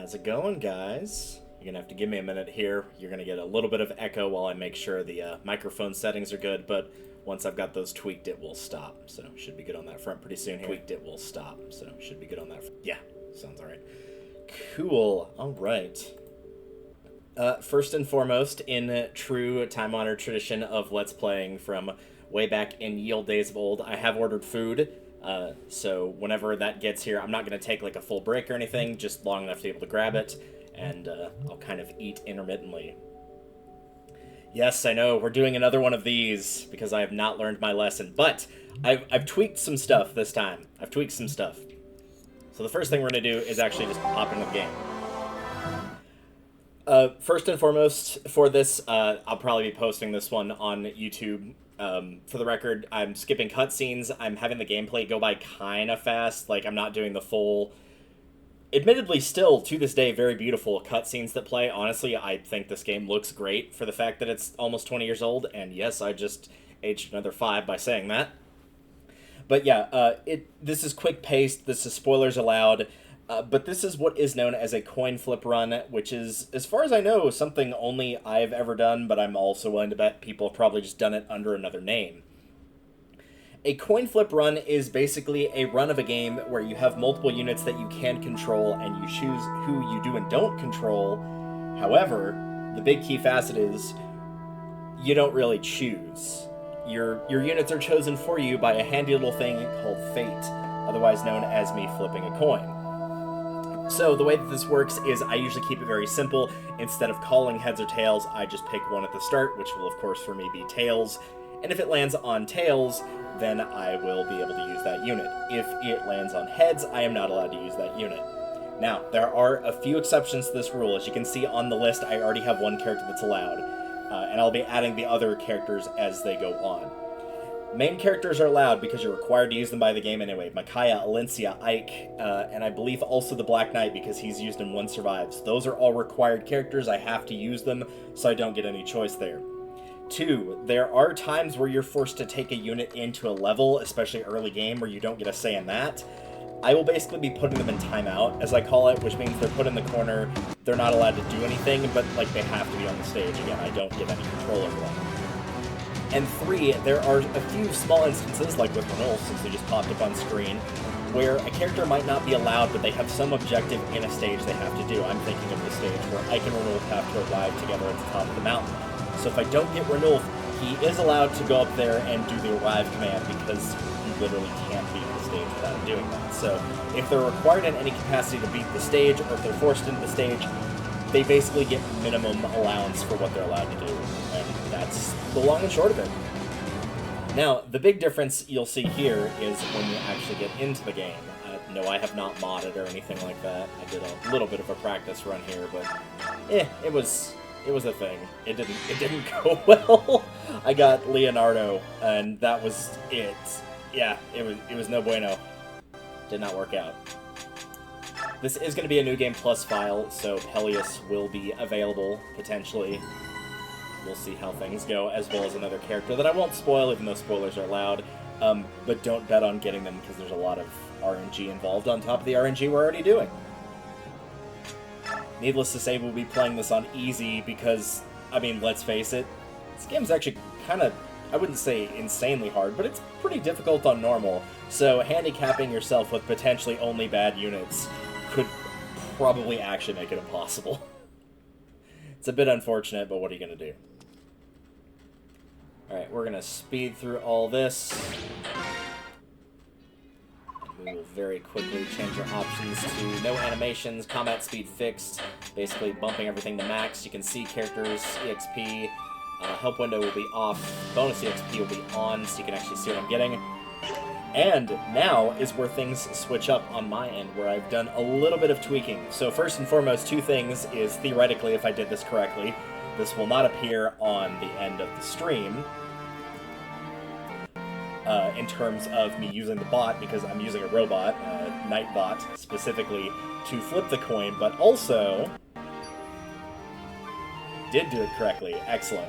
How's it going, guys? You're gonna have to give me a minute here. You're gonna get a little bit of echo while I make sure the microphone settings are good, but once I've got those tweaked, it will stop. So should be good on that front pretty soon here. Tweaked, it will stop. So should be good on that. Yeah, sounds all right. Cool. All right. First and foremost, in true time-honored tradition of Let's Playing from way back in ye olde days of old, I have ordered food. So whenever that gets here, I'm not going to take like a full break or anything, just long enough to be able to grab it, and I'll kind of eat intermittently. Yes, I know, we're doing another one of these, because I have not learned my lesson, but I've tweaked some stuff this time. I've tweaked some stuff. So the first thing we're going to do is actually just hop into the game. First and foremost, for this, I'll probably be posting this one on YouTube. For the record, I'm skipping cutscenes. I'm having the gameplay go by kind of fast. Like, I'm not doing the full... Admittedly, still, to this day, very beautiful cutscenes that play. Honestly, I think this game looks great for the fact that it's almost 20 years old. And yes, I just aged another 5 by saying that. But yeah, this is quick-paced. This is spoilers allowed. But this is what is known as a coin flip run, which is, as far as I know, something only I've ever done, but I'm also willing to bet people have probably just done it under another name. A coin flip run is basically a run of a game where you have multiple units that you can control, and you choose who you do and don't control. However, the big key facet is you don't really choose. Your units are chosen for you by a handy little thing called fate, otherwise known as me flipping a coin. So the way that this works is I usually keep it very simple. Instead of calling heads or tails, I just pick one at the start, which will of course for me be tails. And if it lands on tails, then I will be able to use that unit. If it lands on heads, I am not allowed to use that unit. Now, there are a few exceptions to this rule. As you can see on the list, I already have one character that's allowed. And I'll be adding the other characters as they go on. Main characters are allowed because you're required to use them by the game anyway. Micaiah, Alencia, Ike, and I believe also the Black Knight because he's used in One Survives. Those are all required characters. I have to use them, so I don't get any choice there. 2, there are times where you're forced to take a unit into a level, especially early game, where you don't get a say in that. I will basically be putting them in timeout, as I call it, which means they're put in the corner. They're not allowed to do anything, but like they have to be on the stage. Again, I don't get any control over them. And 3, there are a few small instances, like with Renewal, since they just popped up on screen, where a character might not be allowed, but they have some objective in a stage they have to do. I'm thinking of the stage where Ike and Renewal have to arrive together at the top of the mountain. So if I don't get Renewal, he is allowed to go up there and do the arrive command, because he literally can't beat the stage without doing that. So if they're required in any capacity to beat the stage, or if they're forced into the stage, they basically get minimum allowance for what they're allowed to do. And that's the long and short of it. Now, the big difference you'll see here is when you actually get into the game. No, I have not modded or anything like that. I did a little bit of a practice run here, but it was a thing. It didn't go well. I got Leonardo, and that was it. Yeah, it was no bueno. Did not work out. This is going to be a New Game Plus file, so Peleus will be available, potentially. We'll see how things go, as well as another character that I won't spoil, even though spoilers are allowed. But don't bet on getting them, because there's a lot of RNG involved on top of the RNG we're already doing. Needless to say, we'll be playing this on easy, because, I mean, let's face it, this game's actually kind of, I wouldn't say insanely hard, but it's pretty difficult on normal. So handicapping yourself with potentially only bad units could probably actually make it impossible. It's a bit unfortunate, but what are you going to do? Alright, we're going to speed through all this. And we will very quickly change our options to no animations, combat speed fixed, basically bumping everything to max. You can see characters, EXP, help window will be off, bonus EXP will be on, so you can actually see what I'm getting. And now is where things switch up on my end, where I've done a little bit of tweaking. So first and foremost, 2 things is, theoretically, if I did this correctly, this will not appear on the end of the stream, in terms of me using the bot, because I'm using a robot, Nightbot, specifically, to flip the coin, but also did do it correctly. Excellent.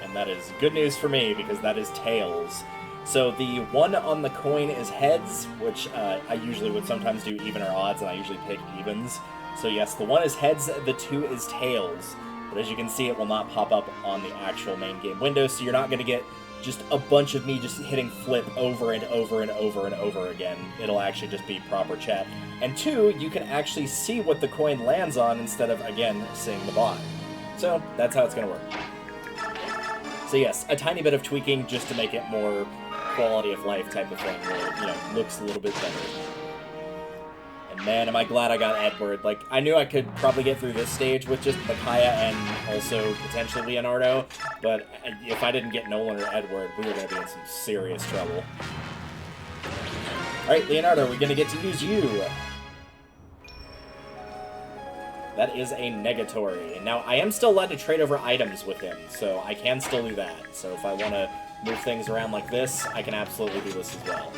And that is good news for me, because that is tails. So the 1 on the coin is heads, which I usually would sometimes do even or odds, and I usually pick evens. So yes, the 1 is heads, the 2 is tails. But as you can see, it will not pop up on the actual main game window, so you're not going to get just a bunch of me just hitting flip over and over and over and over again. It'll actually just be proper chat. And 2, you can actually see what the coin lands on instead of, again, seeing the bot. So that's how it's going to work. So yes, a tiny bit of tweaking just to make it more quality of life type of thing, where it, you know, looks a little bit better. And man, am I glad I got Edward. Like, I knew I could probably get through this stage with just Micaiah and also potentially Leonardo, but if I didn't get Nolan or Edward, we were going to be in some serious trouble. Alright, Leonardo, we're going to get to use you. That is a negatory. Now, I am still allowed to trade over items with him, so I can still do that. So if I want to move things around like this, I can absolutely do this as well.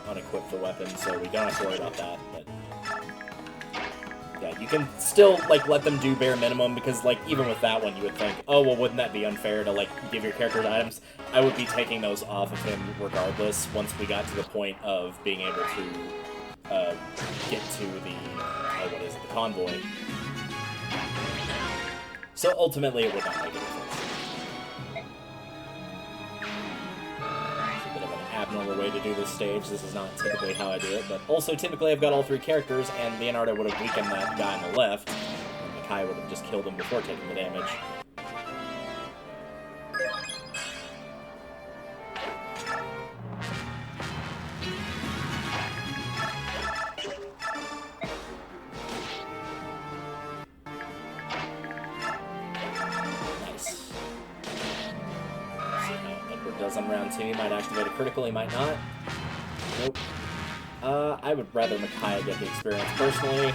Unequip the weapon, so we don't have to worry about that, but... yeah, you can still, like, let them do bare minimum, because, like, even with that one, you would think, oh, well, wouldn't that be unfair to, like, give your characters items? I would be taking those off of him regardless, once we got to the point of being able to get to the, what is it, the convoy. So ultimately, it would not make a difference. It's a bit of an abnormal way to do this stage. This is not typically how I do it, but also typically I've got all 3 characters, and Leonardo would have weakened that guy on the left, and Micaiah would have just killed him before taking the damage. Does on round 2. He might activate a critical, he might not. Nope. I would rather Micaiah get the experience personally,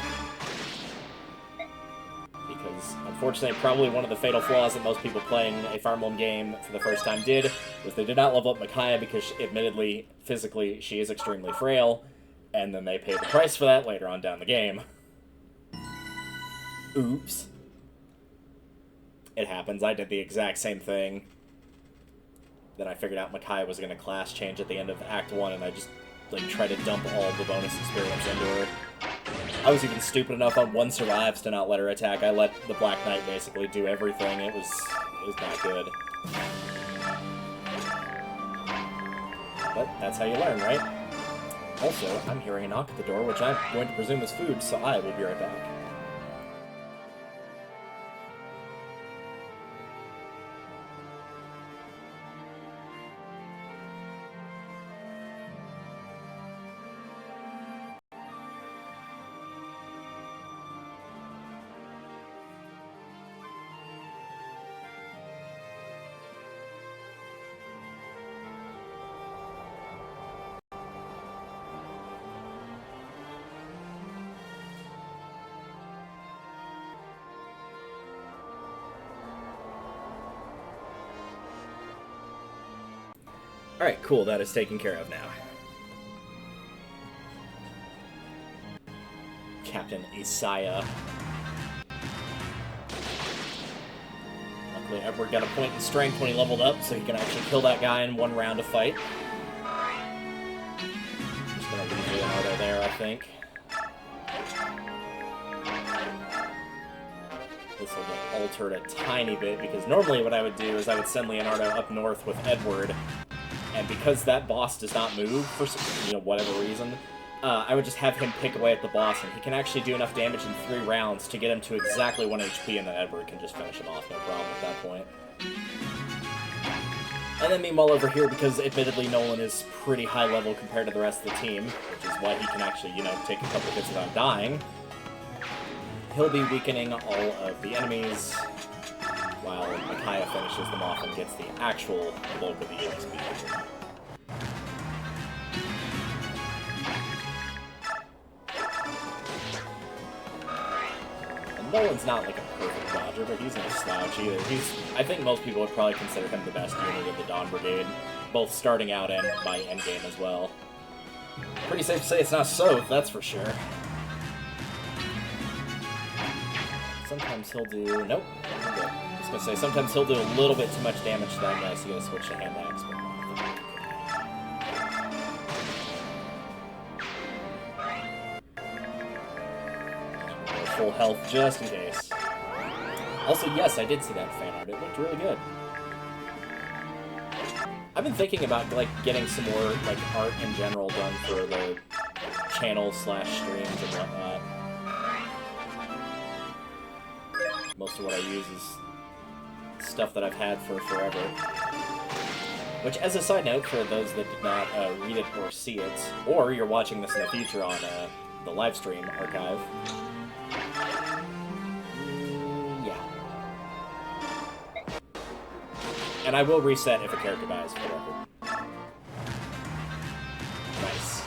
because unfortunately probably one of the fatal flaws that most people playing a Fire Emblem game for the first time did was they did not level up Micaiah because admittedly, physically, she is extremely frail, and then they paid the price for that later on down the game. Oops. It happens, I did the exact same thing. Then I figured out Micaiah was going to class change at the end of Act 1, and I just, like, tried to dump all the bonus experience into her. I was even stupid enough on 1 survives to not let her attack. I let the Black Knight basically do everything. It was not good. But that's how you learn, right? Also, I'm hearing a knock at the door, which I'm going to presume is food, so I will be right back. Alright, cool, that is taken care of now. Captain Isaiah. Luckily, Edward got a point in strength when he leveled up, so he can actually kill that guy in 1 round of fight. Just gonna leave Leonardo there, I think. This will get altered a tiny bit, because normally what I would do is I would send Leonardo up north with Edward, and because that boss does not move for, you know, whatever reason, I would just have him pick away at the boss, and he can actually do enough damage in 3 rounds to get him to exactly 1 HP, and then Edward can just finish him off, no problem at that point. And then meanwhile over here, because admittedly Nolan is pretty high level compared to the rest of the team, which is why he can actually, you know, take a couple hits without dying, he'll be weakening all of the enemies, while Micaiah finishes them off and gets the actual bulk of the EXP. And Nolan's not like a perfect dodger, but he's no slouch either. I think most people would probably consider him the best unit of the Dawn Brigade, both starting out and by endgame as well. Pretty safe to say it's not Soth, that's for sure. Sometimes he'll do... Nope. Okay. was gonna say, sometimes he'll do a little bit too much damage to that guy, so you gotta switch to hand axe. But full health just in case. Also, yes, I did see that fan art. It looked really good. I've been thinking about like getting some more like art in general done for the channel / streams and whatnot. Most of what I use is stuff that I've had for forever. Which, as a side note, for those that did not read it or see it, or you're watching this in the future on the live stream archive, yeah. And I will reset if a character dies, for the record. Nice.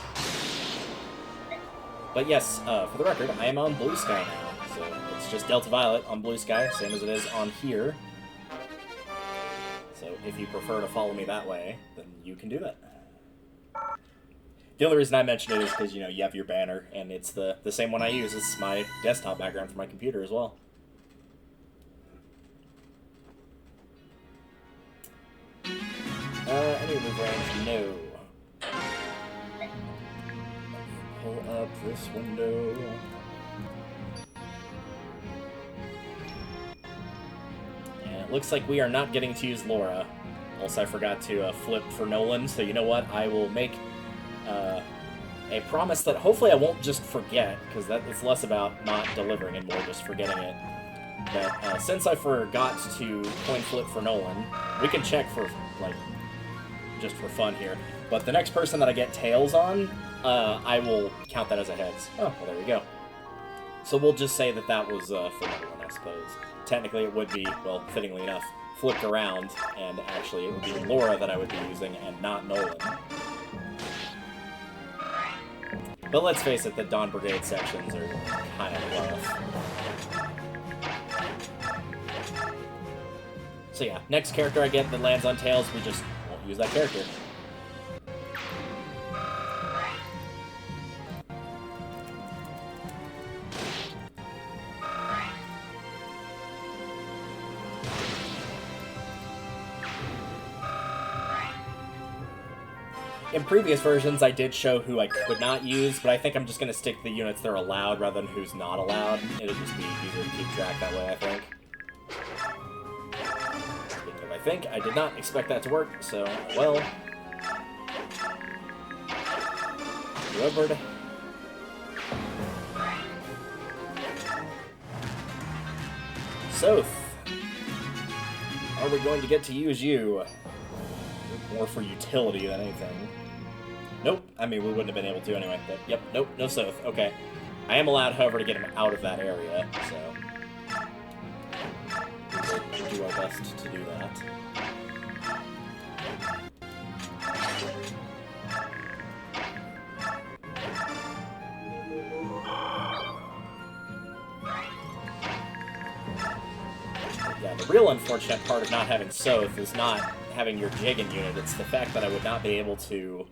But yes, for the record, I am on Blue Sky now. So it's just Delta Violet on Blue Sky, same as it is on here. So if you prefer to follow me that way, then you can do that. The only reason I mention it is because, you know, you have your banner, and it's the same one I use. It's my desktop background for my computer as well. Any move range? No. Pull up this window. Looks like we are not getting to use Laura. Also, I forgot to flip for Nolan, so you know what? I will make a promise that hopefully I won't just forget, because it's less about not delivering and more just forgetting it. But since I forgot to coin flip for Nolan, we can check for, like, just for fun here. But the next person that I get tails on, I will count that as a heads. Oh, well, there we go. So we'll just say that that was for Nolan, I suppose. Technically, it would be, well, fittingly enough, flipped around, and actually it would be Laura that I would be using, and not Nolan. But let's face it, the Dawn Brigade sections are kind of rough. So yeah, next character I get that lands on tails, we just won't use that character. In previous versions, I did show who I could not use, but I think I'm just going to stick to the units that are allowed rather than who's not allowed. It'll just be easier to keep track that way, I think. Speaking of I think, I did not expect that to work, so, well... Robert. Soth. Are we going to get to use you? More for utility than anything. Nope. I mean, we wouldn't have been able to anyway. But, yep. Nope. No Soth. Okay. I am allowed, however, to get him out of that area, so... we'll do our best to do that. Yeah, the real unfortunate part of not having Soth is not having your Jiggin unit. It's the fact that I would not be able to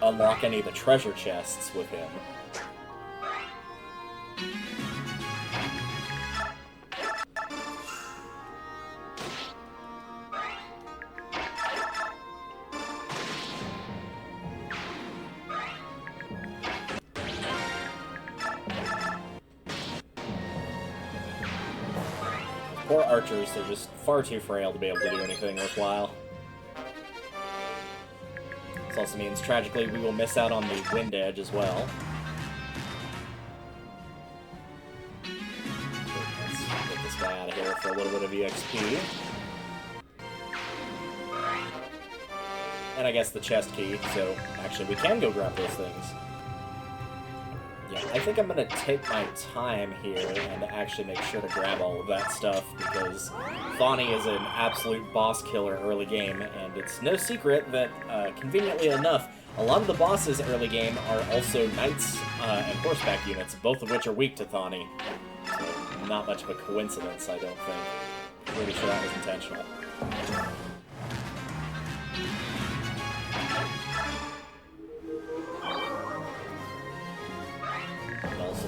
unlock any of the treasure chests with him. Poor archers, they're just far too frail to be able to do anything worthwhile. This also means, tragically, we will miss out on the wind edge as well. Let's get this guy out of here for a little bit of EXP. And I guess the chest key, so actually we can go grab those things. Yeah, I think I'm going to take my time here and actually make sure to grab all of that stuff, because Thani is an absolute boss killer early game, and it's no secret that, conveniently enough, a lot of the bosses early game are also knights and horseback units, both of which are weak to Thani. So, not much of a coincidence, I don't think. Pretty sure that was intentional.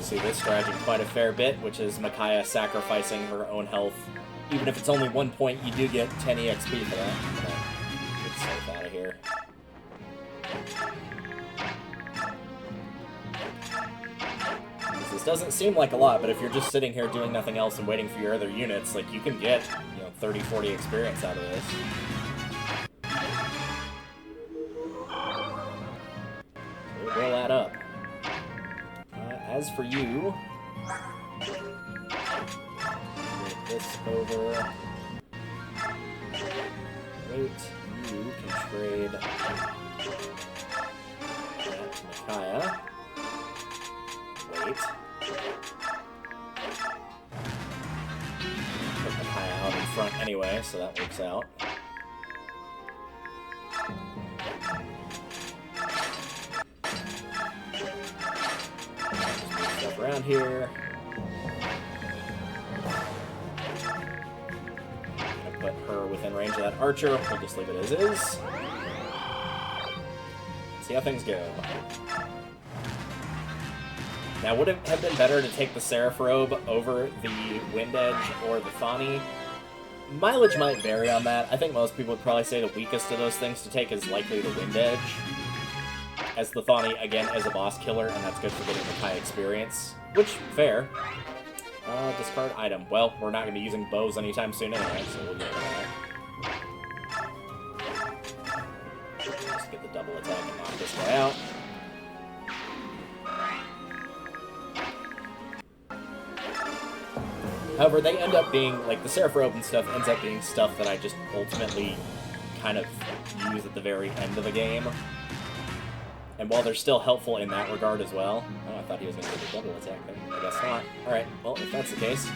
See this strategy quite a fair bit, which is Micaiah sacrificing her own health Even if it's only 1 point, you do get 10 EXP for that. I'm gonna get safe out of here. This doesn't seem like a lot, but if you're just sitting here doing nothing else and waiting for your other units, like, you can get, 30, 40 experience out of this. It will add up. As for you, move this over. Wait, you can trade that to Micaiah. Wait. Put Micaiah out in front anyway, so that works out. Just move stuff around here. I'm gonna put her within range of that archer. We'll just leave it as is. See how things go. Now, would it have been better to take the Seraph Robe over the Wind Edge or the Thani? Mileage might vary on that. I think most people would probably say the weakest of those things to take is likely the Wind Edge. As the Thani, again, as a boss killer, and that's good for getting the high experience. Which, fair. Discard item. Well, we're not going to be using bows anytime soon anyway, so we'll get rid of that. Just get the double attack and knock this guy out. However, they end up being, like, the Seraph Robe and stuff ends up being stuff that I just ultimately kind of use at the very end of the game. And while they're still helpful in that regard as well... Oh, I thought he was going to get a double attack there. I guess not. Alright, well, if that's the case...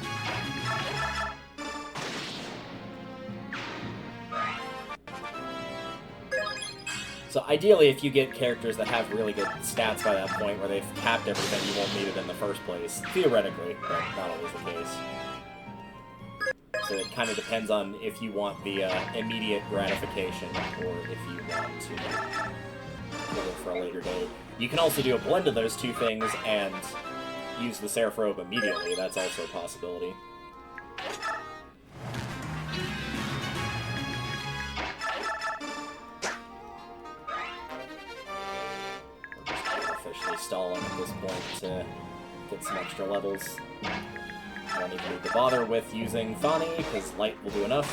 So ideally, if you get characters that have really good stats by that point, where they've capped everything, you won't need it in the first place. Theoretically, but not always the case. So it kind of depends on if you want the immediate gratification, or if you want to hold it for a later date. You can also do a blend of those two things and use the Seraph Robe immediately. That's also a possibility. Officially stalling at this point to get some extra levels. I don't even need to bother with using Thani, because light will do enough.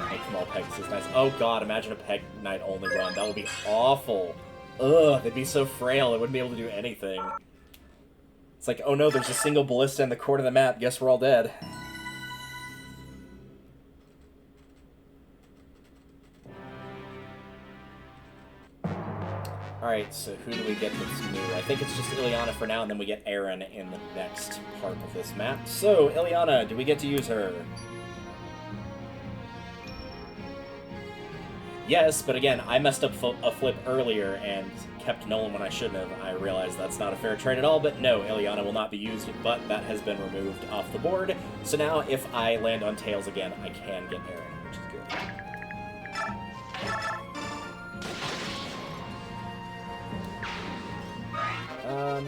Make them all Pegasus Knights. Oh god, imagine a Peg Knight only run. That would be awful. Ugh, they'd be so frail, they wouldn't be able to do anything. It's like, oh no, there's a single ballista in the corner of the map. Guess we're all dead. Alright, so who do we get that's new? I think it's just Ileana for now, and then we get Aaron in the next part of this map. So, Ileana, do we get to use her? Yes, but again, I messed up a flip earlier and kept Nolan when I shouldn't have. I realized that's not a fair trade at all, but no, Ileana will not be used, but that has been removed off the board. So now, if I land on Tails again, I can get Aaron, which is good. I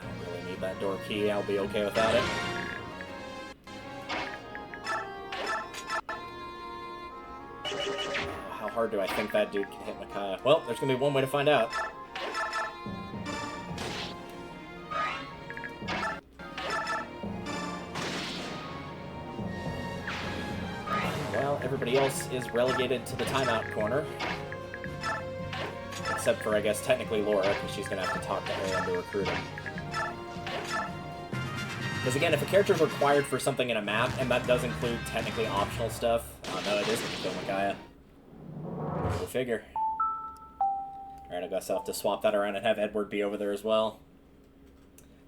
don't really need that door key. I'll be okay without it. How hard do I think that dude can hit Micaiah? Well, there's gonna be one way to find out. Well, everybody else is relegated to the timeout corner. Except for, I guess, technically Laura, because she's going to have to talk to Aaron to recruit him. Because, again, if a character is required for something in a map, and that does include technically optional stuff, no, it is going to kill Micaiah. Go figure. Alright, I guess I'll have to swap that around and have Edward be over there as well.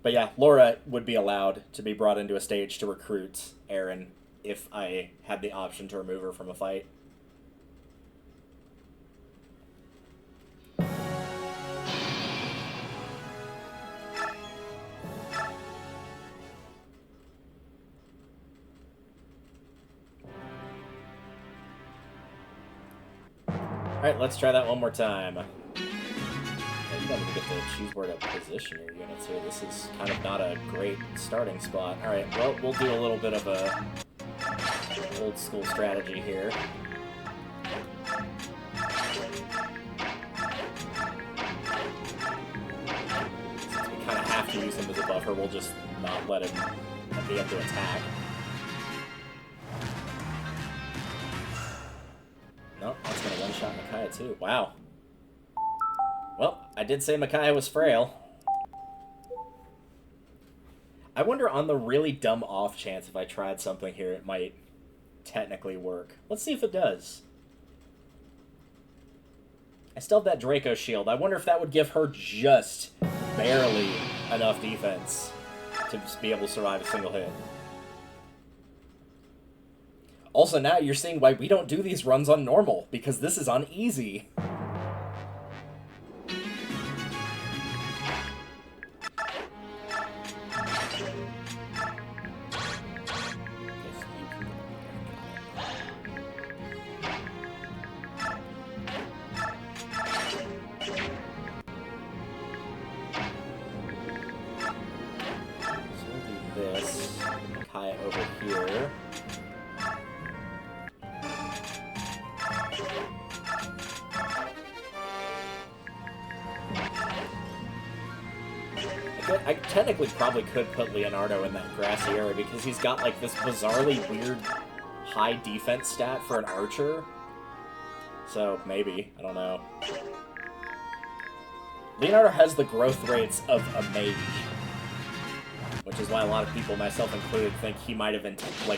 But yeah, Laura would be allowed to be brought into a stage to recruit Aaron if I had the option to remove her from a fight. Alright, let's try that one more time. And don't even get to choose where to position your units here. This is kind of not a great starting spot. Alright, well, we'll do a little bit of a old school strategy here. Since we kind of have to use him as a buffer, we'll just not let him be able to attack. Nope, that's going to one-shot Micaiah too. Wow. Well, I did say Micaiah was frail. I wonder, on the really dumb off chance, if I tried something here, it might technically work. Let's see if it does. I still have that Draco shield. I wonder if that would give her just barely enough defense to just be able to survive a single hit. Also, now you're seeing why we don't do these runs on normal, because this is on easy. Over here. I technically probably could put Leonardo in that grassy area because he's got like this bizarrely weird high defense stat for an archer. So maybe, I don't know. Leonardo has the growth rates of a mage, which is why a lot of people, myself included, think he might have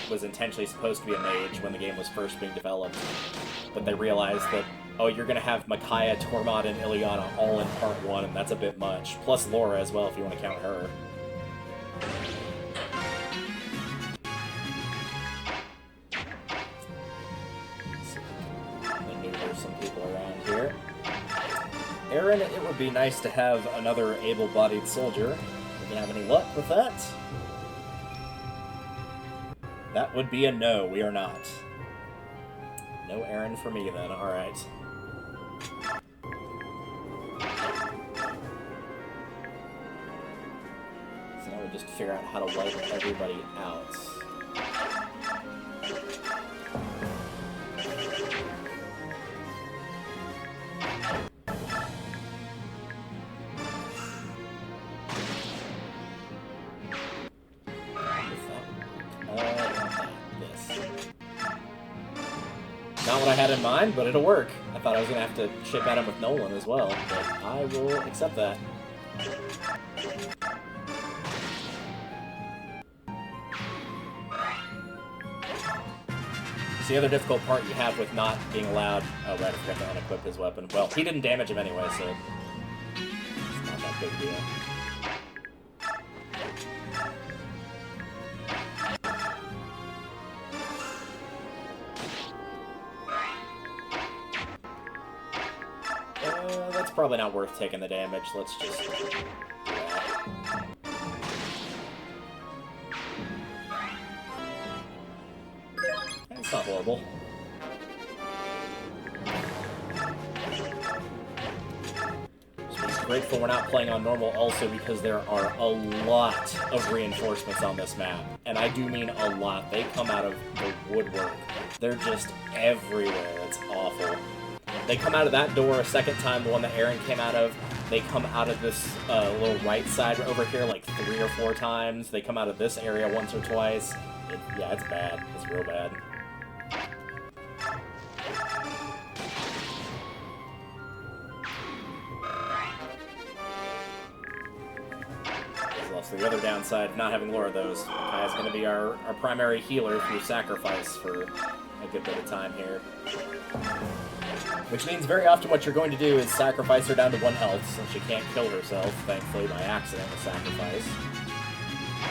was intentionally supposed to be a mage when the game was first being developed. But they realized that, oh, you're going to have Micaiah, Tormod, and Ileana all in part 1, and that's a bit much. Plus Laura as well, if you want to count her. Maneuver some people around here. Aaron, it would be nice to have another able-bodied soldier. Have any luck with that? That would be a no. We are not. No Aaron for me then. Alright. So now we just figure out how to wipe everybody out. Not what I had in mind, but it'll work. I thought I was going to have to chip at him with Nolan as well, but I will accept that. It's the other difficult part you have with not being allowed... Oh, right, I forgot to unequip his weapon. Well, he didn't damage him anyway, so... It's not that big a deal. That's probably not worth taking the damage. Let's just do that. It's not horrible. Just grateful we're not playing on normal also because there are a lot of reinforcements on this map. And I do mean a lot. They come out of the woodwork. They're just everywhere. It's awful. They come out of that door a second time, the one that Aaron came out of. They come out of this little right side over here like 3 or 4 times. They come out of this area once or twice. Yeah, it's bad. It's real bad. So the other downside of not having Laura, though, is Kai's going to be our primary healer through sacrifice for a good bit of time here. Which means very often what you're going to do is sacrifice her down to 1 health, since she can't kill herself, thankfully, by accident with sacrifice.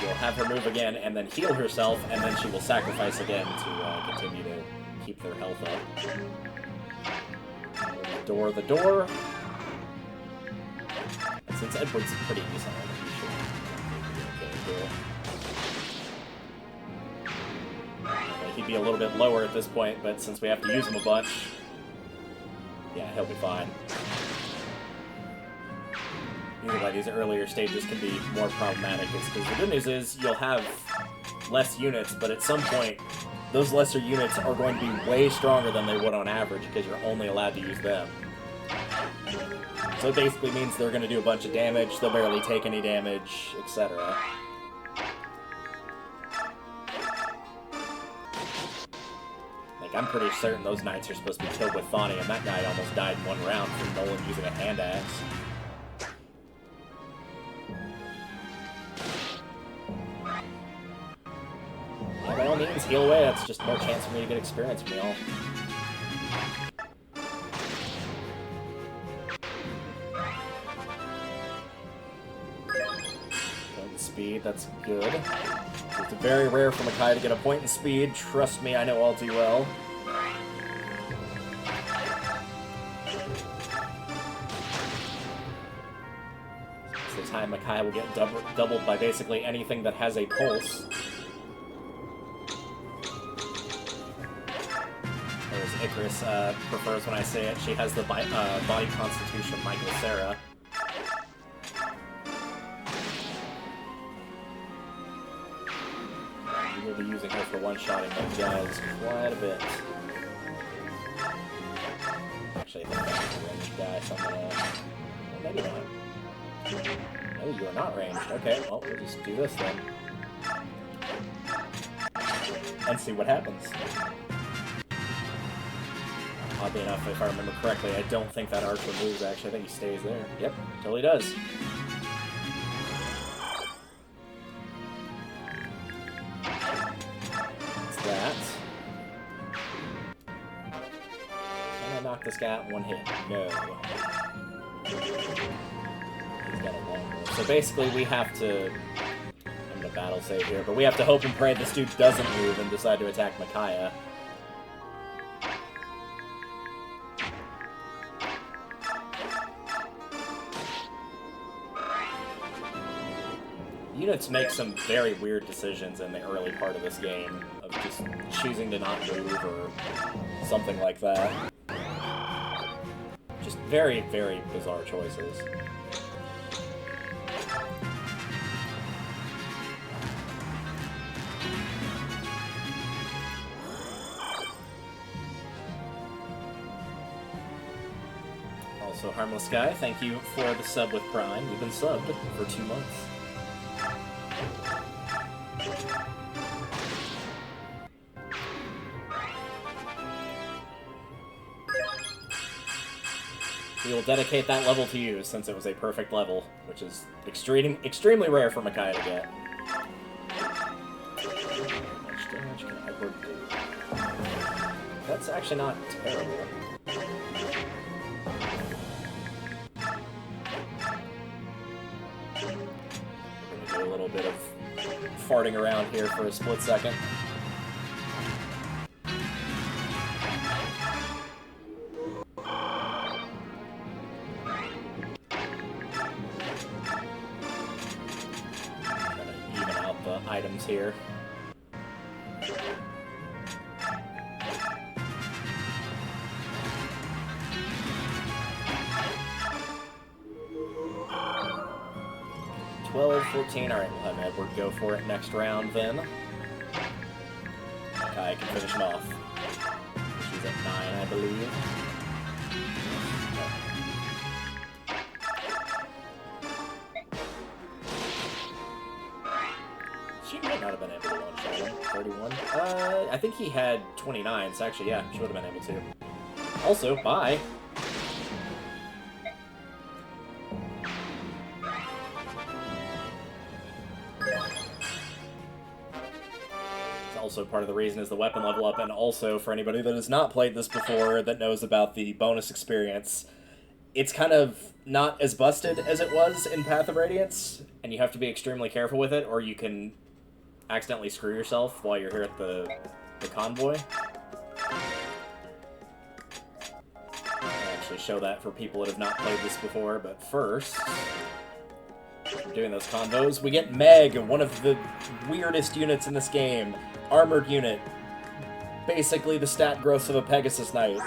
You'll have her move again, and then heal herself, and then she will sacrifice again to continue to keep their health up. The door. And since Edward's pretty decent, he should be okay here. He'd be a little bit lower at this point, but since we have to use him a bunch... Yeah, he'll be fine. either why these earlier stages can be more problematic is because the good news is you'll have less units, but at some point, those lesser units are going to be way stronger than they would on average because you're only allowed to use them. So it basically means they're going to do a bunch of damage, they'll barely take any damage, etc. Like, I'm pretty certain those knights are supposed to be killed with Thani, and that guy almost died in one round from Nolan using a hand axe. Yeah, by all means, heal away, that's just more chance for me to get experience from y'all. Speed, that's good. It's very rare for Makai to get a point in speed. Trust me, I know all too well. It's the time Makai will get doubled by basically anything that has a pulse. Or as Icarus prefers when I say it, she has the body constitution of Michael Cera. We'll be using her for one-shotting those guys quite a bit. Actually, I think that's a ranged guy, so I'm gonna... Well, maybe not. No, you are not ranged. Okay, well, we'll just do this then. And see what happens. Oddly enough, if I remember correctly, I don't think that archer moves, actually. I think he stays there. Yep, totally does. That. Can I knock this guy out in one hit? No. He's got a long one. So basically we have to... I'm gonna battle save here, but we have to hope and pray this dude doesn't move and decide to attack Micaiah. Units make some very weird decisions in the early part of this game, of just choosing to not move or something like that. Just very, very bizarre choices. Also, Harmless Guy, thank you for the sub with Prime. You've been subbed for 2 months. We will dedicate that level to you, since it was a perfect level, which is extremely rare for Micaiah to get. How much damage can Edward do? That's actually not terrible. We're gonna do a little bit of farting around here for a split second. Items here. $12, $14. Alright, we'll have Edward go for it next round then. I can finish him off. She's at 9, I believe. She might not have been able to one-shot him. 31. I think he had 29, so actually, yeah, she would have been able to. Also, bye. It's also part of the reason is the weapon level up, and also for anybody that has not played this before that knows about the bonus experience, it's kind of not as busted as it was in Path of Radiance, and you have to be extremely careful with it, or you can accidentally screw yourself while you're here at the convoy. I'll actually show that for people that have not played this before, but first, we're doing those combos. We get Meg, one of the weirdest units in this game. Armored unit. Basically the stat growth of a Pegasus Knight.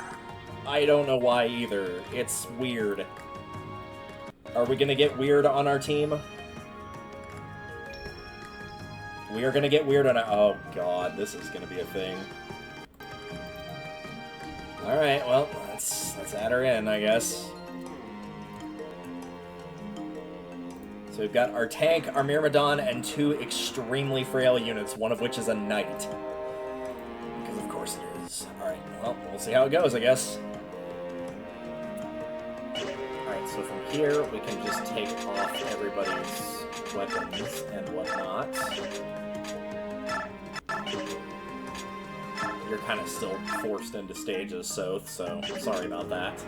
I don't know why either. It's weird. Are we gonna get weird on our team? We are gonna get weird on our... Oh, God, this is gonna be a thing. Alright, well, let's add her in, I guess. So we've got our tank, our Myrmidon, and 2 extremely frail units, one of which is a knight. Because of course it is. Alright, well, we'll see how it goes, I guess. Alright, so from here, we can just take off everybody's weapons and whatnot. You're kind of still forced into stages, so sorry about that.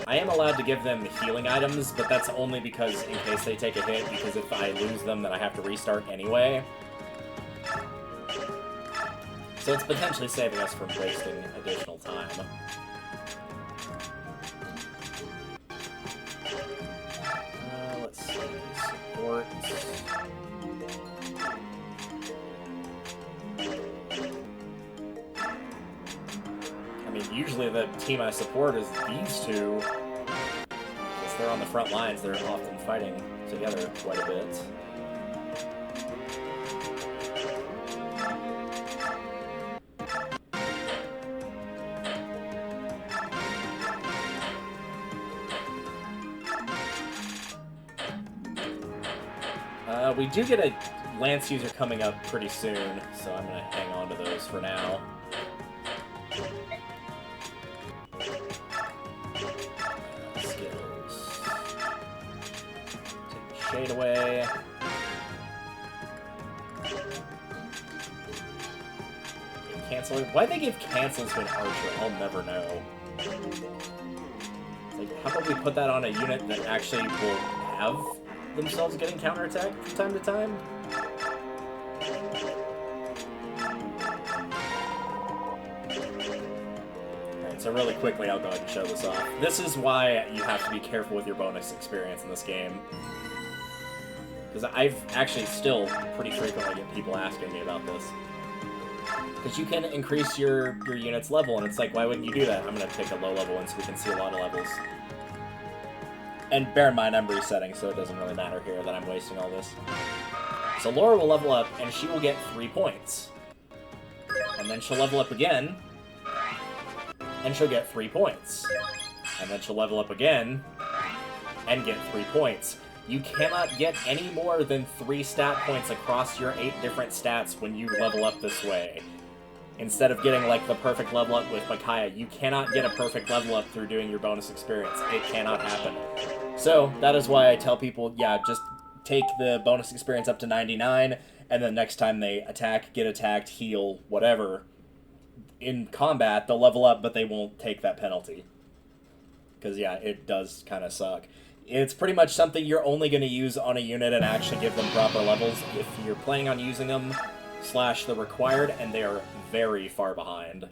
I am allowed to give them healing items, but that's only because in case they take a hit, because if I lose them, then I have to restart anyway. So it's potentially saving us from wasting additional time. Let's see, support. I mean, usually the team I support is these two. Because they're on the front lines, they're often fighting together quite a bit. We do get a Lance user coming up pretty soon, so I'm going to hang on to those for now. Skills. Take the shade away. Cancel. Why'd they give cancels to an archer? I'll never know. Like, how about we put that on a unit that actually will have themselves getting counterattacked from time to time? Alright, so really quickly, I'll go ahead and show this off. This is why you have to be careful with your bonus experience in this game. Because I've actually still pretty frequently get people asking me about this. Because you can increase your unit's level, and it's like, why wouldn't you do that? I'm going to pick a low level one so we can see a lot of levels. And bear in mind, I'm resetting, so it doesn't really matter here that I'm wasting all this. So Laura will level up, and she will get 3 points. And then she'll level up again, and she'll get 3 points. And then she'll level up again, and get 3 points. You cannot get any more than 3 stat points across your 8 different stats when you level up this way. Instead of getting, like, the perfect level up with Micaiah, you cannot get a perfect level up through doing your bonus experience. It cannot happen. So, that is why I tell people, yeah, just take the bonus experience up to 99, and then next time they attack, get attacked, heal, whatever, in combat, they'll level up, but they won't take that penalty. Because, yeah, it does kind of suck. It's pretty much something you're only going to use on a unit and actually give them proper levels if you're planning on using them, / the required, and they are very far behind.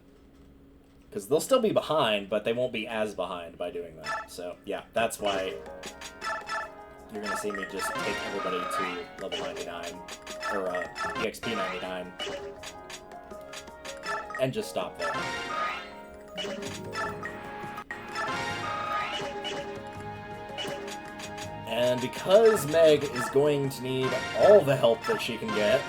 Because they'll still be behind, but they won't be as behind by doing that. So, yeah, that's why you're going to see me just take everybody to level 99, or EXP 99, and just stop there. And because Meg is going to need all the help that she can get,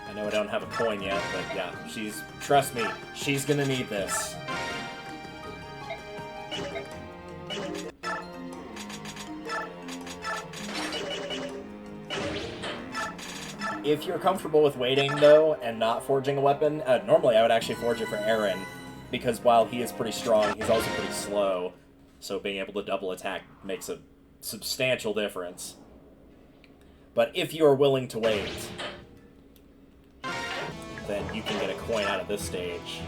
I know I don't have a coin yet, but yeah, trust me, she's gonna need this. If you're comfortable with waiting, though, and not forging a weapon, normally I would actually forge it for Aaron, because while he is pretty strong, he's also pretty slow, so being able to double attack makes a substantial difference. But if you are willing to wait, then you can get a coin out of this stage,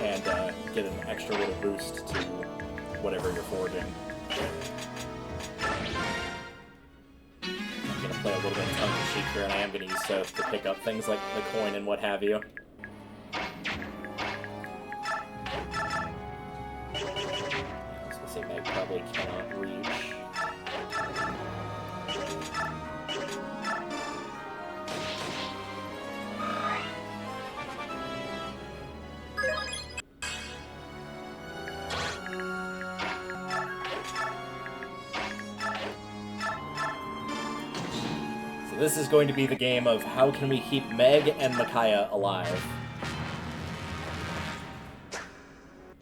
and get an extra little boost to whatever you're forging. I'm going to play a little bit of tongue-in-cheek here, and I am going to use Soth to pick up things like the coin and what have you. I was going to say Meg probably cannot reach. this is going to be the game of how can we keep Meg and Micaiah alive.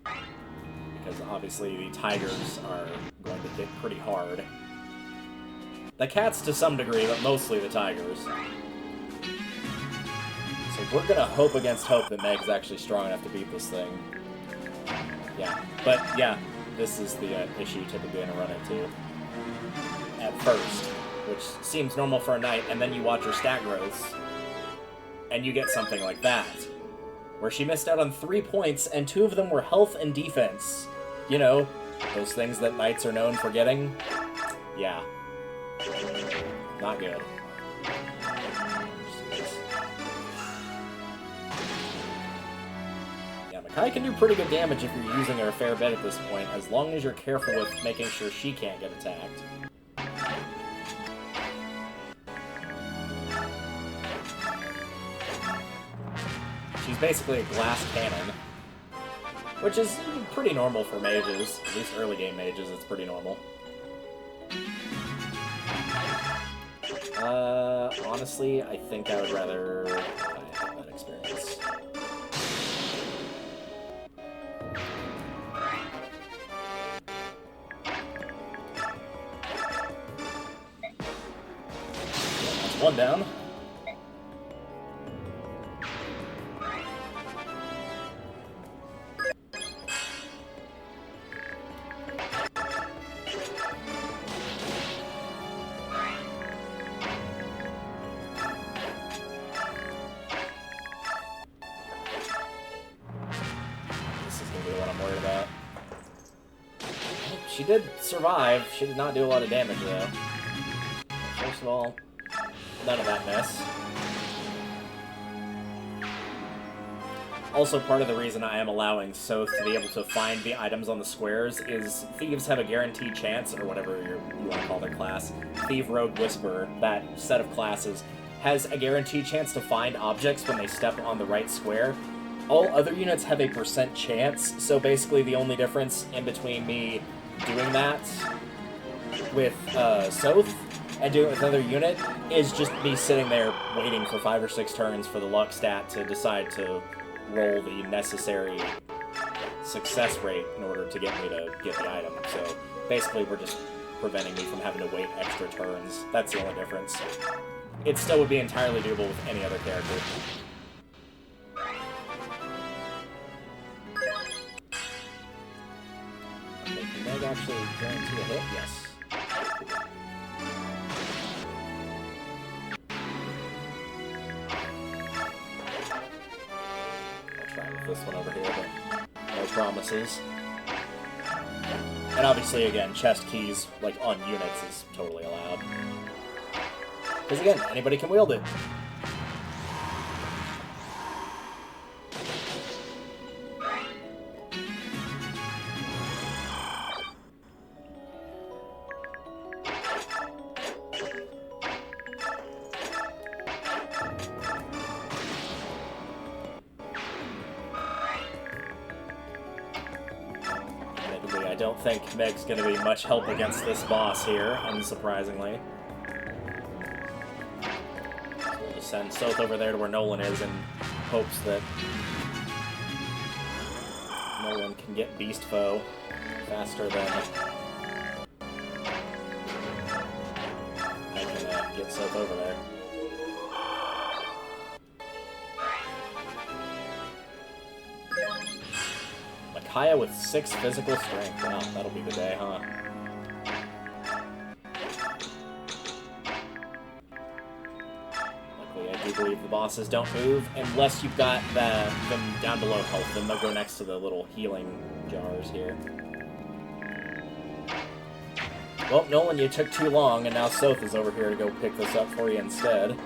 Because obviously the tigers are going to hit pretty hard. The cats to some degree, but mostly the tigers. So we're gonna hope against hope that Meg's actually strong enough to beat this thing. Yeah, but yeah, this is the issue you typically gonna run into at first, which seems normal for a knight, and then you watch her stat growths, and you get something like that, where she missed out on 3 points, and 2 of them were health and defense. You know, those things that knights are known for getting. Yeah. Not good. Yeah, Micaiah can do pretty good damage if you're using her a fair bit at this point, as long as you're careful with making sure she can't get attacked. She's basically a glass cannon, which is pretty normal for mages. At least early game mages, it's pretty normal. Honestly, I think I would rather have that experience. That's 1 down. She did survive. She did not do a lot of damage, though. First of all, none of that mess. Also, part of the reason I am allowing Soth to be able to find the items on the squares is thieves have a guaranteed chance, or whatever you want to call their class. Thief, Rogue, Whisperer, that set of classes, has a guaranteed chance to find objects when they step on the right square. All other units have a % chance, so basically the only difference in between me doing that with Soth and doing it with another unit is just me sitting there waiting for 5 or 6 turns for the luck stat to decide to roll the necessary success rate in order to get me to get the item. So basically we're just preventing me from having to wait extra turns. That's the only difference. It still would be entirely doable with any other character. Meg actually guarantee a hit? Yes. I'll try with this one over here, but no promises. And obviously, again, chest keys, like, on units is totally allowed. Because again, anybody can wield it. I don't think Meg's going to be much help against this boss here, unsurprisingly. So we'll just send Soth over there to where Nolan is in hopes that Nolan can get Beast Foe faster than I can get Soth over there. Micaiah with 6 physical strength. Wow, that'll be the day, huh? Luckily, I do believe the bosses don't move unless you've got them down below health. Then they'll go next to the little healing jars here. Well, Nolan, you took too long, and now Soth is over here to go pick this up for you instead.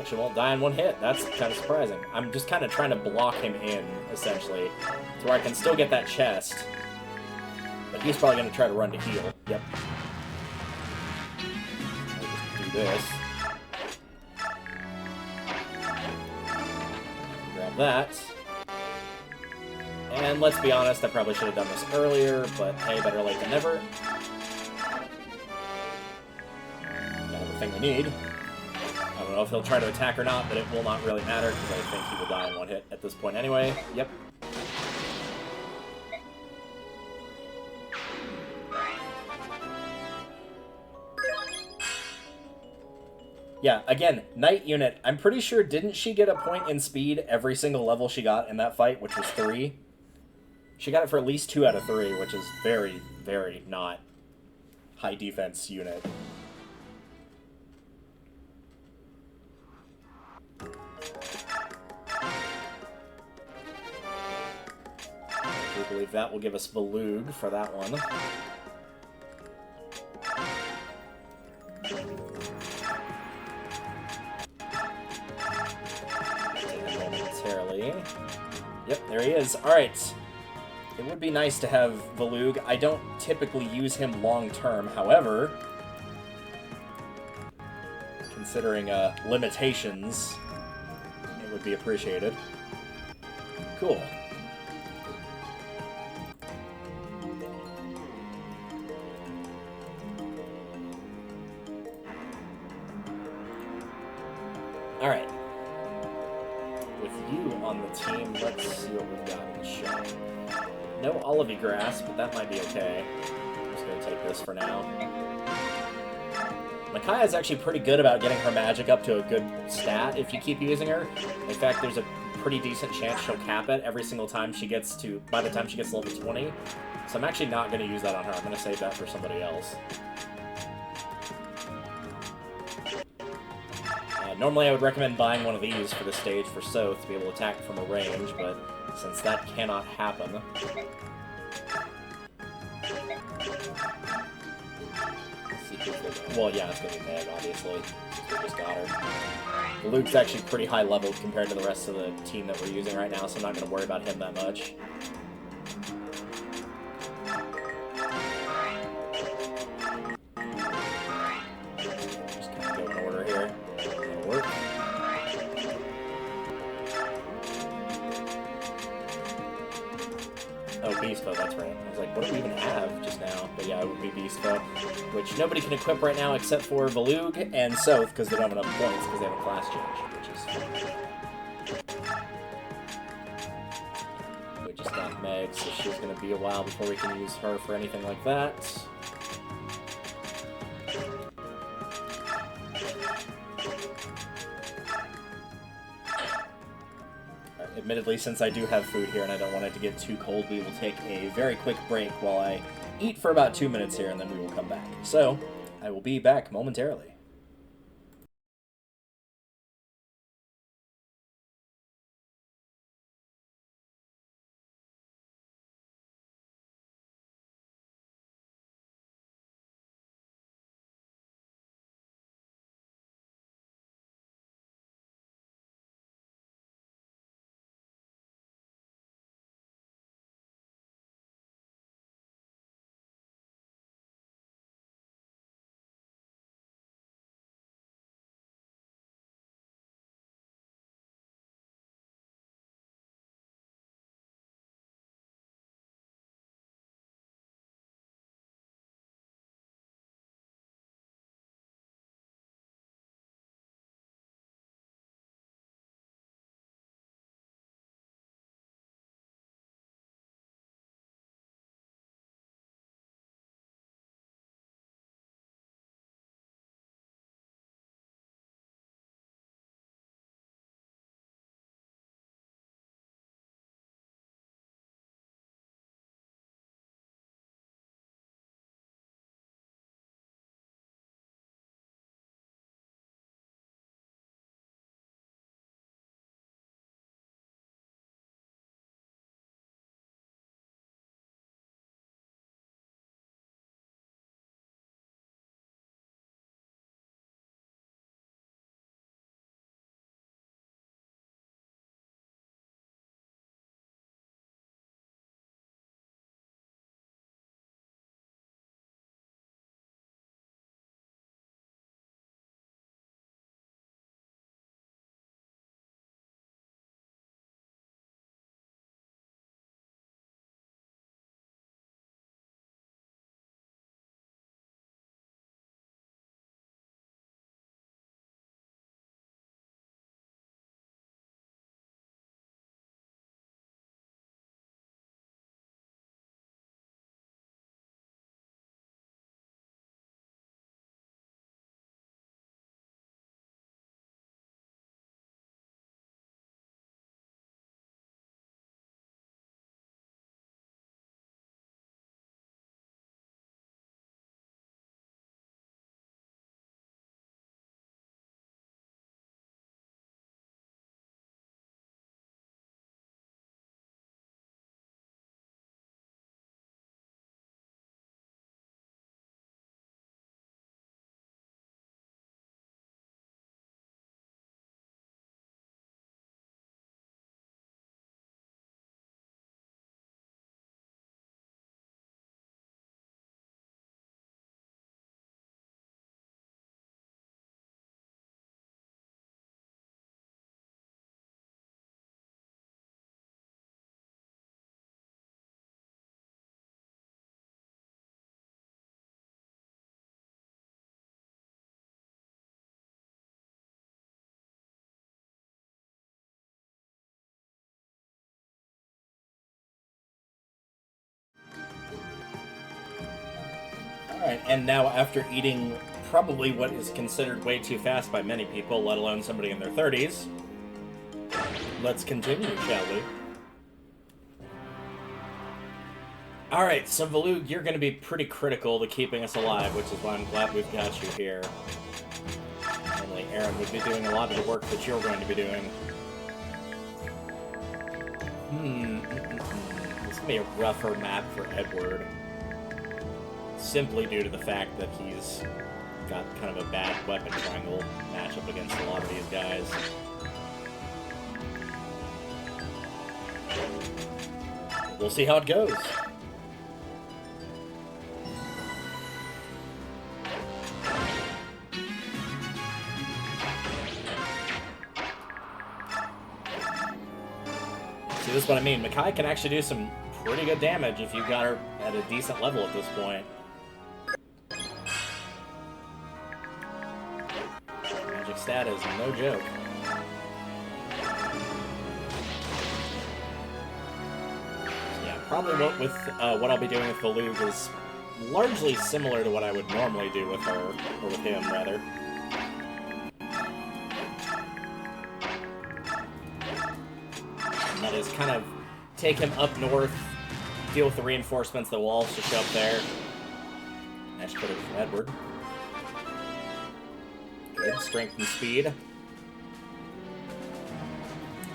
Actually won't die in one hit. That's kind of surprising. I'm just kind of trying to block him in, essentially, to where I can still get that chest. But he's probably going to try to run to heal. Yep. I'll just do this. Grab that. And let's be honest, I probably should have done this earlier, but hey, better late than never. Got everything we need. I don't know if he'll try to attack or not, but it will not really matter, because I think he will die in one hit at this point anyway. Yep. Yeah, again, Knight unit, I'm pretty sure, didn't she get a point in speed every single level she got in that fight, which was 3? She got it for at least 2 out of 3, which is very, very not high defense unit. I believe that will give us Valug for that one. Momentarily. Yep, there he is. Alright. It would be nice to have Valug. I don't typically use him long-term, however, considering limitations, it would be appreciated. Cool. Alright. With you on the team, let's see what we've got in the shop. No olivey grass, but that might be okay. I'm just going to take this for now. Micaiah is actually pretty good about getting her magic up to a good stat if you keep using her. In fact, there's a pretty decent chance she'll cap it every single time she gets to, by the time she gets to level 20. So I'm actually not going to use that on her. I'm going to save that for somebody else. Normally I would recommend buying one of these for the stage for Soth to be able to attack from a range, but since that cannot happen... Well, yeah, it's going to be Meg, obviously, since we just got her. Luke's actually pretty high leveled compared to the rest of the team that we're using right now, so I'm not going to worry about him that much. Just kind of go in order here. That'll work. Oh, Beast Bow, that's right. I was like, what do we even have just now? But yeah, it would be Beast Bow, which nobody can equip right now except for Valug and Soth, because they don't have enough points, because they have a class change, which is fun. We just got Meg, so she's going to be a while before we can use her for anything like that. Admittedly, since I do have food here and I don't want it to get too cold, we will take a very quick break while I eat for about 2 minutes here, and then we will come back. So, I will be back momentarily. Alright, and now after eating probably what is considered way too fast by many people, let alone somebody in their 30s, let's continue, shall we? Alright, so Volug, you're going to be pretty critical to keeping us alive, which is why I'm glad we've got you here. Normally Aaron would be doing a lot of the work that you're going to be doing. This can be a rougher map for Edward. Simply due to the fact that he's got kind of a bad weapon triangle matchup against a lot of these guys. We'll see how it goes. See, this is what I mean. Makai can actually do some pretty good damage if you got her at a decent level at this point. Magic stat is no joke. So yeah, probably what I'll be doing with Volug is largely similar to what I would normally do with her, or with him, rather. That is kind of take him up north, deal with the reinforcements that will also show up there. Nice critic from Edward. Good strength and speed.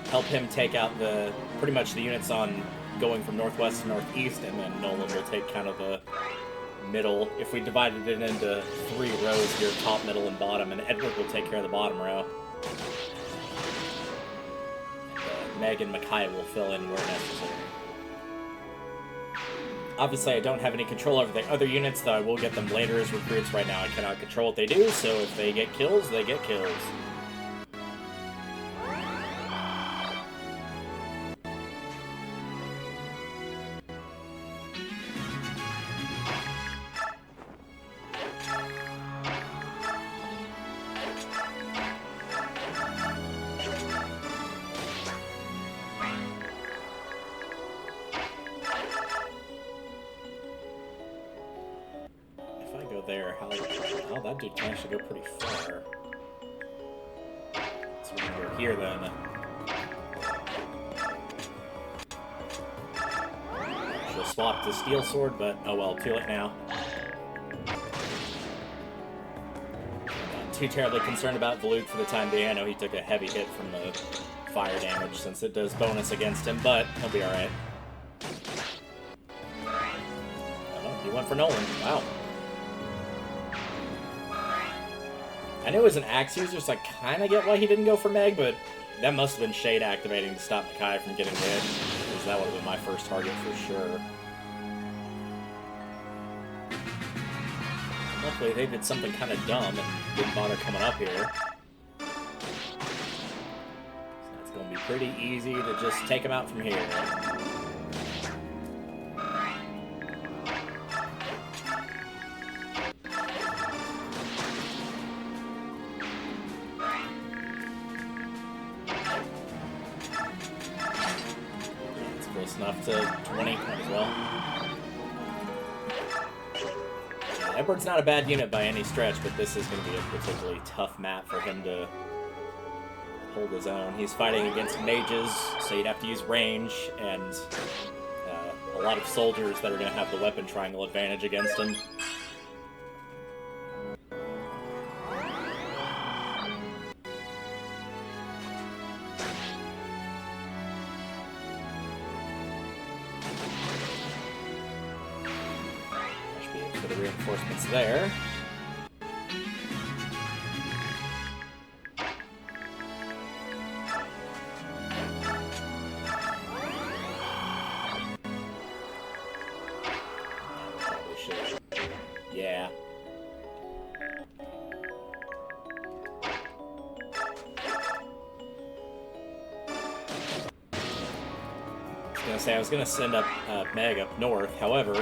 Help him take out pretty much the units on going from northwest to northeast, and then Nolan will take kind of the middle. If we divided it into 3 rows here, top, middle, and bottom, and Edward will take care of the bottom row. Meg and Makai will fill in where necessary. Obviously, I don't have any control over the other units, though I will get them later as recruits. Right now, I cannot control what they do, so if they get kills, they get kills. There, how that dude can actually go pretty far. So we can go here then. Should have swapped the steel sword, but oh well, too late now. Not too terribly concerned about Volug for the time being. I know he took a heavy hit from the fire damage since it does bonus against him, but he'll be alright. Oh, he went for Nolan. Wow. I knew it was an axe user, so I kind of get why he didn't go for Meg, but that must have been shade activating to stop Makai from getting hit, because that would have been my first target for sure. Luckily, they did something kind of dumb and didn't bother coming up here. So it's going to be pretty easy to just take him out from here. Enough to 20 as well. Yeah, Edward's not a bad unit by any stretch, but this is going to be a particularly tough map for him to hold his own. He's fighting against mages, so you'd have to use range, and a lot of soldiers that are going to have the weapon triangle advantage against him. The reinforcements there. Probably should. Yeah. I was gonna send up Meg up north, however, we're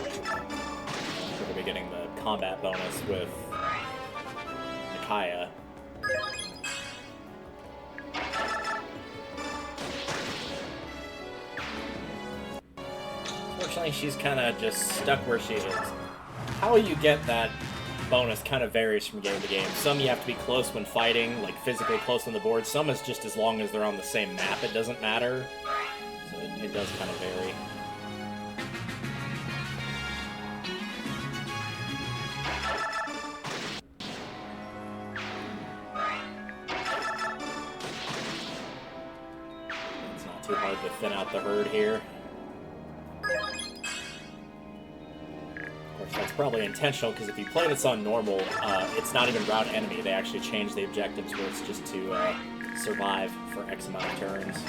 going to be getting the combat bonus with Micaiah. Unfortunately, she's kind of just stuck where she is. how you get that bonus kind of varies from game to game. Some you have to be close when fighting, like physically close on the board. Some is just as long as they're on the same map, it doesn't matter. So it does kind of vary. It's not too hard to thin out the herd here. That's probably intentional, because if you play this on normal, it's not even route enemy. They actually change the objectives where it's just to survive for X amount of turns. See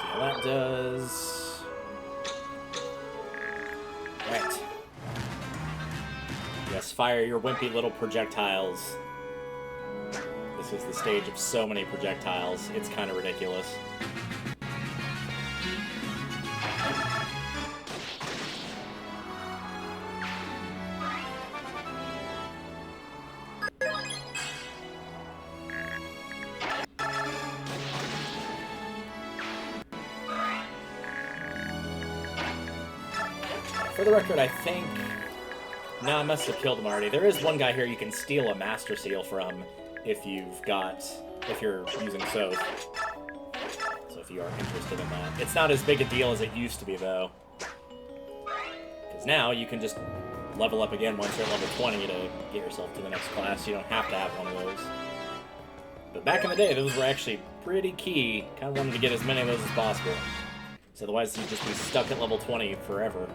how that does. Right. Yes, fire your wimpy little projectiles. This is the stage of so many projectiles, it's kind of ridiculous. For the record, I think... No, I must have killed him already. There is one guy here you can steal a Master Seal from if you're using Soth. So if you are interested in that. It's not as big a deal as it used to be, though. Because now you can just level up again once you're at level 20 to get yourself to the next class. You don't have to have one of those. But back in the day, those were actually pretty key. Kind of wanted to get as many of those as possible. So otherwise, you'd just be stuck at level 20 forever.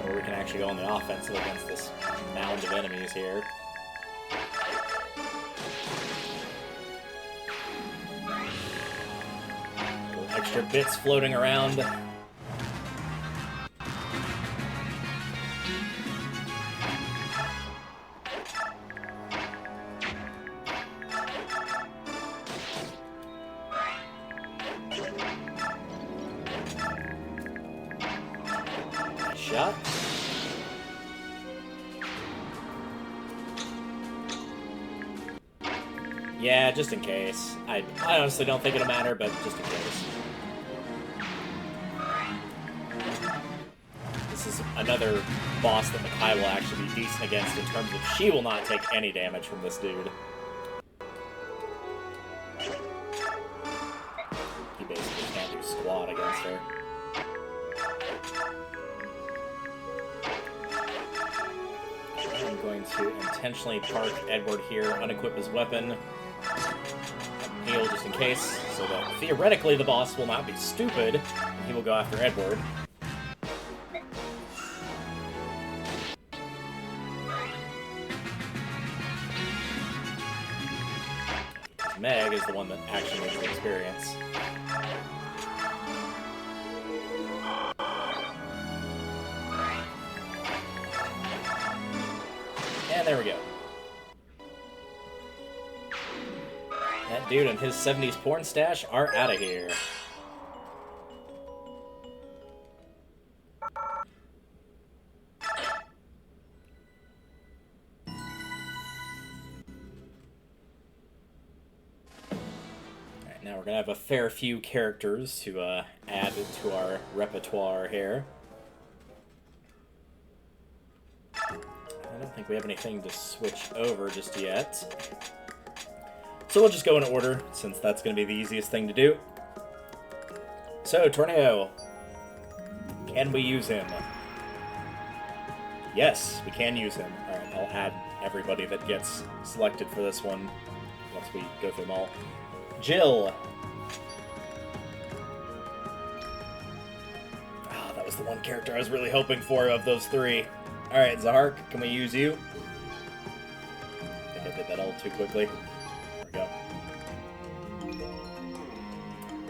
Where we can actually go on the offensive against this mound of enemies here. Little extra bits floating around. Shot. Yeah, just in case. I honestly don't think it'll matter, but just in case. This is another boss that Makai will actually be decent against in terms of she will not take any damage from this dude. He basically can't do squat against her. I'm going to intentionally park Edward here, unequip his weapon, and heal just in case, so that theoretically the boss will not be stupid, and he will go after Edward. Meg is the one that actually needs the experience. And there we go. That dude and his 70s porn stash are out of here. Alright, now we're gonna have a fair few characters to add to our repertoire here. I don't think we have anything to switch over just yet. So we'll just go in order, since that's going to be the easiest thing to do. So, Tornado. Can we use him? Yes, we can use him. Alright, I'll add everybody that gets selected for this one once we go through them all. Jill. Ah, that was the one character I was really hoping for of those three. Alright, Zahark, can we use you? I think I did that all too quickly. There we go.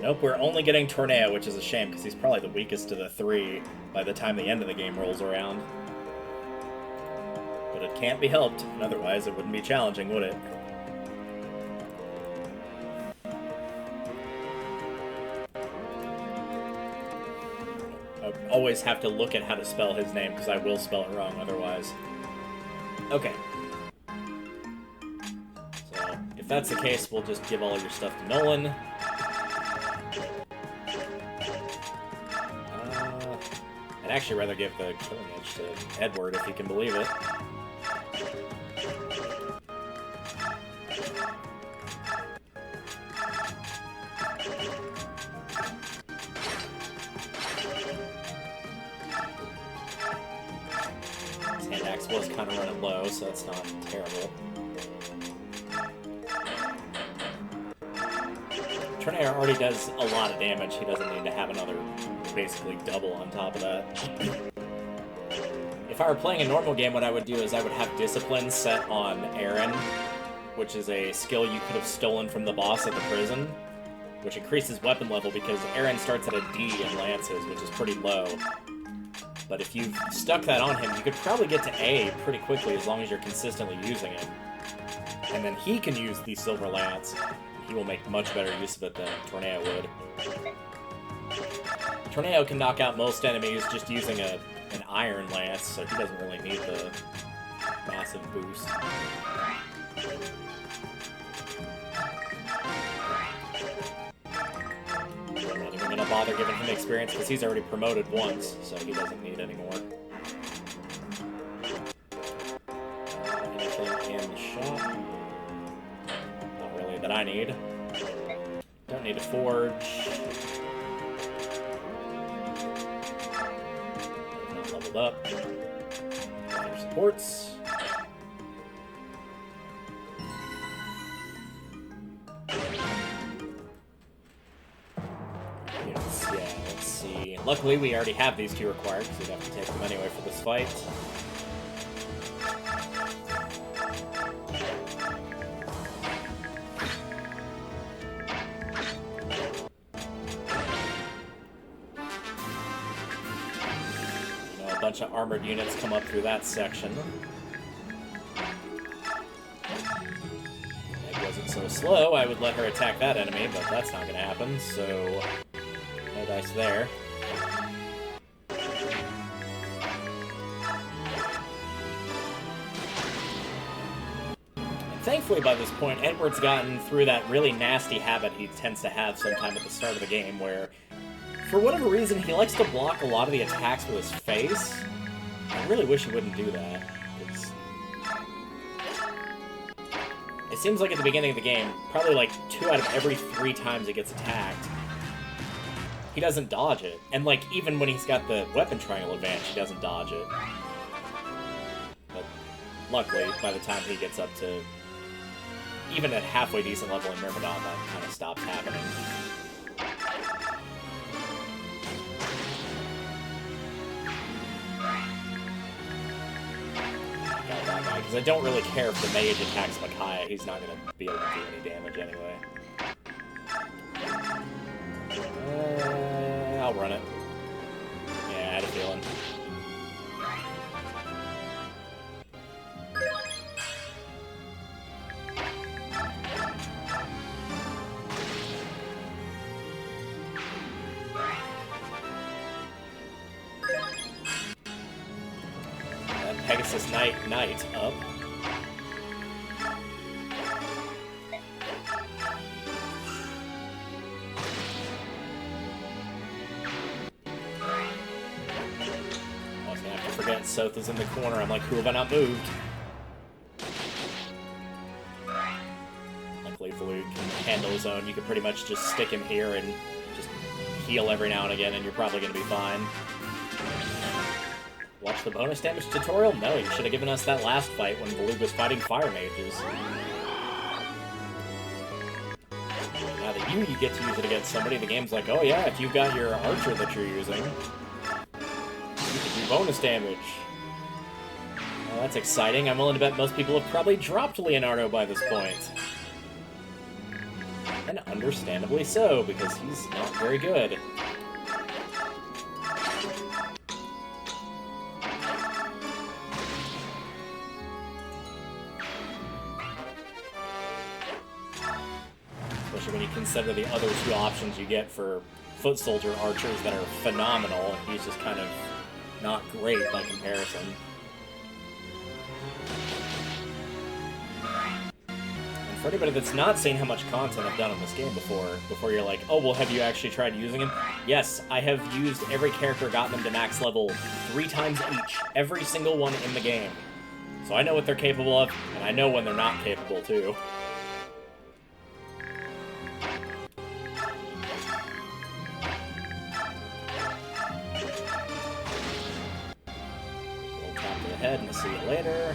Nope, we're only getting Tornado, which is a shame, because he's probably the weakest of the three by the time the end of the game rolls around. But it can't be helped, and otherwise it wouldn't be challenging, would it? always have to look at how to spell his name, because I will spell it wrong otherwise. Okay. So, if that's the case, we'll just give all your stuff to Nolan. I'd actually rather give the Killing Edge to Edward, if you can believe it. His hand axe was kind of running low, so that's not terrible. Tornado already does a lot of damage. He doesn't need to have another basically double on top of that. If I were playing a normal game, what I would do is I would have Discipline set on Aaron, which is a skill you could have stolen from the boss at the prison, which increases weapon level because Aaron starts at a D in Lances, which is pretty low. But if you stuck that on him, you could probably get to A pretty quickly as long as you're consistently using it. And then he can use the Silver Lance. He will make much better use of it than Tornado would. Tornado can knock out most enemies just using an Iron Lance, so he doesn't really need the massive boost. I'm not even going to bother giving him experience because he's already promoted once, so he doesn't need any more. Anything in the shop? Not really that I need. Don't need a forge. Not leveled up. Other supports. Let's see. Luckily, we already have these two required, because we'd have to take them anyway for this fight. A bunch of armored units come up through that section. Meg wasn't so slow, I would let her attack that enemy, but that's not going to happen, so no dice there. Thankfully, by this point, Edward's gotten through that really nasty habit he tends to have sometime at the start of the game, where, for whatever reason, he likes to block a lot of the attacks with his face. I really wish he wouldn't do that. It seems like at the beginning of the game, probably like 2 out of every 3 times he gets attacked, he doesn't dodge it. And like, even when he's got the weapon triangle advantage, he doesn't dodge it. But luckily, by the time he gets up to even at halfway decent level in Myrmidon, that kind of stops happening. Got that guy, because I don't really care if the mage attacks Micaiah, he's not going to be able to do any damage anyway. I'll run it. Yeah, I had a feeling. Pegasus Knight up. I was gonna have to forget Sotha's in the corner. I'm like, who have I not moved? Luckily, Valud can handle his own. You can pretty much just stick him here and just heal every now and again, and you're probably gonna be fine. Watch the bonus damage tutorial? No, you should have given us that last fight when Valud was fighting fire mages. Now that you get to use it against somebody, the game's like, oh yeah, if you've got your archer that you're using, you can do bonus damage. Well, that's exciting. I'm willing to bet most people have probably dropped Leonardo by this point. And understandably so, because he's not very good. When you consider the other 2 options you get for foot soldier archers that are phenomenal, and he's just kind of not great by comparison. And for anybody that's not seen how much content I've done on this game before you're like, oh, well, have you actually tried using him? Yes, I have used every character, gotten them to max level 3 times each, every single one in the game. So I know what they're capable of, and I know when they're not capable, too. We'll tap to the head and see you later.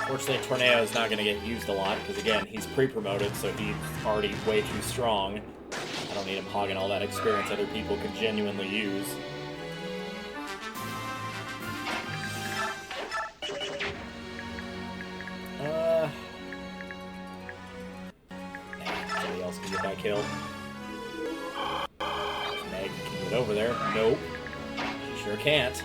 Fortunately, Tornado is not going to get used a lot, because again, he's pre-promoted, so he's already way too strong. I don't need him hogging all that experience other people could genuinely use. Somebody else can get that kill. Meg can get over there. Nope. She sure can't.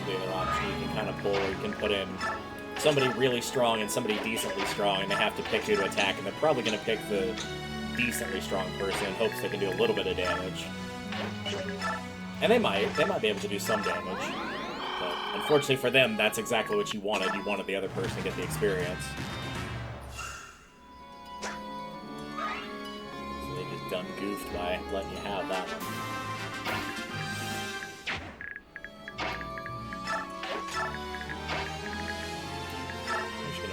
The other option you can kind of pull, or you can put in somebody really strong and somebody decently strong, and they have to pick who to attack, and they're probably going to pick the decently strong person in hopes they can do a little bit of damage. And they might be able to do some damage. But unfortunately for them, that's exactly what you wanted. You wanted the other person to get the experience. So they just done goofed by letting you have that one.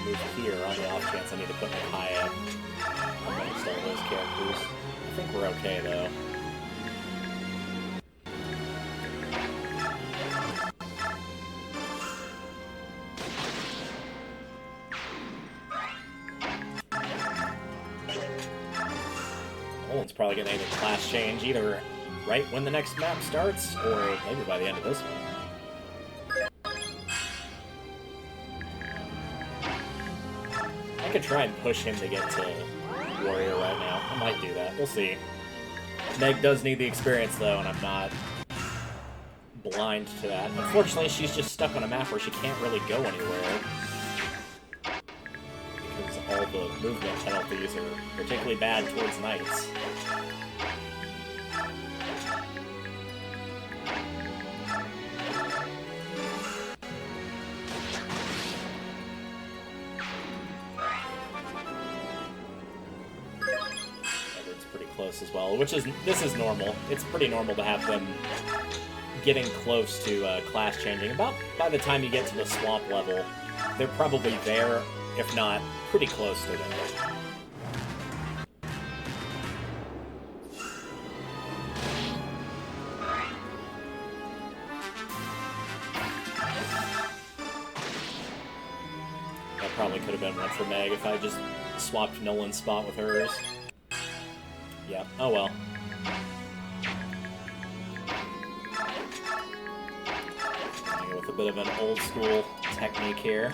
Move here on the off chance I need to put my high up amongst all those characters. I think we're okay though. Nolan's probably gonna either class change either right when the next map starts or maybe by the end of this one. I could try and push him to get to Warrior right now. I might do that. We'll see. Meg does need the experience, though, and I'm not blind to that. Unfortunately, she's just stuck on a map where she can't really go anywhere. Because all the movement penalties are particularly bad towards knights. Close as well, this is normal. It's pretty normal to have them getting close to class changing. About by the time you get to the swamp level, they're probably there, if not pretty close to there. That probably could have been one for Meg if I just swapped Nolan's spot with hers. Yeah, oh well. Go with a bit of an old school technique here.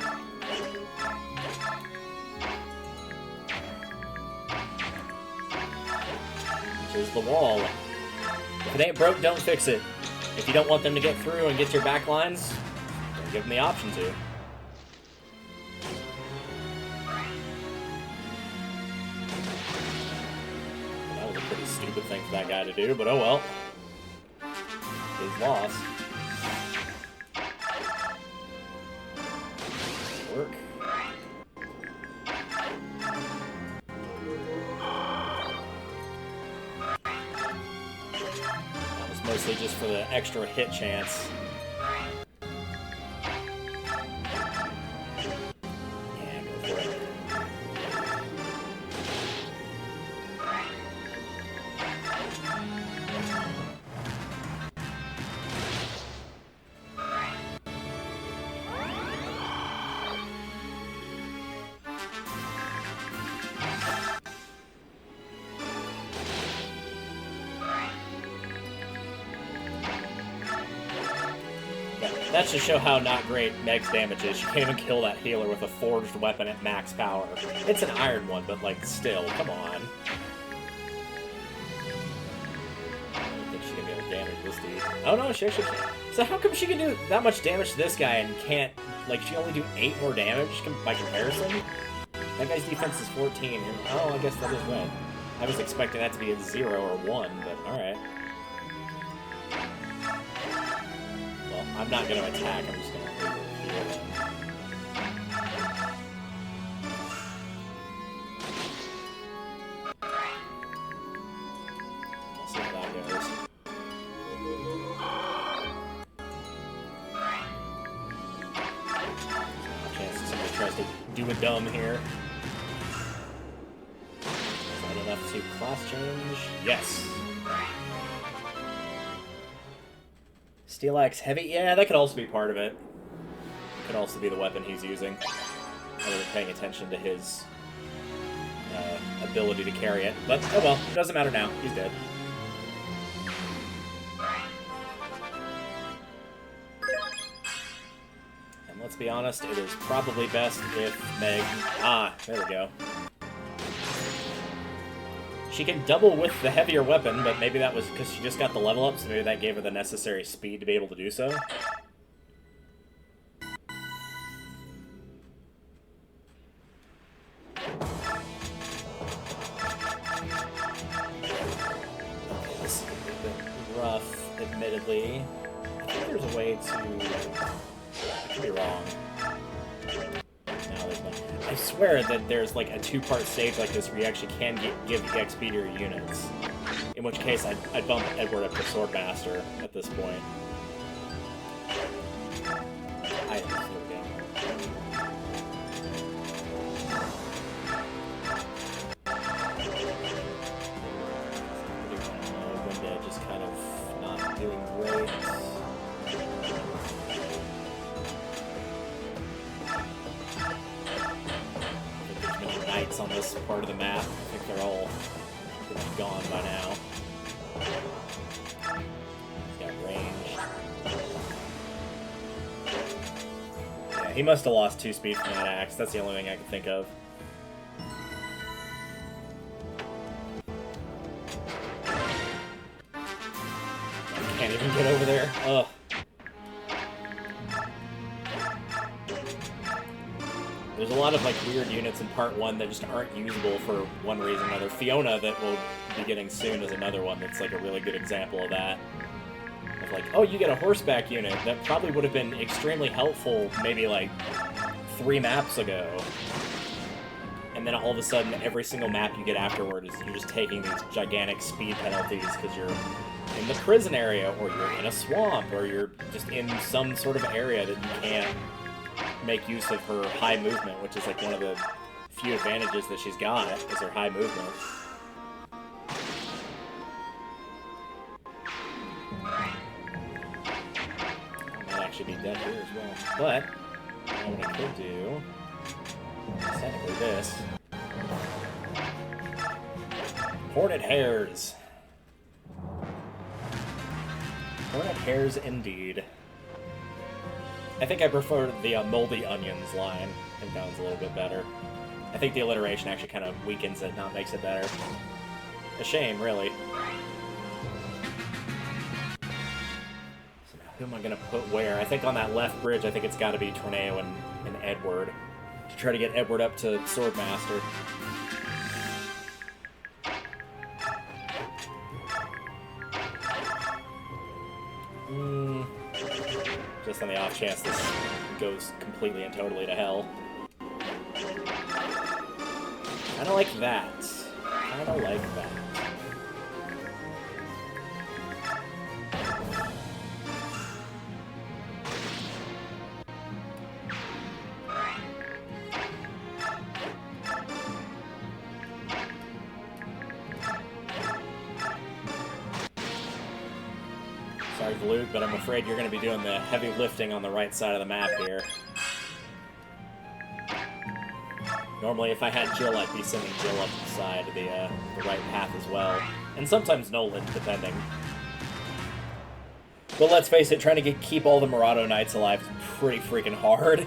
Which is the wall. If it ain't broke, don't fix it. If you don't want them to get through and get your back lines, don't give them the option to. Pretty stupid thing for that guy to do, but oh well. His loss. Work. That was mostly just for the extra hit chance. Yeah, go for it. That should show how not great Meg's damage is. She can't even kill that healer with a forged weapon at max power. It's an iron one, but, like, still, come on. I don't think she can be able to damage this dude. Oh, no, she actually can. So how come she can do that much damage to this guy and can't, like, she only do 8 more damage by comparison? That guy's defense is 14, and, oh, I guess that is right. I was expecting that to be a 0 or 1, but alright. Well, I'm not going to attack, I'm just going to heal him. We'll see how that goes. Chance somebody tries to do a dumb here. Is that enough to class change? Yes! Steel Axe Heavy? Yeah, that could also be part of it. Could also be the weapon he's using. I wasn't paying attention to his ability to carry it. But, oh well, it doesn't matter now. He's dead. And let's be honest, it is probably best if Meg... Ah, there we go. She can double with the heavier weapon, but maybe that was because she just got the level up, so maybe that gave her the necessary speed to be able to do so. This is a bit rough, admittedly. I think there's a way to... I could be wrong. No, there's not. I swear that there's like a 2-part stage like this where you actually can give EXP to your units. In which case, I'd bump Edward up to Swordmaster at this point. Items, there we go. Winda just kind of not doing great. Knights on this part of the map. I think they're all gone by now. He's got range. Yeah, he must have lost 2 speed from that axe. That's the only thing I can think of. I can't even get over there. Ugh. There's a lot of like weird units in part 1 that just aren't usable for one reason or another. Fiona, that we'll be getting soon, is another one that's like a really good example of that. Of like, oh, you get a horseback unit. That probably would have been extremely helpful maybe like 3 maps ago. And then all of a sudden, every single map you get afterward is you're just taking these gigantic speed penalties because you're in the prison area, or you're in a swamp, or you're just in some sort of area that you can't make use of her high movement, which is like one of the few advantages that she's got, is her high movement. I might actually be dead here as well. But, what I could do is technically this. Hornet Hares. Hornet Hares indeed. I think I prefer the Moldy Onions line. I think that one's a little bit better. I think the alliteration actually kind of weakens it, not makes it better. A shame, really. So now, who am I going to put where? I think on that left bridge, I think it's got to be Tornado and Edward. To try to get Edward up to Swordmaster. Just on the off chance this goes completely and totally to hell. Kinda like that. Kinda like that. Sorry, Luke, but I'm afraid you're going to be doing the heavy lifting on the right side of the map here. Normally, if I had Jill, I'd be sending Jill up the side of the right path as well. And sometimes Nolan, depending. But let's face it, trying to keep all the Murado Knights alive is pretty freaking hard.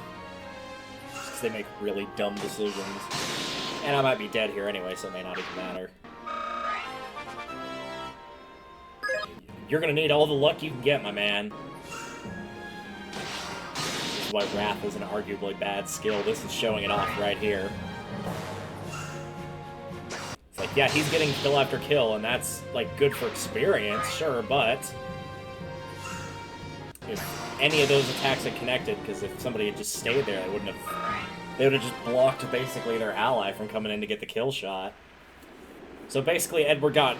Because they make really dumb decisions. And I might be dead here anyway, so it may not even matter. You're gonna need all the luck you can get, my man. This is why Wrath is an arguably bad skill. This is showing it off right here. It's like, yeah, he's getting kill after kill, and that's, like, good for experience, sure, but if any of those attacks had connected, because if somebody had just stayed there, they would have just blocked, basically, their ally from coming in to get the kill shot. So basically, Edward got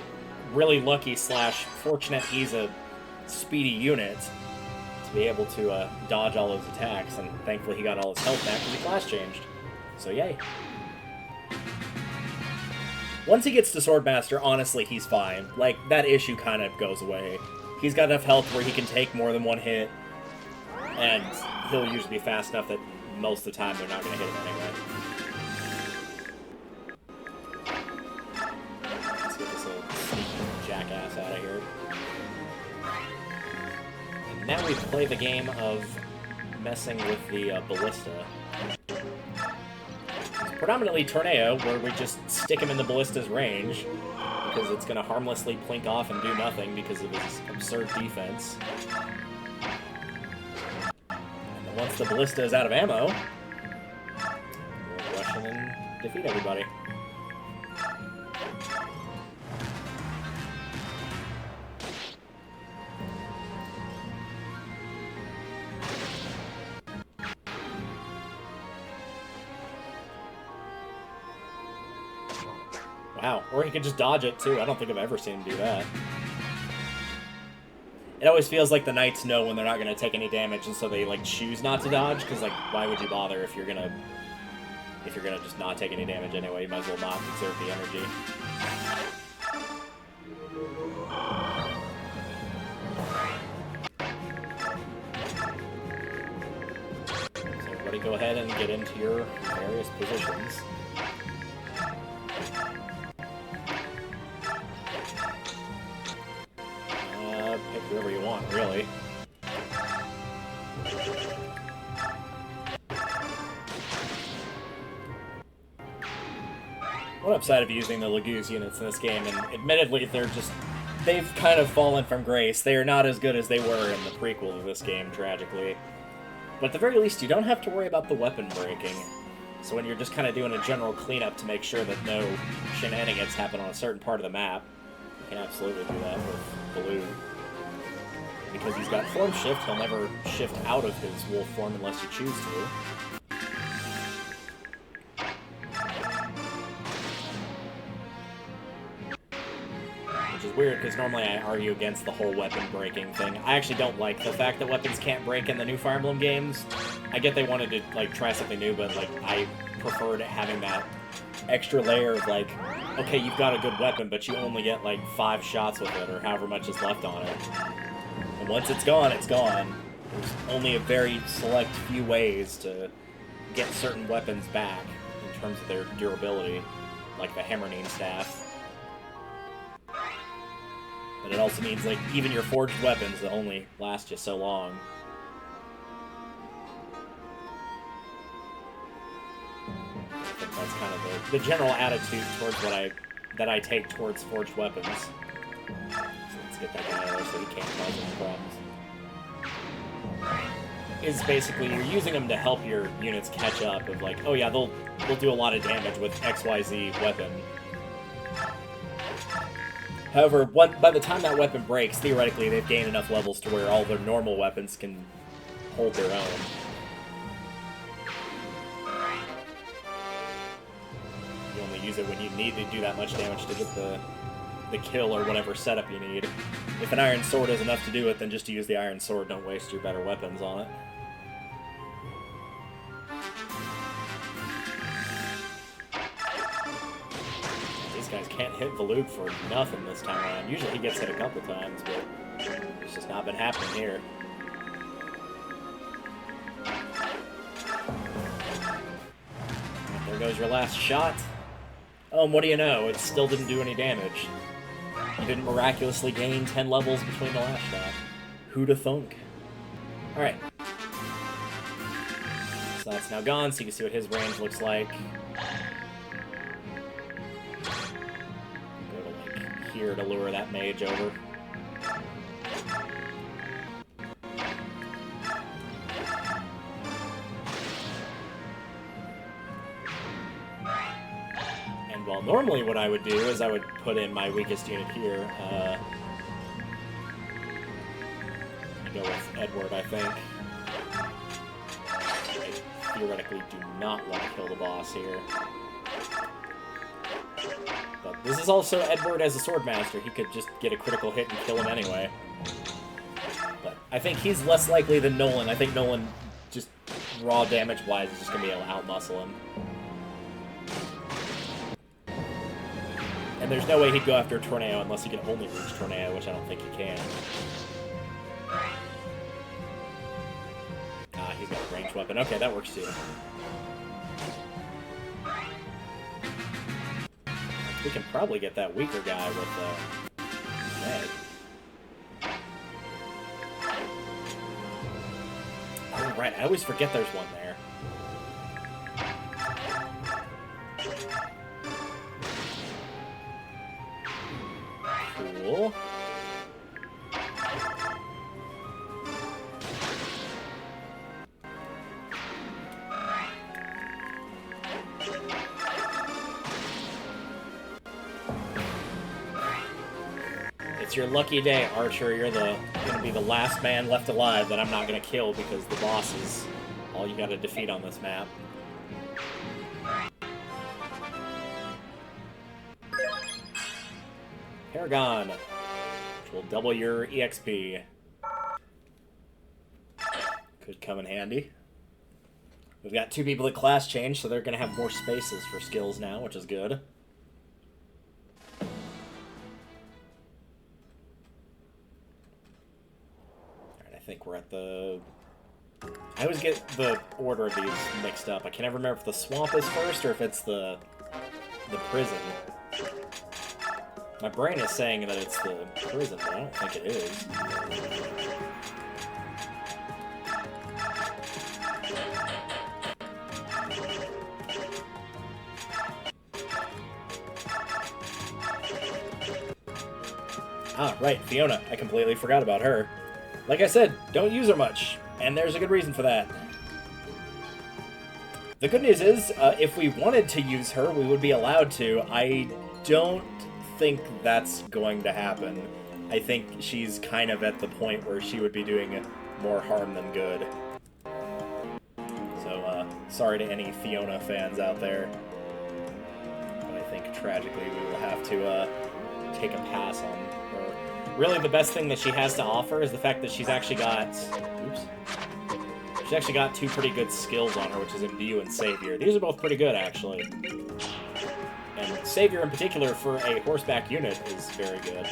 really lucky / fortunate he's a speedy unit to be able to dodge all those attacks, and thankfully he got all his health back because he class changed. So yay. Once he gets to Swordmaster, honestly, he's fine. Like, that issue kind of goes away. He's got enough health where he can take more than one hit, and he'll usually be fast enough that most of the time they're not going to hit him anyway. Let's get this little sneaky jackass out of here. And now we play the game of messing with the ballista. It's predominantly Tornado, where we just stick him in the ballista's range, because it's going to harmlessly plink off and do nothing because of his absurd defense. And then once the ballista is out of ammo, we'll rush in and defeat everybody. Wow, or he could just dodge it, too. I don't think I've ever seen him do that. It always feels like the Knights know when they're not going to take any damage, and so they, like, choose not to dodge, because, like, why would you bother if you're gonna just not take any damage anyway? You might as well not exert the energy. So everybody go ahead and get into your various positions. Pick whoever you want, really. One upside of using the Laguz units in this game, and admittedly, they've kind of fallen from grace. They are not as good as they were in the prequel of this game, tragically. But at the very least, you don't have to worry about the weapon breaking. So when you're just kind of doing a general cleanup to make sure that no shenanigans happen on a certain part of the map, you can absolutely do that with Baloo. Because he's got form shift, he'll never shift out of his wolf form unless you choose to. Which is weird, because normally I argue against the whole weapon breaking thing. I actually don't like the fact that weapons can't break in the new Fire Emblem games. I get they wanted to, like, try something new, but, like, I preferred having that extra layer of, like, okay, you've got a good weapon, but you only get, like, 5 shots with it, or however much is left on it. And once it's gone, it's gone. There's only a very select few ways to get certain weapons back in terms of their durability, like the Hammernine Staff. But it also means, like, even your forged weapons that only last you so long. I think that's kind of the general attitude towards that I take towards forged weapons. Let's get that guy out of there so he can't cause any problems. Is basically you're using them to help your units catch up of like, oh yeah, they'll do a lot of damage with XYZ weapon. However, by the time that weapon breaks, theoretically they've gained enough levels to where all their normal weapons can hold their own. You only use it when you need to do that much damage to get the kill or whatever setup you need. If an iron sword is enough to do it, then just use the iron sword. Don't waste your better weapons on it. These guys can't hit Valug for nothing this time around. Usually he gets hit a couple times, but it's just not been happening here. There goes your last shot. Oh, and what do you know? It still didn't do any damage. You didn't miraculously gain 10 levels between the last shot. Who'da thunk? Alright. So that's now gone, so you can see what his range looks like. Go to, like, here to lure that mage over. And well, normally what I would do is I would put in my weakest unit here. Go with Edward, I think. I theoretically do not want to kill the boss here. But this is also Edward as a swordmaster. He could just get a critical hit and kill him anyway. But I think he's less likely than Nolan. I think Nolan, just raw damage-wise, is just going to be able to outmuscle him. And there's no way he'd go after Tornado unless he can only reach Tornado, which I don't think he can. He's got a ranged weapon. Okay, that works too. We can probably get that weaker guy with Meg. Oh, right. I always forget there's one there. Cool. It's your lucky day, Archer. You're gonna be the last man left alive that I'm not gonna kill because the boss is all you gotta defeat on this map. Paragon, which will double your EXP. Could come in handy. We've got 2 people at class change, so they're gonna have more spaces for skills now, which is good. I think we're at the... I always get the order of these mixed up. I can never remember if the swamp is first or if it's the prison. My brain is saying that it's the prison, but I don't think it is. Ah, right, Fiona. I completely forgot about her. Like I said, don't use her much, and there's a good reason for that. The good news is, if we wanted to use her, we would be allowed to. I don't think that's going to happen. I think she's kind of at the point where she would be doing more harm than good. So, sorry to any Fiona fans out there. But I think, tragically, we will have to take a pass on her. Really, the best thing that she has to offer is the fact that she's actually got... Oops. She's actually got 2 pretty good skills on her, which is Imbue and Savior. These are both pretty good, actually. And Savior, in particular, for a horseback unit, is very good.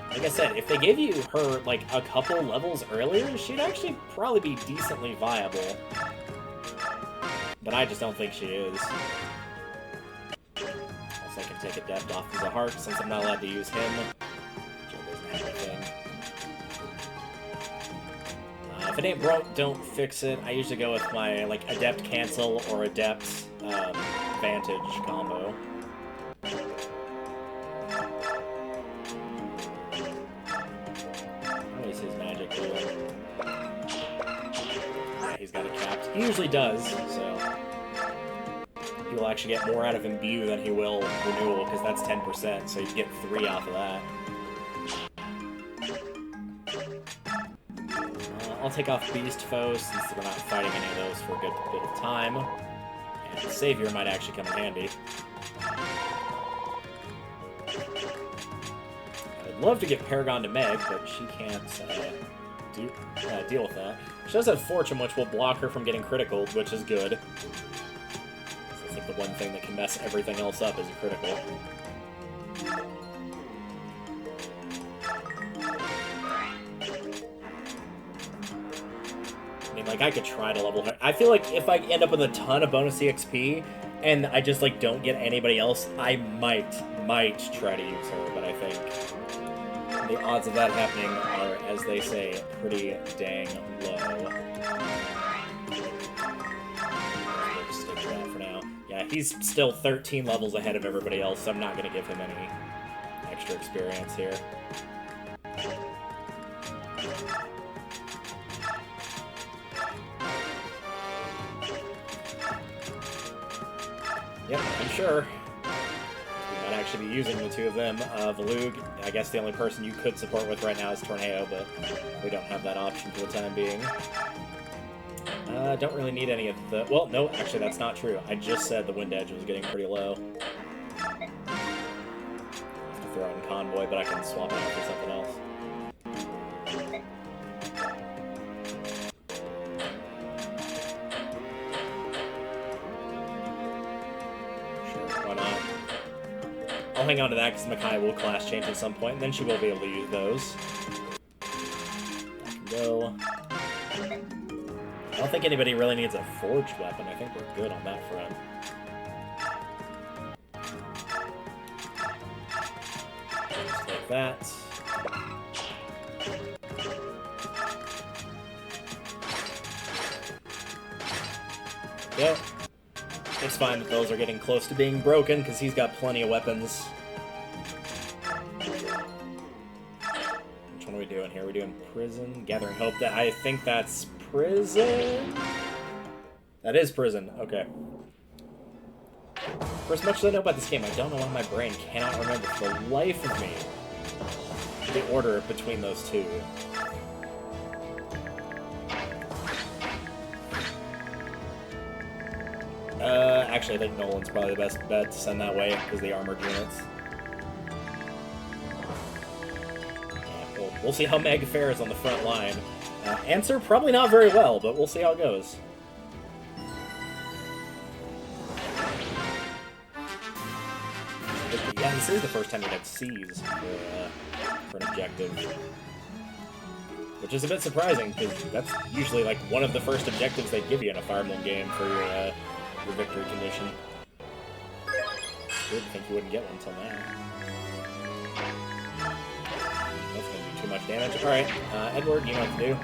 Like I said, if they gave you her, like, a couple levels earlier, she'd actually probably be decently viable. But I just don't think she is. Also, I can take Adept off as a heart, since I'm not allowed to use him. If it ain't broke, don't fix it. I usually go with my, like, Adept Cancel or Adept Vantage combo. What is his magic doing? Yeah, he's got it capped. He usually does, so... He will actually get more out of Imbue than he will Renewal, because that's 10%, so you get 3 off of that. I'll take off Beast Foes, since we're not fighting any of those for a good bit of time. And Savior might actually come in handy. I'd love to get Paragon to Meg, but she can't deal with that. She does have Fortune, which will block her from getting critical, which is good. So I think the one thing that can mess everything else up is a critical. Like, I could try to level her. I feel like if I end up with a ton of bonus EXP, and I just, like, don't get anybody else, I might try to use her, but I think the odds of that happening are, as they say, pretty dang low. We'll stick to that for now. Yeah, he's still 13 levels ahead of everybody else, so I'm not going to give him any extra experience here. Yep, I'm sure. We might actually be using the two of them. Valug, I guess the only person you could support with right now is Tornado, but we don't have that option for the time being. Don't really need any of the... Well, no, actually, that's not true. I just said the Wind Edge was getting pretty low. I have to throw in Convoy, but I can swap it out for something else. I'll hang on to that because Makai will class change at some point, and then she will be able to use those. That can go. I don't think anybody really needs a forged weapon. I think we're good on that front. Just like that. Yep. It's fine that those are getting close to being broken, because he's got plenty of weapons. Which one are we doing here? We're doing Prison? Gathering Hope. I think that's Prison? That is Prison. Okay. For as much as I know about this game, I don't know why my brain cannot remember for the life of me the order between those two. Actually, I think Nolan's probably the best bet to send that way, because the armored units. Yeah, we'll see how Meg fares on the front line. Answer, probably not very well, but we'll see how it goes. Yeah, this is the first time you had C's for an objective. Which is a bit surprising, because that's usually like one of the first objectives they give you in a Fire Emblem game for your victory condition. Didn't think you wouldn't get one until now. That's gonna do too much damage. Alright, Edward, you know what to do.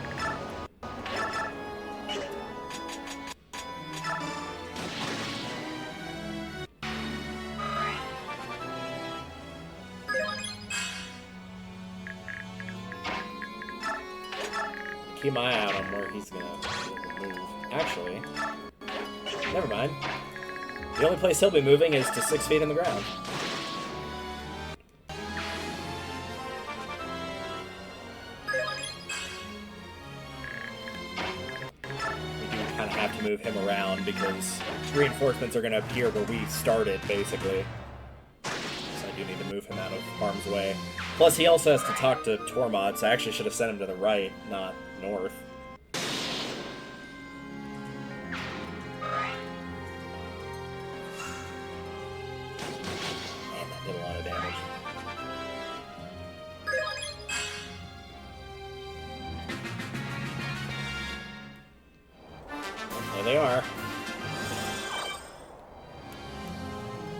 Keep my eye out on where he's gonna move. Actually, never mind. The only place he'll be moving is to 6 feet in the ground. We do kind of have to move him around because reinforcements are going to appear where we started, basically. So I do need to move him out of harm's way. Plus, he also has to talk to Tormod, so I actually should have sent him to the right, not north. There they are.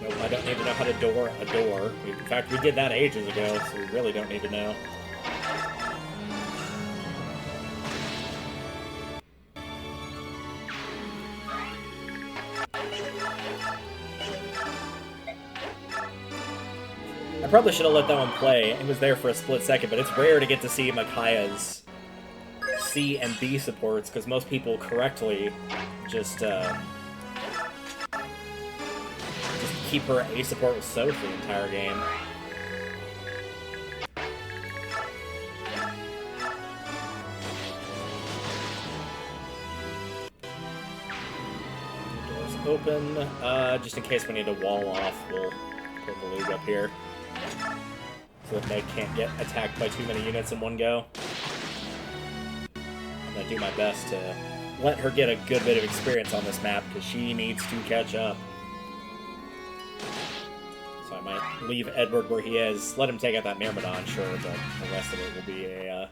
Nope, I don't need to know how to door a door. In fact, we did that ages ago, so we really don't need to know. I probably should have let that one play. It was there for a split second, but it's rare to get to see Makaya's C and B supports, because most people correctly just keep her A support with Soph the entire game. Doors open. Just in case we need to wall off, we'll put the Valug up here so that Meg can't get attacked by too many units in one go. I'm going to do my best to let her get a good bit of experience on this map, because she needs to catch up. So I might leave Edward where he is, let him take out that Myrmidon, sure, but the rest of it will be an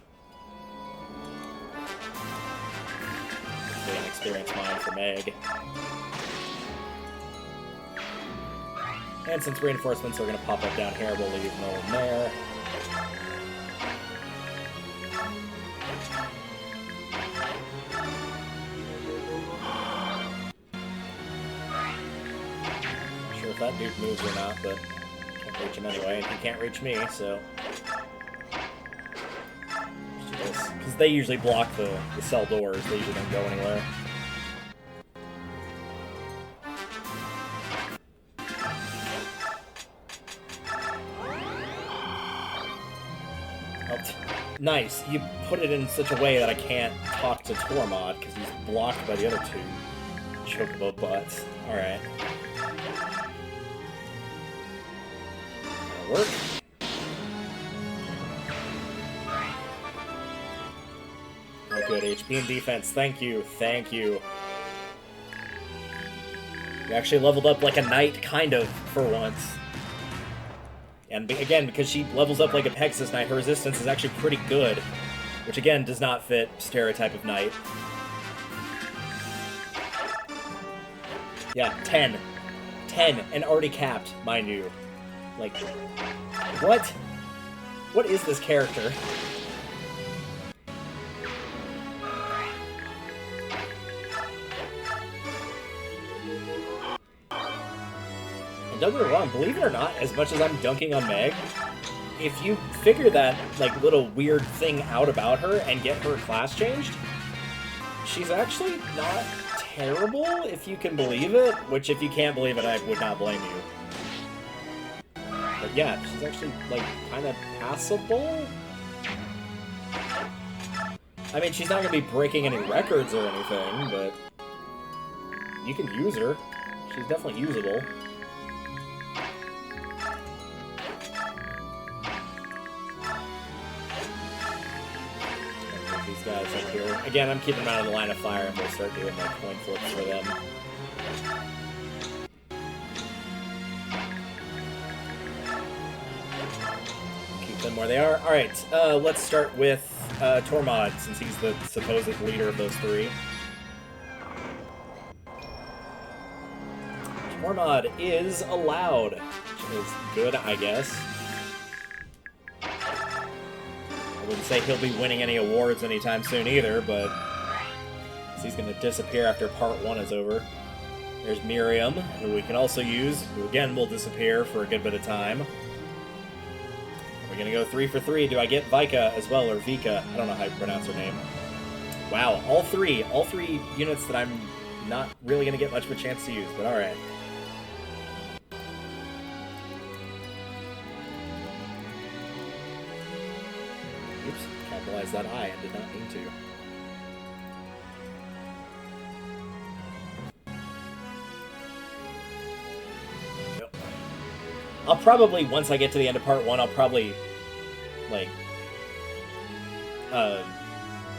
experience mine for Meg. And since reinforcements are going to pop up down here, we'll leave Nolan there. that dude moves or not, but can't reach him anyway, and he can't reach me, so... Because they usually block the cell doors, they usually don't go anywhere. Nice. You put it in such a way that I can't talk to Tormod because he's blocked by the other two chocobo butts. Alright. That'll work. Oh, good. HP and defense. Thank you. Thank you. You actually leveled up like a knight, kind of, for once. And again, because she levels up like a Pegasus Knight, her resistance is actually pretty good. Which, again, does not fit stereotype of knight. Yeah, 10. 10, and already capped, mind you. Like, what? What is this character? Don't get me wrong, believe it or not, as much as I'm dunking on Meg, if you figure that, like, little weird thing out about her and get her class changed, she's actually not terrible, if you can believe it, which, if you can't believe it, I would not blame you. But yeah, she's actually, like, kind of passable? I mean, she's not going to be breaking any records or anything, but you can use her. She's definitely usable. Guys up here. Again, I'm keeping them out of the line of fire, and we'll start doing like coin flips for them. Keep them where they are. Alright, let's start with Tormod, since he's the supposed leader of those three. Tormod is allowed, which is good, I guess. I wouldn't say he'll be winning any awards anytime soon either, but he's going to disappear after part 1 is over. There's Miriam, who we can also use, who again will disappear for a good bit of time. We're going to go 3 for 3. Do I get Vika as well, or Vika? I don't know how you pronounce her name. Wow, all three units that I'm not really going to get much of a chance to use, but alright. Capitalize that I and did not mean to. Yep. I'll probably, once I get to the end of part 1, I'll probably, like,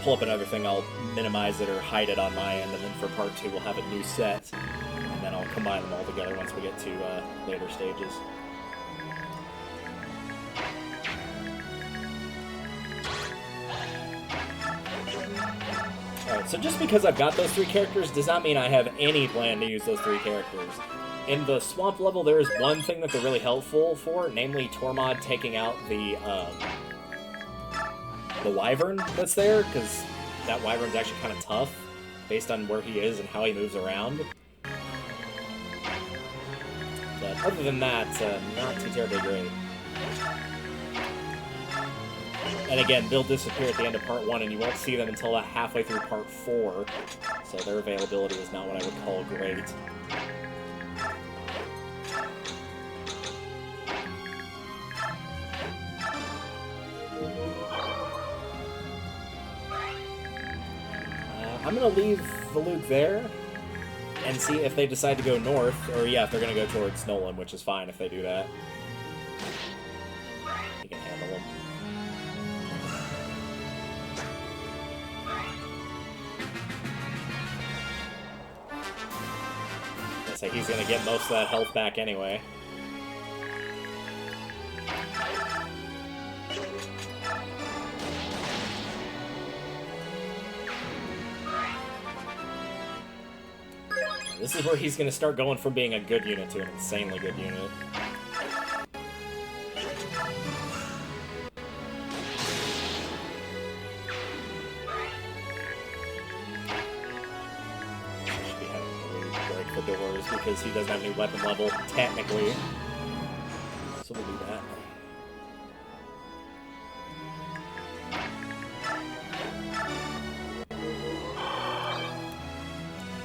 pull up another thing. I'll minimize it or hide it on my end, and then for part 2 we'll have a new set, and then I'll combine them all together once we get to later stages. Alright, so just because I've got those 3 characters does not mean I have any plan to use those 3 characters. In the swamp level, there is one thing that they're really helpful for, namely Tormod taking out the wyvern that's there, because that wyvern's actually kind of tough, based on where he is and how he moves around. But other than that, not too terribly great. And again, they'll disappear at the end of part 1, and you won't see them until about halfway through part 4. So their availability is not what I would call great. I'm going to leave the Luke there and see if they decide to go north, or yeah, if they're going to go towards Nolan, which is fine if they do that. You can handle them. So he's going to get most of that health back anyway. This is where he's going to start going from being a good unit to an insanely good unit. doors because he doesn't have any weapon level, technically. So we'll do that.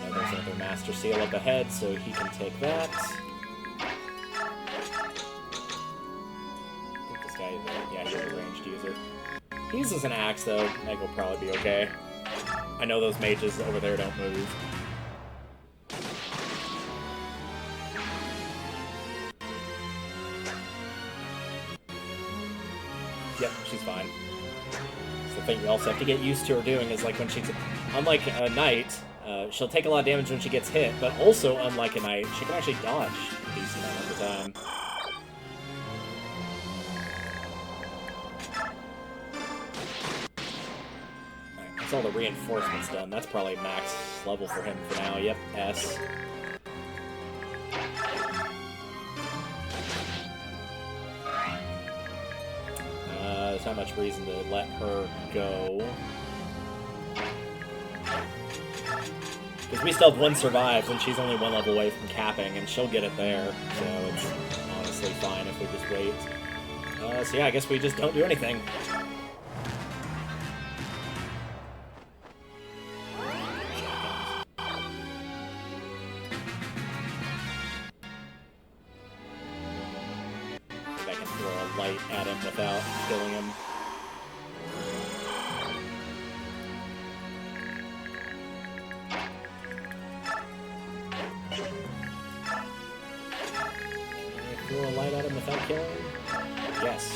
And there's another Master Seal up ahead, so he can take that. I think this guy, yeah, he's a ranged user. He uses an axe, though. Meg will probably be okay. I know those mages over there don't move. Yep, she's fine. So the thing you also have to get used to her doing is, like, when she's... Unlike a knight, she'll take a lot of damage when she gets hit, but also, unlike a knight, she can actually dodge a decent amount of the time. Alright, that's all the reinforcements done. That's probably max level for him for now. Yep, S. There's not much reason to let her go. Because we still have 1 survives, and she's only 1 level away from capping, and she'll get it there. So it's honestly fine if we just wait. So yeah, I guess we just don't do anything. Light at him without killing him. Can I throw a light at him without killing him? Yes.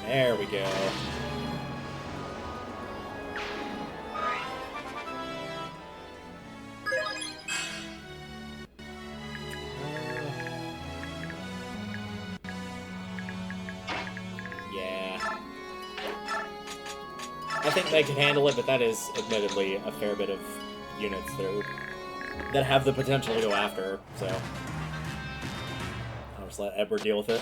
There we go. I think Meg can handle it, but that is admittedly a fair bit of units that have the potential to go after her, so I'll just let Edward deal with it.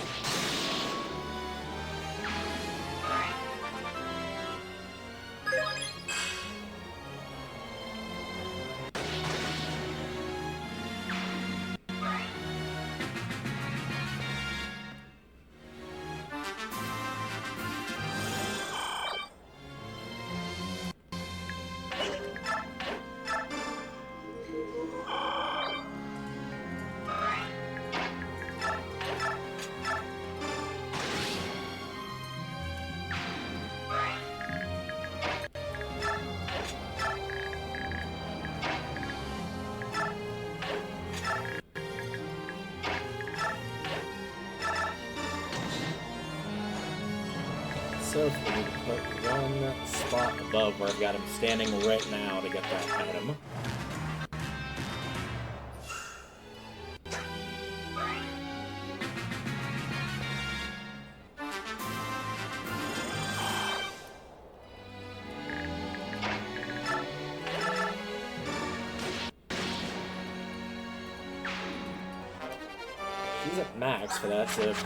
So we need to put 1 spot above where I've got him standing right now to get that item. She's at max for that, so if,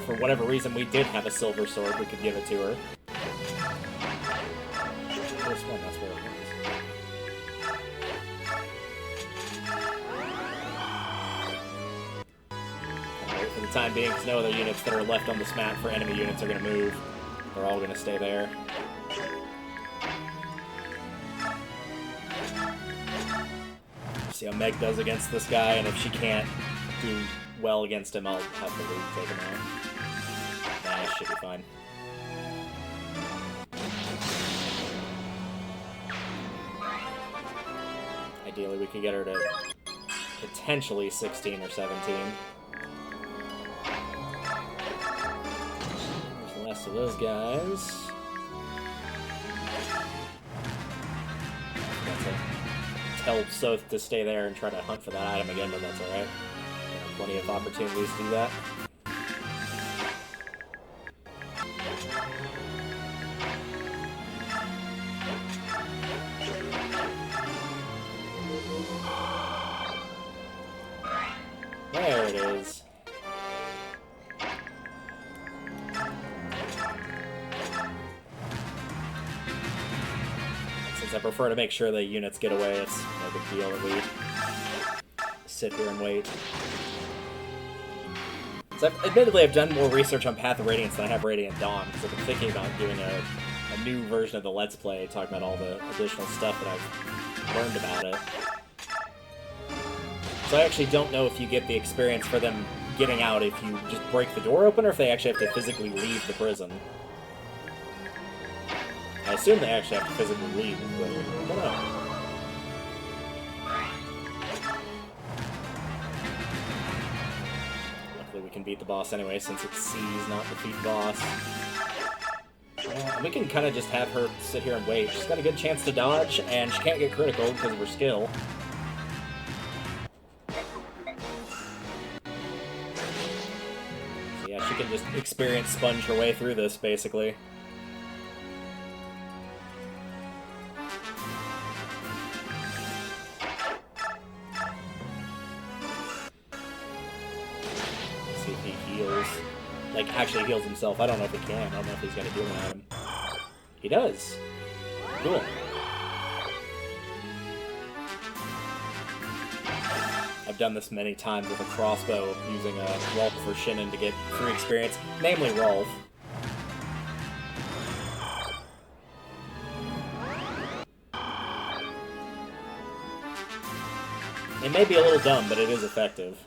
for whatever reason we did have a silver sword, we could give it to her. First one, that's where it was. Wait for the time being, because no other units that are left on this map for enemy units are going to move. They're all going to stay there. See how Meg does against this guy, and if she can't do well against him, I'll have the lead take him out. Nah, should be fine. Ideally, we could get her to potentially 16 or 17. There's the last of those guys. Tell Soth to stay there and try to hunt for that item again, but that's alright. Plenty of opportunities to do that. There it is. since I prefer to make sure the units get away, it's no big deal that we sit here and wait. So admittedly, I've done more research on Path of Radiance than I have Radiant Dawn, because I've been thinking about doing a new version of the Let's Play, talking about all the additional stuff that I've learned about it. So I actually don't know if you get the experience for them getting out if you just break the door open, or if they actually have to physically leave the prison. I assume they actually have to physically leave, but I don't know. Luckily we can beat the boss anyway, since it's C's, not defeat boss. We can kind of just have her sit here and wait. She's got a good chance to dodge, and she can't get critical because of her skill. So yeah, she can just experience sponge her way through this, basically. See if he heals. Like, actually heals himself. I don't know if he can. I don't know if he's got a healing item. He does. Cool. I've done this many times with a crossbow, using a Rolf for Shinnon to get free experience, namely Rolf. It may be a little dumb, but it is effective.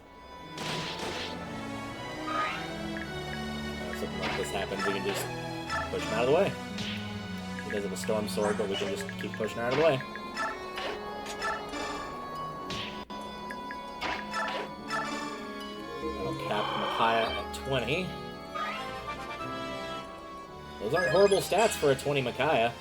Something like this happens, we can just push him out of the way. He does have a storm sword, but we can just keep pushing her out of the way. That'll cap Micaiah at 20. Those aren't horrible stats for a 20 Micaiah.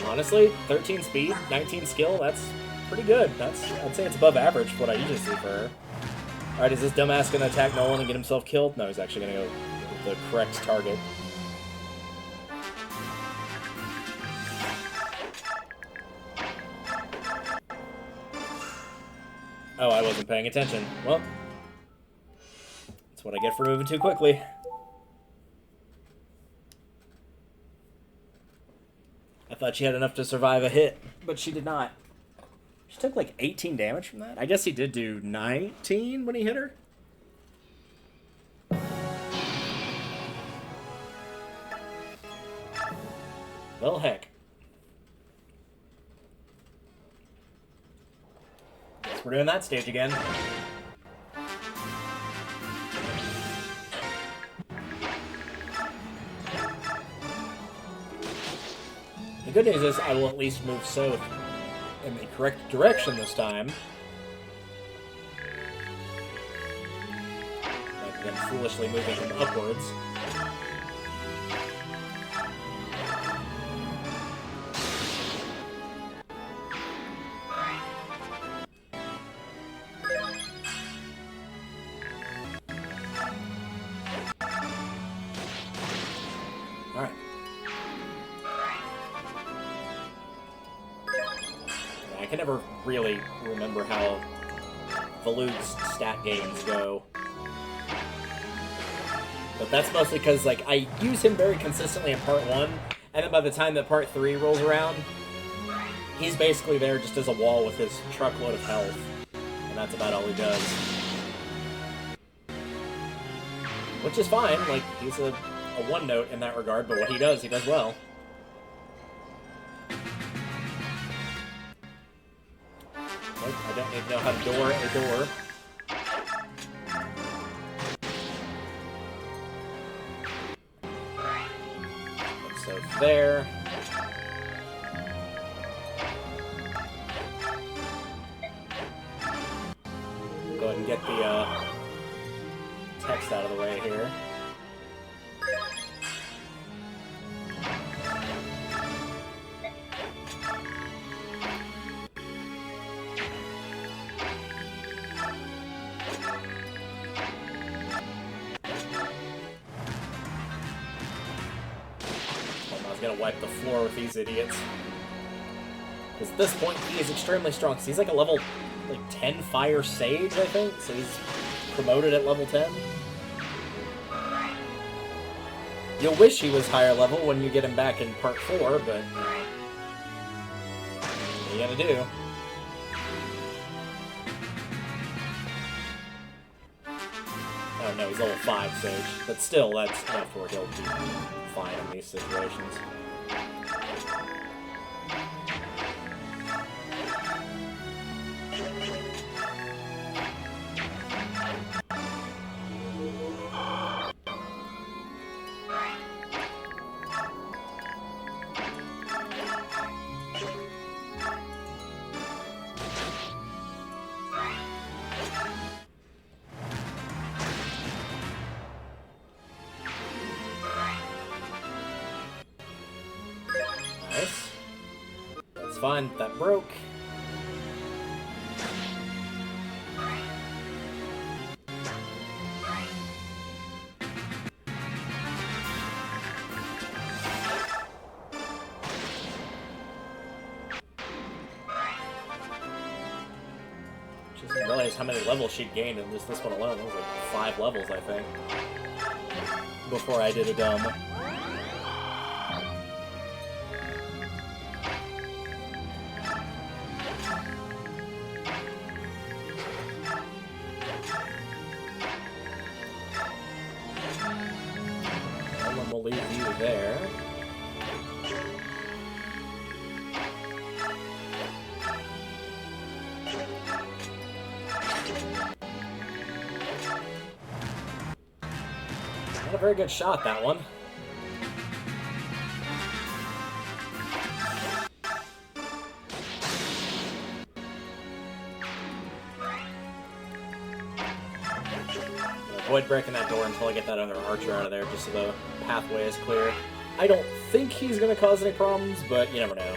Honestly, 13 speed, 19 skill, that's pretty good. I'd say it's above average for what I usually see for her. Alright, is this dumbass gonna attack Nolan and get himself killed? No, he's actually gonna go with the correct target. Oh, I wasn't paying attention. Well, that's what I get for moving too quickly. I thought she had enough to survive a hit, but she did not. She took like 18 damage from that? I guess he did do 19 when he hit her? Well, heck. Guess we're doing that stage again. The good news is I will at least move south in the correct direction this time. Rather than foolishly moving him upwards. Alright. I can never really remember how Valug's stat gains go. But that's mostly because, like, I use him very consistently in Part 1, and then by the time that Part 3 rolls around, he's basically there just as a wall with his truckload of health. And that's about all he does. Which is fine, like, he's a one-note in that regard, but what he does well. I don't need to know how to door a door. So there. Go ahead and get the text out of the way here. Gonna wipe the floor with these idiots. Because at this point, he is extremely strong. So he's like a level 10 fire sage, I think. So he's promoted at level 10. You'll wish he was higher level when you get him back in part 4, but what are you gonna do? Oh no, he's level 5 Sage, but still, that's enough where he'll be fine in these situations. Nice. That's fine. That broke. She doesn't realize how many levels she'd gained in just this one alone. It was like 5 levels, I think, before I did a dumb. We'll leave you there. Not a very good shot, that one. Avoid breaking that door until I get that other archer out of there, just so the pathway is clear. I don't think he's going to cause any problems, but you never know.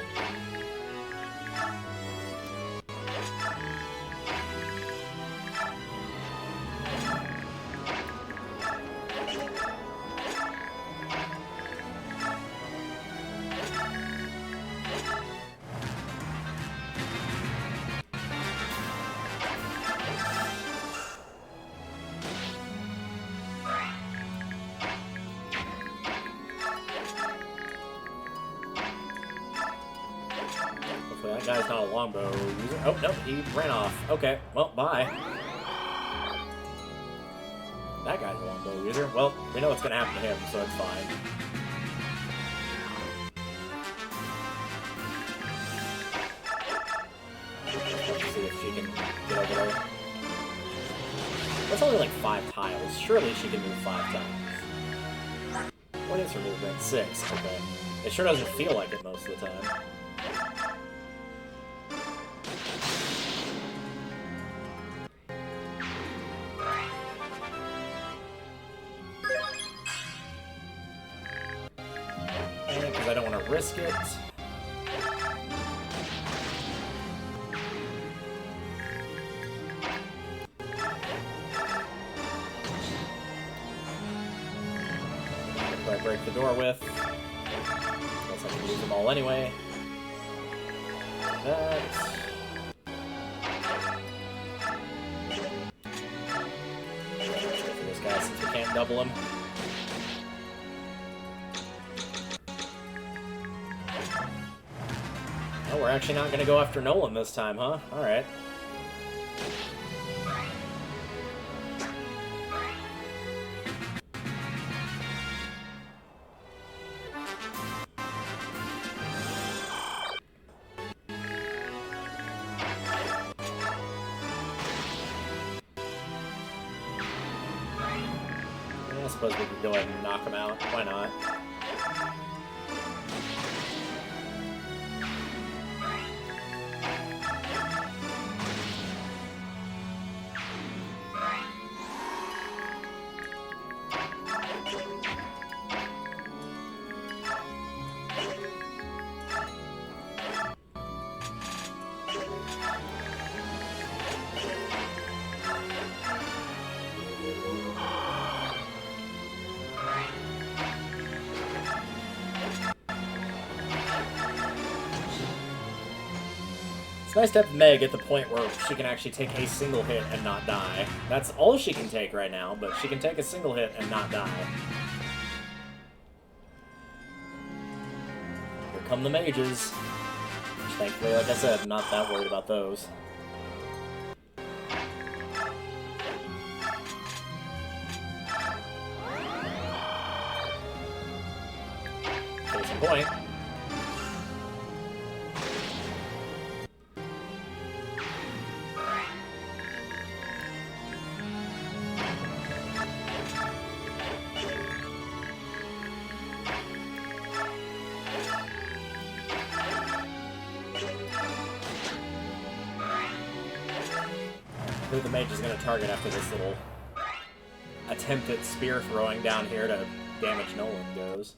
That guy's not a longbow user. Oh, no, he ran off. Okay, well, bye. That guy's a longbow user. Well, we know what's going to happen to him, so it's fine. Let's see if she can get over there. That's only like 5 tiles. Surely she can move 5 times. What is her movement? 6. Okay. It sure doesn't feel like it most of the time. Because I don't want to risk it. I break the door with. Guess I can use them all anyway. That. Let's go for this guy since we can't double him. Oh, we're actually not going to go after Nolan this time, huh? Alright. I suppose we could go ahead and knock him out. Why not? It's nice to have Meg at the point where she can actually take a single hit and not die. That's all she can take right now, but she can take a single hit and not die. come the mages. Which, thankfully, like I said, I'm not that worried about those. Case in point. Who the mage is going to target after this little attempt at spear throwing down here to damage Nolan goes.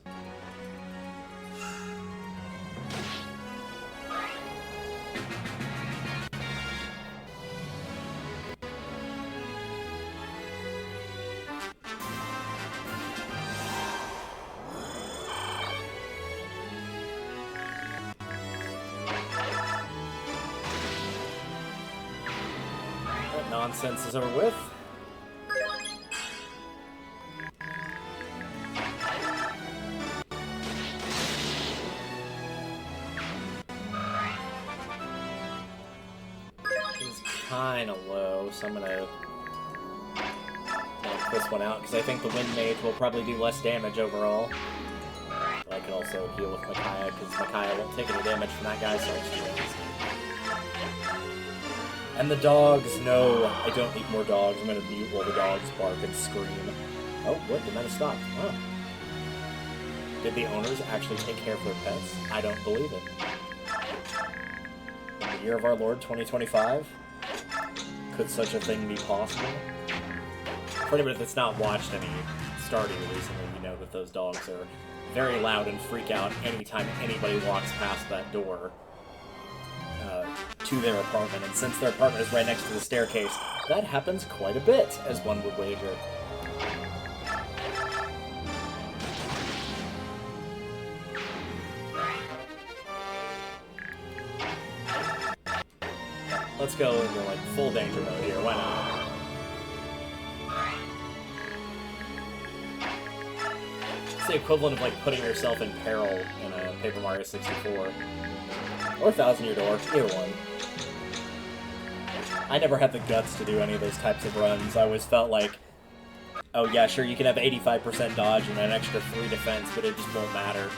Nonsense is over with. He's kind of low, so I'm gonna knock this one out because I think the Wind Mage will probably do less damage overall. I can also heal with Micaiah because Micaiah won't take any damage from that guy, so I'll just heal this. And the dogs, no, I don't need more dogs. I'm gonna mute while the dogs bark and scream. Oh, what? The meta stopped. Oh. Did the owners actually take care of their pets? I don't believe it. In the year of our Lord, 2025? Could such a thing be possible? For anybody that's not watched any Stardew recently, you know that those dogs are very loud and freak out anytime anybody walks past that door. To their apartment, and since their apartment is right next to the staircase, that happens quite a bit, as one would wager. Let's go into, like, full danger mode here, why not? It's the equivalent of, like, putting yourself in peril in a Paper Mario 64. Or 1,000 Year Door, either one. I never had the guts to do any of those types of runs. I always felt like, oh yeah, sure, you can have 85% dodge and an extra 3 defense, but it just won't matter.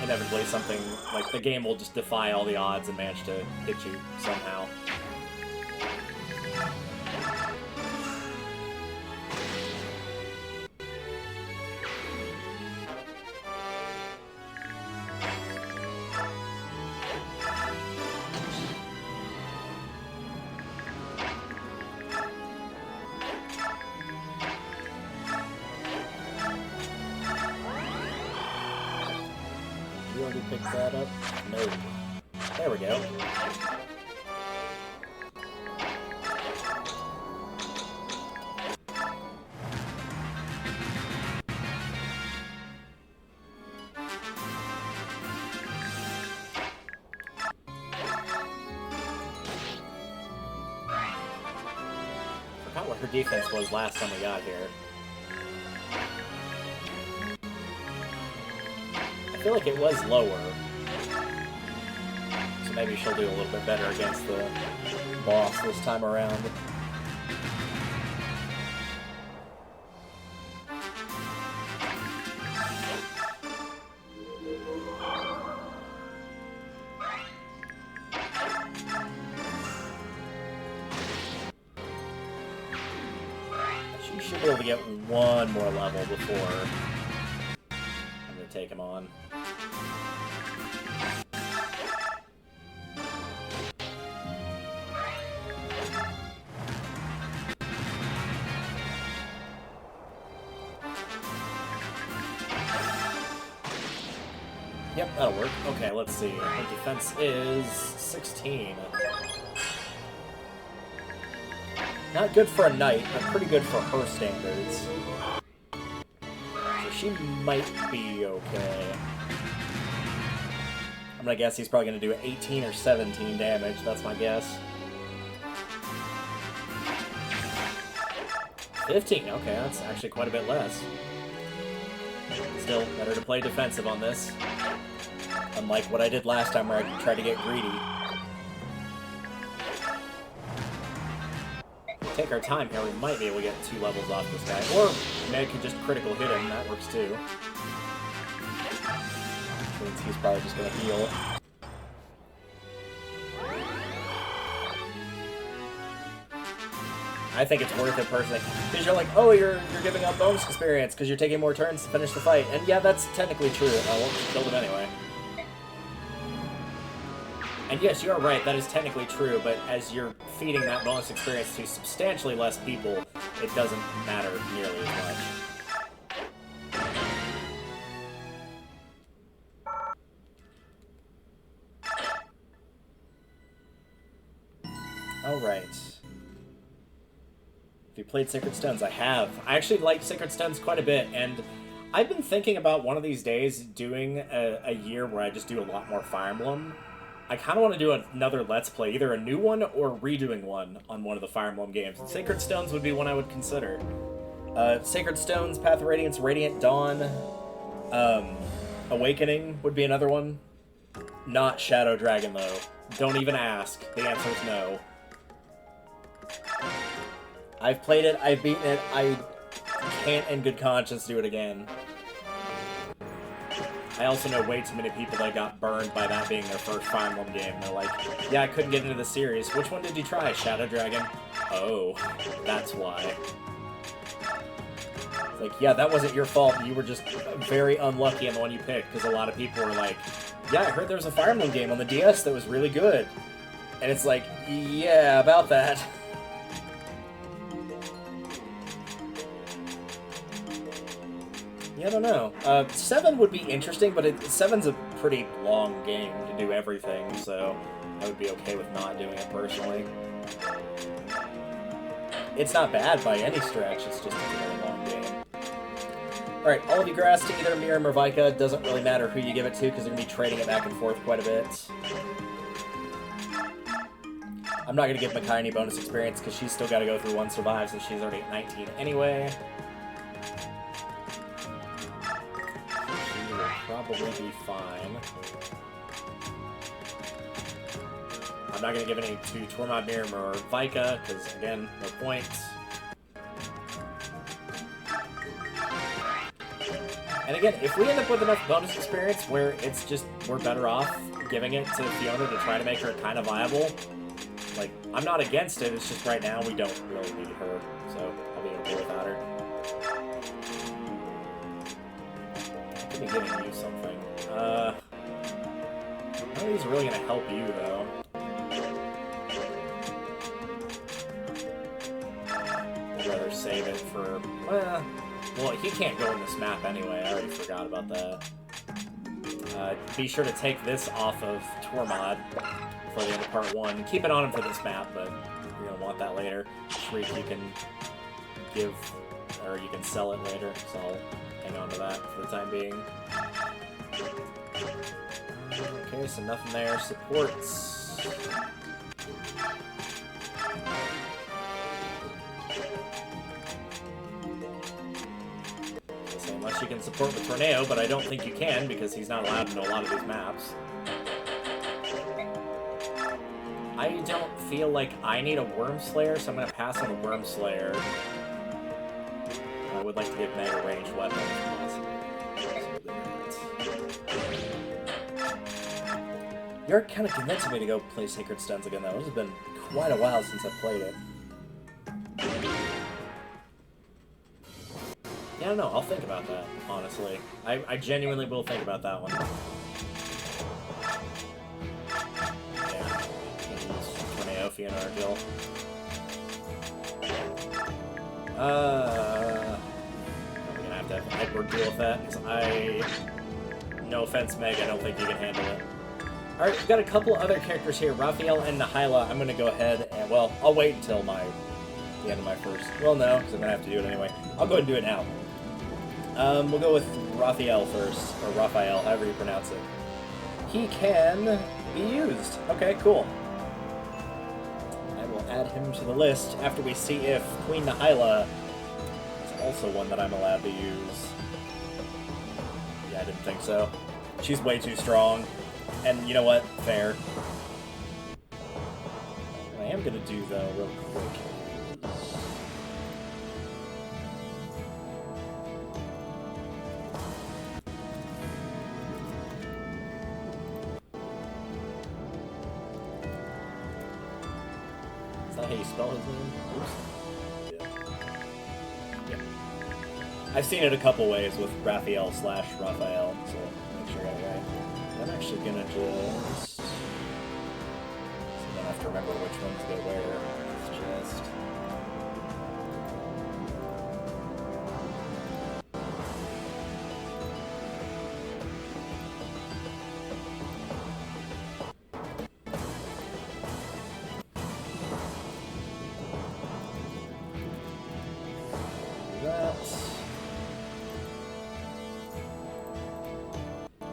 Inevitably something, like, the game will just defy all the odds and manage to hit you somehow. Pick that up? No. There we go. Forgot what her defense was last time we got here. I feel like it was lower, so maybe she'll do a little bit better against the boss this time around. She should be able to get one more level before I'm going to take him on. Yep, that'll work. Okay, let's see. Her defense is 16. Not good for a knight, but pretty good for her standards. So she might be okay. I'm gonna guess he's probably gonna do 18 or 17 damage. That's my guess. 15. Okay, that's actually quite a bit less. Still, better to play defensive on this. Unlike what I did last time where I tried to get greedy. Take our time here, we might be able to get 2 levels off this guy. Or Meg could just critical hit him, that works too. Means he's probably just gonna heal. I think it's worth it personally. Because you're like, oh, you're giving up bonus experience because you're taking more turns to finish the fight. And yeah, that's technically true. I won't kill him anyway. And yes, you are right, that is technically true, but as you're feeding that bonus experience to substantially less people, it doesn't matter nearly as much. Alright. Have you played Sacred Stones? I have. I actually like Sacred Stones quite a bit, and I've been thinking about one of these days doing a year where I just do a lot more Fire Emblem. I kind of want to do another Let's Play, either a new one or redoing one on one of the Fire Emblem games. Sacred Stones would be one I would consider. Sacred Stones, Path of Radiance, Radiant Dawn, Awakening would be another one. Not Shadow Dragon, though. Don't even ask. The answer is no. I've played it, I've beaten it, I can't in good conscience do it again. I also know way too many people that got burned by that being their first Fire Emblem game. They're like, yeah, I couldn't get into the series. Which one did you try? Shadow Dragon? Oh, that's why. It's like, yeah, that wasn't your fault. You were just very unlucky in the one you picked, because a lot of people were like, yeah, I heard there was a Fire Emblem game on the DS that was really good. And it's like, yeah, about that. Yeah, I don't know. 7 would be interesting, but 7's a pretty long game to do everything, so I would be okay with not doing it personally. It's not bad by any stretch, it's just a very long game. Alright, all of you grass to either Miriam or Vika. Doesn't really matter who you give it to, because they're going to be trading it back and forth quite a bit. I'm not going to give Makai any bonus experience, because she's still got to go through 1 survive, since she's already at 19 anyway. Probably be fine. I'm not going to give any to Tormod, Miriam, or Vika, because, again, no points. And again, if we end up with enough bonus experience where it's just, we're better off giving it to Fiona to try to make her kind of viable, like, I'm not against it, it's just right now we don't really need her, so I'll be okay without her. Be giving you something. None of these are really gonna help you, though. I'd rather save it for... well, he can't go in this map anyway. I already forgot about that. Be sure to take this off of Tormod for the end of part 1. Keep it on him for this map, but you're gonna want that later. Shriek you can give... or you can sell it later, so I'll hang on to that for the time being. Okay, so nothing there. Supports. So unless you can support with Tornado, but I don't think you can because he's not allowed to know a lot of these maps. I don't feel like I need a Worm Slayer, so I'm going to pass on the Worm Slayer. I would like to give Meg a ranged weapon if possible. You're kind of convincing me to go play Sacred Stones again, though. It has been quite a while since I've played it. Yeah, I don't know. I'll think about that, honestly. I genuinely will think about that one. Yeah. Tornado, Fiona, or Jill. I'm gonna have to have Edward deal with that, because no offense, Meg, I don't think you can handle it. Alright, we've got a couple other characters here, Raphael and Nahila. I'm gonna go ahead and, well, I'll wait until the end of my first... Well, no, because I'm gonna have to do it anyway. I'll go ahead and do it now. We'll go with Raphael first, or Raphael, however you pronounce it. He can be used. Okay, cool. I will add him to the list after we see if Queen Nahila is also one that I'm allowed to use. Yeah, I didn't think so. She's way too strong. And you know what? Fair. What I am gonna do, though, real quick. Is that how you spell his name? Oops. Yeah. I've seen it a couple ways with Raphael/Raphael, so make sure I got it right. I'm actually gonna just... So I don't have to remember which one to go where. It's just...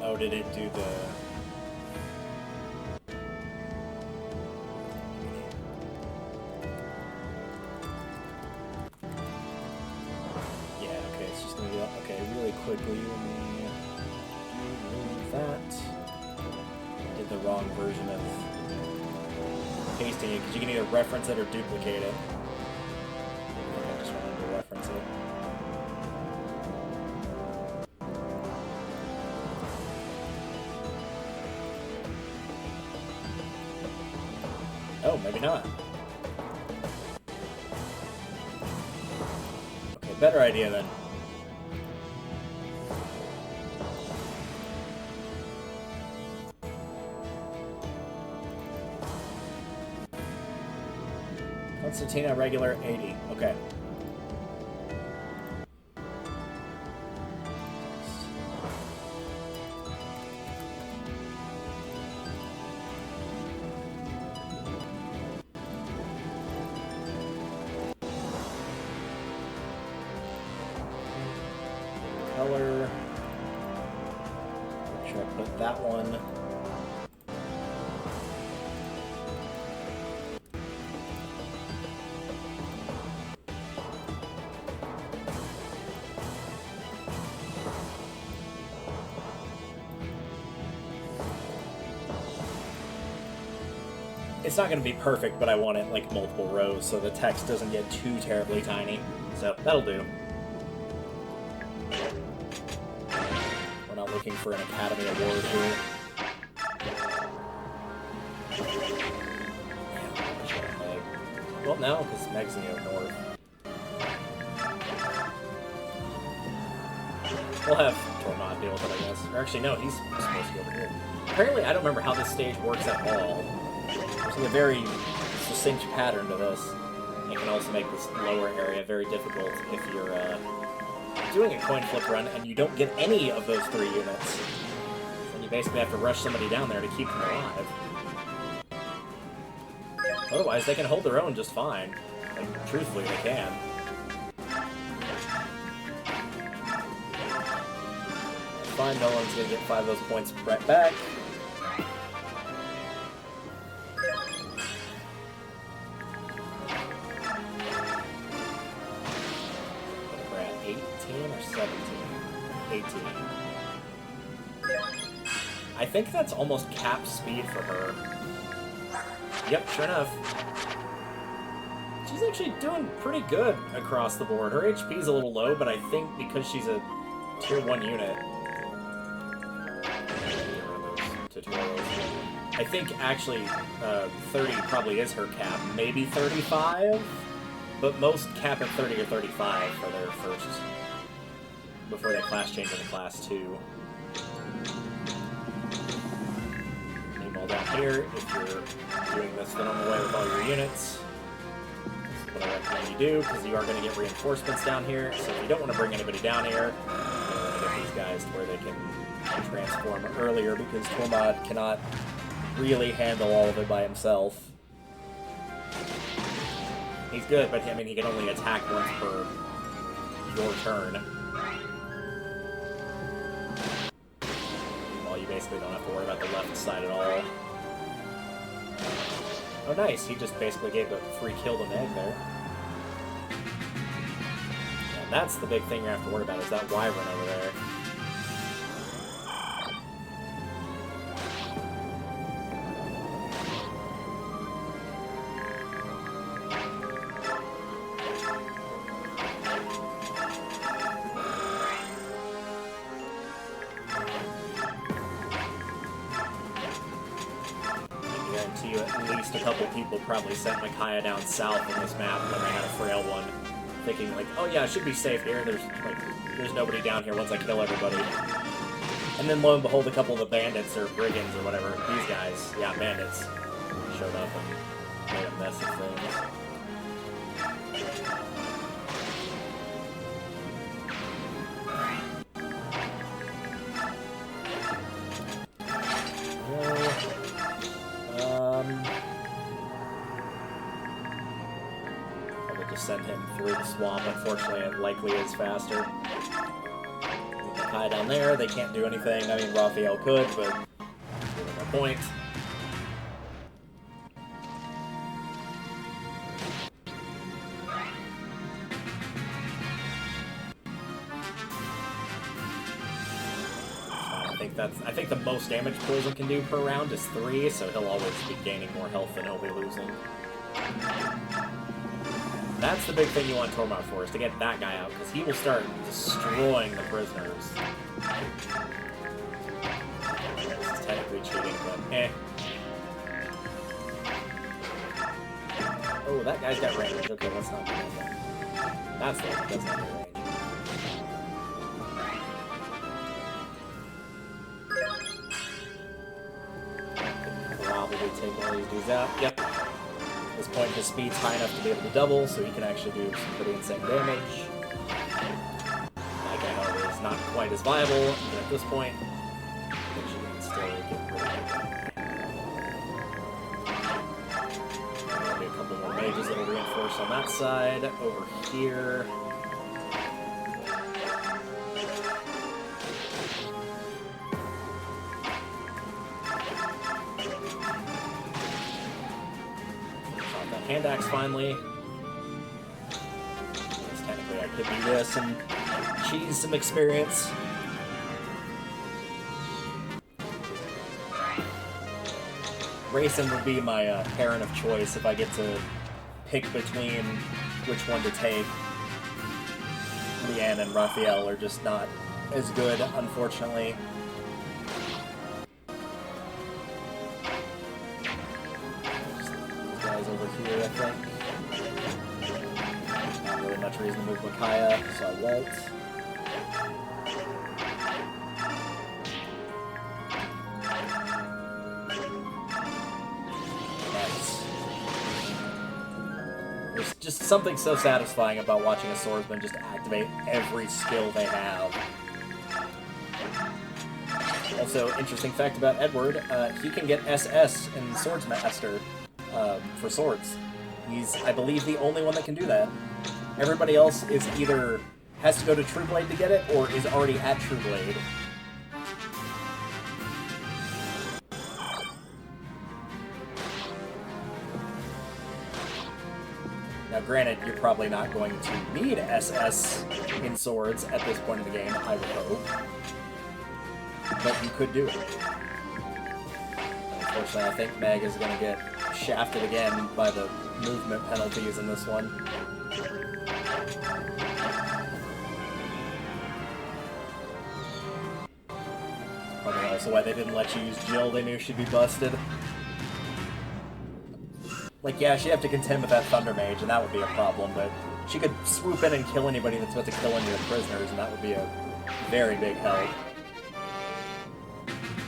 Oh, did it do the... Yeah, okay, it's just gonna do that. Okay, really quickly, let me remove that. I did the wrong version of pasting it, because you can either reference it or duplicate it. I just wanted to reference it. Oh, maybe not. Okay, better idea then. Constantina regular 80. Okay. Color. Make sure I put that one. It's not going to be perfect, but I want it like multiple rows so the text doesn't get too terribly tiny. So that'll do. We're not looking for an Academy Award here. Well, no, because Meg's in the north. We'll have Tormod deal with it, I guess. Or actually, no, he's supposed to be over here. Apparently, I don't remember how this stage works at all. There's a very succinct pattern to this. It can also make this lower area very difficult if you're doing a coin flip run and you don't get any of those 3 units. Then you basically have to rush somebody down there to keep them alive. Otherwise, they can hold their own just fine. Like, truthfully, they can. Fine, no one's gonna get 5 of those points right back. We're at 18 or 17? 18. I think that's almost cap speed for her. Yep, sure enough. She's actually doing pretty good across the board. Her HP's a little low, but I think because she's a tier 1 unit... I think actually 30 probably is her cap. Maybe 35? But most cap at 30 or 35 for their first... before they class change into class 2. Down here, if you're doing this the normal way with all your units. That's what I recommend you do, because you are going to get reinforcements down here, so if you don't want to bring anybody down here, you want to get these guys to where they can transform earlier, because Tormod cannot really handle all of it by himself. He's good, but I mean, he can only attack once per your turn. You basically don't have to worry about the left side at all. Oh, nice. He just basically gave a free kill to Meg there. And that's the big thing you have to worry about, is that Wyvern over there. you at least a couple people probably sent Micaiah down south on this map when they had a frail one, thinking like, oh yeah, it should be safe here. There's nobody down here once I kill everybody. And then lo and behold, a couple of the bandits or brigands or whatever, these guys, yeah, bandits, showed up and made a mess of things. Probably just send him through the swamp. Unfortunately, it likely is faster. Micaiah down there, they can't do anything. I mean, Raphael could, but no point. I think the most damage Poison can do per round is 3, so he'll always be gaining more health than he'll be losing. That's the big thing you want Tormod for, is to get that guy out, because he will start destroying the prisoners. This is technically cheating, but eh. Oh, that guy's got range. Okay, let's not do that. That's the one that does not have range. Take one of these dudes out. Yep. At this point, his speed's high enough to be able to double, so he can actually do some pretty insane damage. That guy, however, is not quite as viable, even at this point. But you can still get rid of it. There'll be a couple more mages that will reinforce on that side. Over here. Hand axe finally. Technically, I could do this and cheese some experience. Racing would be my parent of choice if I get to pick between which one to take. Leanne and Raphael are just not as good, unfortunately. Over here, I think. Not really much reason to move Micaiah, so I won't. Nice. There's just something so satisfying about watching a swordsman just activate every skill they have. Also, interesting fact about Edward, he can get SS in Swordsmaster. For swords. He's, I believe, the only one that can do that. Everybody else is either has to go to True Blade to get it, or is already at True Blade. Now, granted, you're probably not going to need SS in swords at this point in the game, I would hope. But you could do it. Unfortunately, I think Meg is going to get shafted again by the movement penalties in this one. Probably also why they didn't let you use Jill. They knew she'd be busted. Like, yeah, she'd have to contend with that Thunder Mage, and that would be a problem, but she could swoop in and kill anybody that's about to kill any of the prisoners, and that would be a very big help.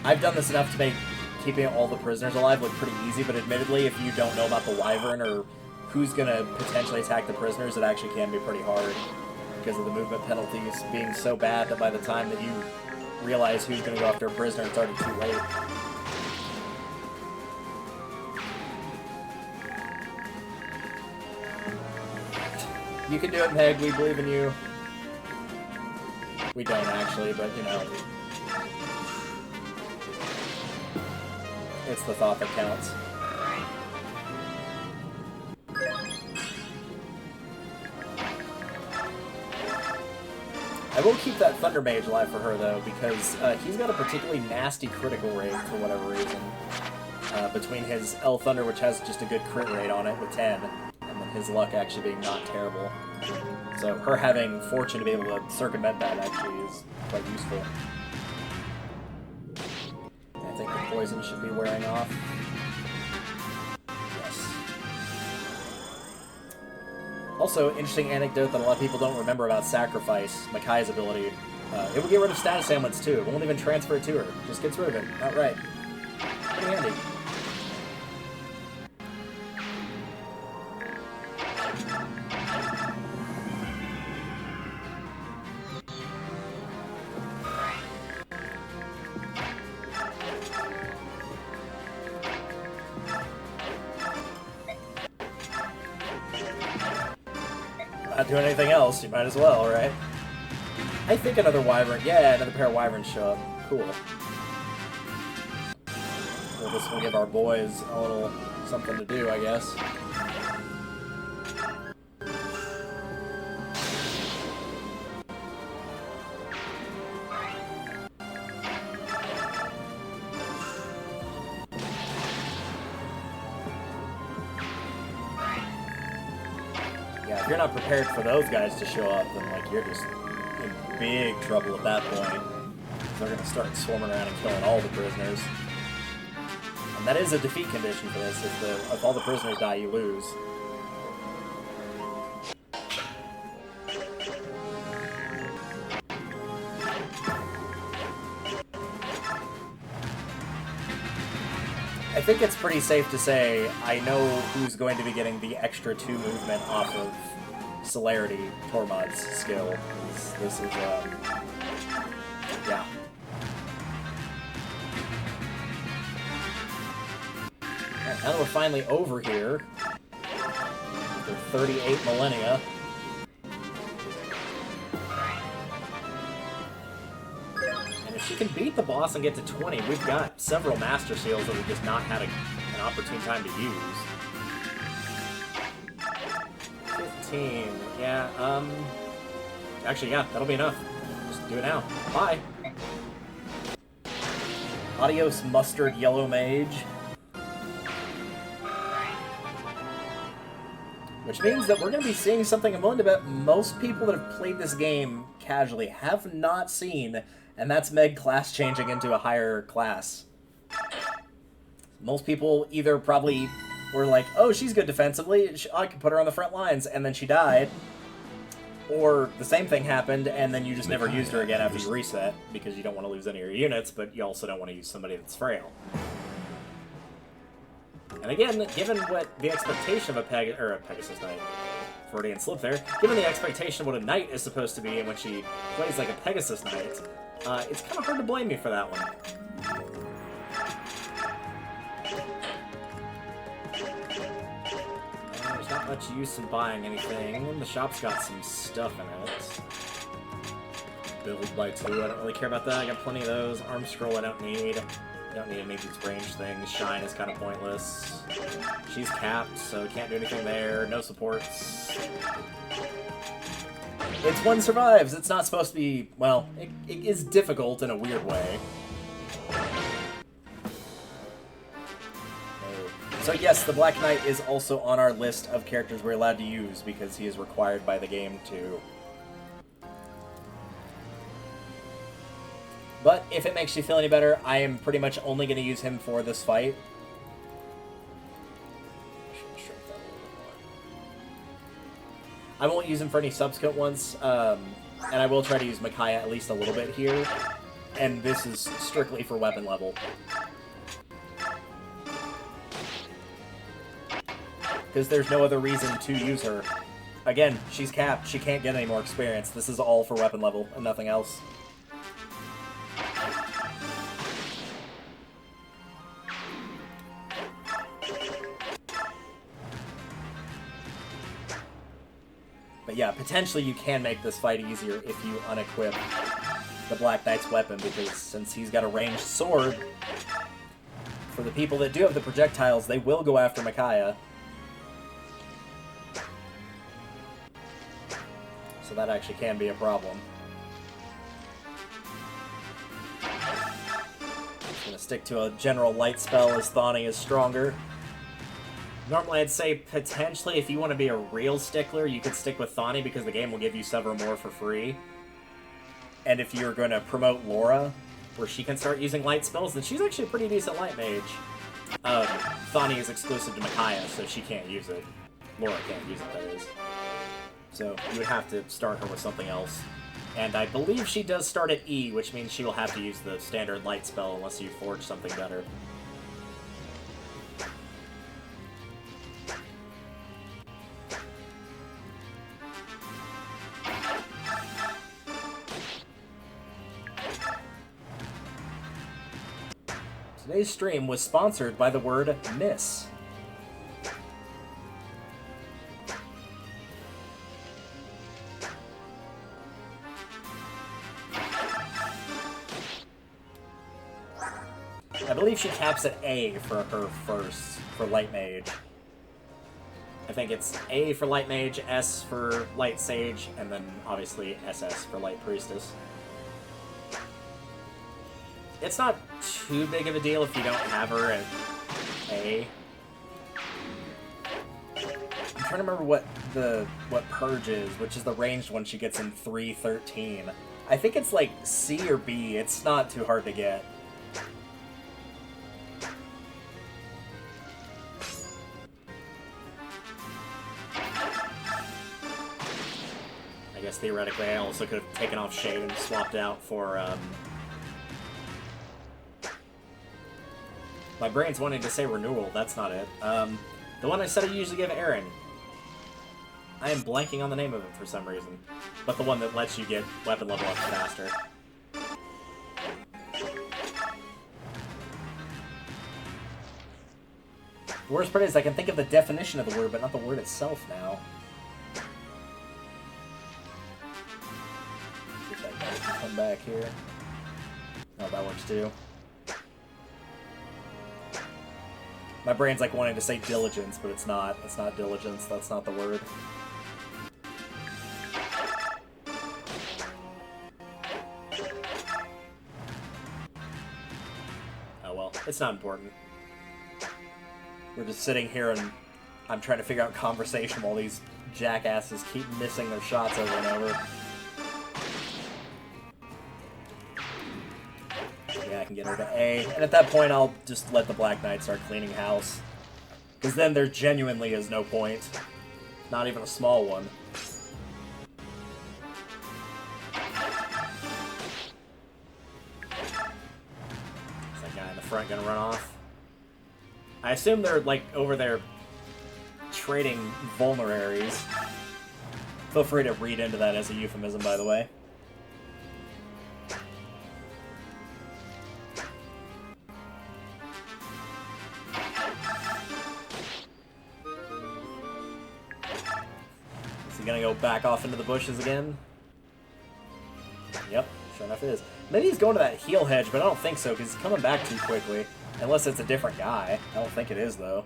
I've done this enough to make keeping all the prisoners alive look pretty easy, but admittedly, if you don't know about the Wyvern or who's going to potentially attack the prisoners, it actually can be pretty hard because of the movement penalties being so bad that by the time that you realize who's going to go after a prisoner, it's already too late. You can do it, Meg. We believe in you. We don't actually, but you know. It's the thought that counts. I will keep that Thunder Mage alive for her, though, because he's got a particularly nasty critical rate for whatever reason. Between his L Thunder, which has just a good crit rate on it with 10, and then his luck actually being not terrible. So her having Fortune to be able to circumvent that actually is quite useful. I think the poison should be wearing off. Also, interesting anecdote that a lot of people don't remember about Sacrifice, Micaiah's ability. It will get rid of status ailments too. It won't even transfer it to her. Just gets rid of it outright. Pretty handy. Not doing anything else, you might as well, right? I think another wyvern. Yeah, another pair of wyverns show up. Cool. Well, this will give our boys a little something to do, I guess. Yeah, if you're not prepared for those guys to show up, then like you're just in big trouble at that point. They're gonna start swarming around and killing all the prisoners. And that is a defeat condition for this. If all the prisoners die, you lose. I think it's pretty safe to say I know who's going to be getting the extra 2 movement off of Celerity, Tormod's skill. This is, yeah. Alright, now that we're finally over here, after 38 millennia, and if she can beat the boss and get to 20, we've got several Master Seals that we've just not had an opportune time to use. 15, yeah, actually, yeah, that'll be enough. Just do it now. Bye! Adios, Mustard Yellow Mage. Which means that we're going to be seeing something I'm willing to bet most people that have played this game casually have not seen, and that's Meg class changing into a higher class. Most people either probably were like, oh, she's good defensively, I can put her on the front lines, and then she died. Or the same thing happened, and then you just never used her again after you reset, because you don't want to lose any of your units, but you also don't want to use somebody that's frail. And again, given what the expectation of a Pegasus Knight, Freudian slip there, given the expectation of what a knight is supposed to be, and when she plays like a Pegasus Knight, it's kind of hard to blame me for that one. There's not much use in buying anything. The shop's got some stuff in it. Build by 2, I don't really care about that. I got plenty of those. Arm scroll I don't need. Don't need any of these range things. Shine is kind of pointless. She's capped, so can't do anything there. No supports. It's one survives. It's not supposed to be, well, it is difficult in a weird way. So yes, the Black Knight is also on our list of characters we're allowed to use because he is required by the game to. But if it makes you feel any better, I am pretty much only going to use him for this fight. I won't use him for any subsequent ones, and I will try to use Micaiah at least a little bit here. And this is strictly for weapon level. Because there's no other reason to use her. Again, she's capped. She can't get any more experience. This is all for weapon level and nothing else. But yeah, potentially you can make this fight easier if you unequip the Black Knight's weapon, because since he's got a ranged sword, for the people that do have the projectiles, they will go after Micaiah. So that actually can be a problem. Just gonna stick to a general light spell as Thani is stronger. Normally I'd say potentially if you want to be a real stickler, you could stick with Thani because the game will give you several more for free. And if you're going to promote Laura, where she can start using light spells, then she's actually a pretty decent light mage. Thani is exclusive to Micaiah, so she can't use it. Laura can't use it, that is. So you would have to start her with something else. And I believe she does start at E, which means she will have to use the standard light spell unless you forge something better. Today's stream was sponsored by the word miss. I believe she caps at A for her first, for Light Mage. I think it's A for Light Mage, S for Light Sage, and then obviously SS for Light Priestess. It's not too big of a deal if you don't have her at A. I'm trying to remember what Purge is, which is the ranged one she gets in 313. I think it's like C or B. It's not too hard to get. I guess theoretically I also could have taken off Shade and swapped out for, my brain's wanting to say Renewal, that's not it. The one I said I usually give Aaron. I am blanking on the name of it for some reason. But the one that lets you get weapon level up faster. The worst part is I can think of the definition of the word, but not the word itself now. See if that guy can come back here. Oh, that works too. My brain's like wanting to say diligence, but it's not. It's not diligence. That's not the word. Oh well, it's not important. We're just sitting here and I'm trying to figure out conversation while these jackasses keep missing their shots over and over. Yeah, I can get her to A. And at that point, I'll just let the Black Knight start cleaning house. Because then there genuinely is no point. Not even a small one. Is that guy in the front gonna run off? I assume they're, like, over there trading vulneraries. Feel free to read into that as a euphemism, by the way. Is he gonna go back off into the bushes again? Yep, sure enough it is. Maybe he's going to that heal hedge, but I don't think so, because he's coming back too quickly. Unless it's a different guy. I don't think it is, though.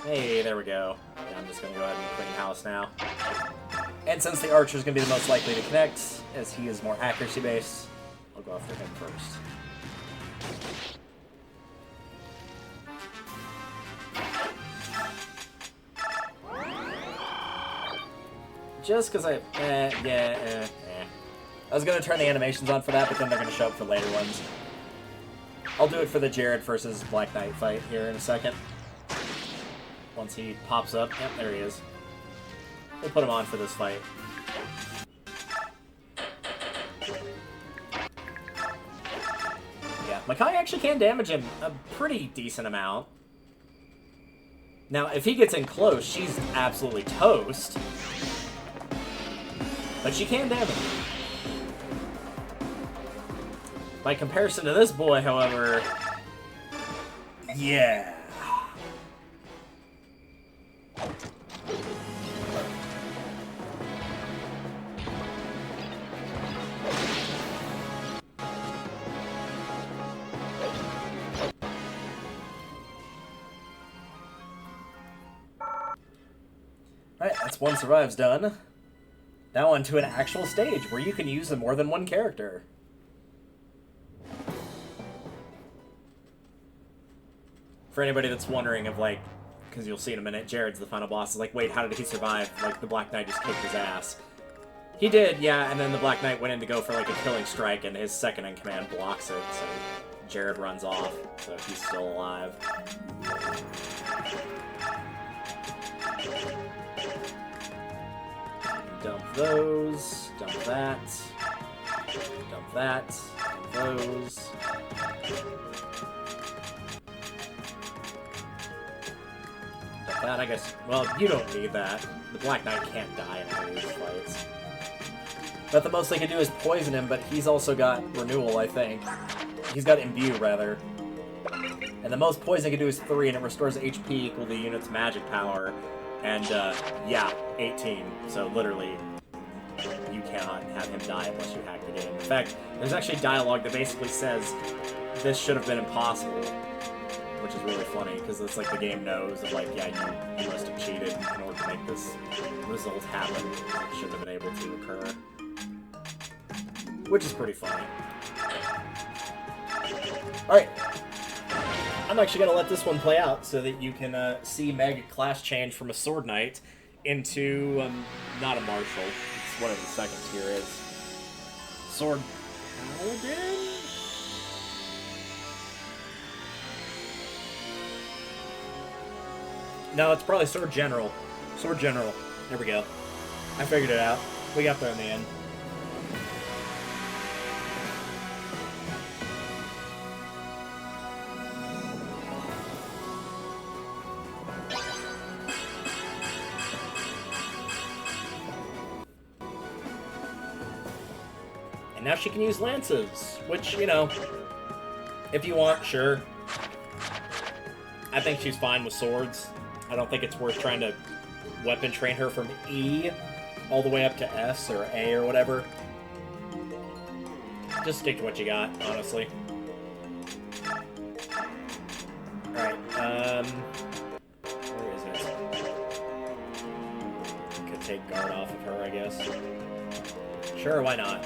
Hey, there we go. Yeah, I'm just going to go ahead and clean house now. And since the archer's going to be the most likely to connect, as he is more accuracy-based, I'll go after him first. Just because I was going to turn the animations on for that, but then they're going to show up for later ones. I'll do it for the Jerod versus Black Knight fight here in a second. Once he pops up. Yep, there he is. We'll put him on for this fight. Yeah, Makai actually can damage him a pretty decent amount. Now, if he gets in close, she's absolutely toast. But she can damage him. By comparison to this boy, however... Yeah. Alright, that's one survives done. Now onto an actual stage where you can use more than one character. For anybody that's wondering of, like, because you'll see in a minute, Jerod's the final boss, is like, wait, how did he survive? Like, the Black Knight just kicked his ass. He did, yeah, and then the Black Knight went in to go for like a killing strike, and his second in command blocks it, so Jerod runs off, so he's still alive. Dump those, dump that, dump that, dump those. Dump that, I guess. Well, you don't need that. The Black Knight can't die in any of these fights. But the most they can do is poison him, but he's also got Renewal, I think. He's got Imbue, rather. And the most poison he can do is 3, and it restores HP equal to the unit's magic power. And, yeah, 18. So, literally, you cannot have him die unless you hack the game. In fact, there's actually dialogue that basically says, this should have been impossible. Which is really funny, because it's like the game knows of, like, yeah, you must have cheated in order to make this result happen. It shouldn't have been able to occur. Which is pretty funny. Alright. I'm actually going to let this one play out so that you can see Meg class change from a Sword Knight into, not a Marshal. It's whatever the second tier is. Sword Paladin? No, it's probably Sword General. Sword General. There we go. I figured it out. We got there in the end. And now she can use lances, which, you know, if you want, sure. I think she's fine with swords. I don't think it's worth trying to weapon train her from E all the way up to S or A or whatever. Just stick to what you got, honestly. Alright, where is it? Could take guard off of her, I guess. Sure, why not?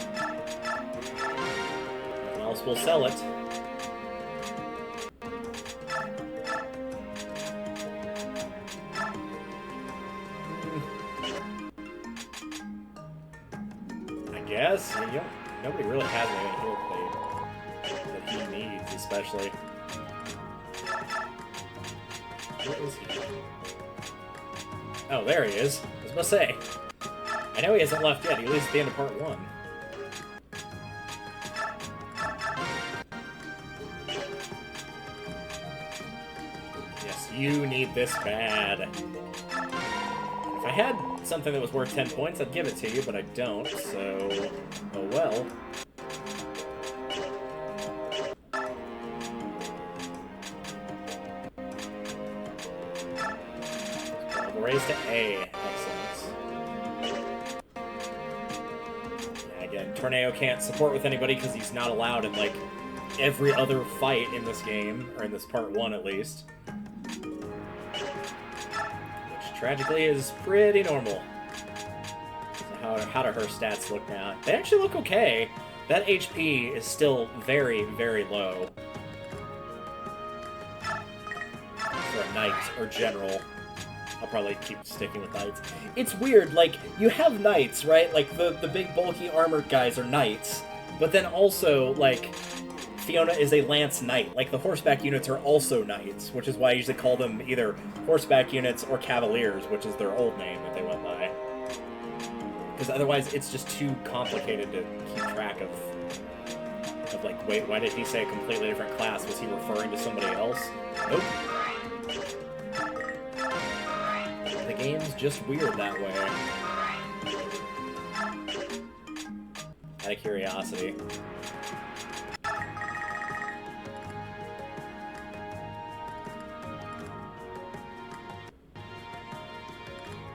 Nothing else will sell it. Yes, I mean, nobody really has anything here that he needs, especially. Where is he? Oh, there he is. I was about to say. I know he hasn't left yet. He leaves at the end of part 1. Yes, you need this bad. If I had something that was worth 10 points, I'd give it to you, but I don't, so... oh well. We'll raise to A. Excellent. Yeah, again, Tornado can't support with anybody because he's not allowed in, like, every other fight in this game, or in this part 1 at least. Tragically is pretty normal. So how do her stats look now? They actually look okay. That HP is still very, very low. For a knight or general. I'll probably keep sticking with knights. It's weird, like, you have knights, right? Like, the big bulky armored guys are knights. But then also, like, Fiona is a lance knight. Like, the horseback units are also knights, which is why I usually call them either horseback units or cavaliers, which is their old name that they went by. Because otherwise, it's just too complicated to keep track of, like, wait, why did he say a completely different class? Was he referring to somebody else? Nope. The game's just weird that way. Out of curiosity.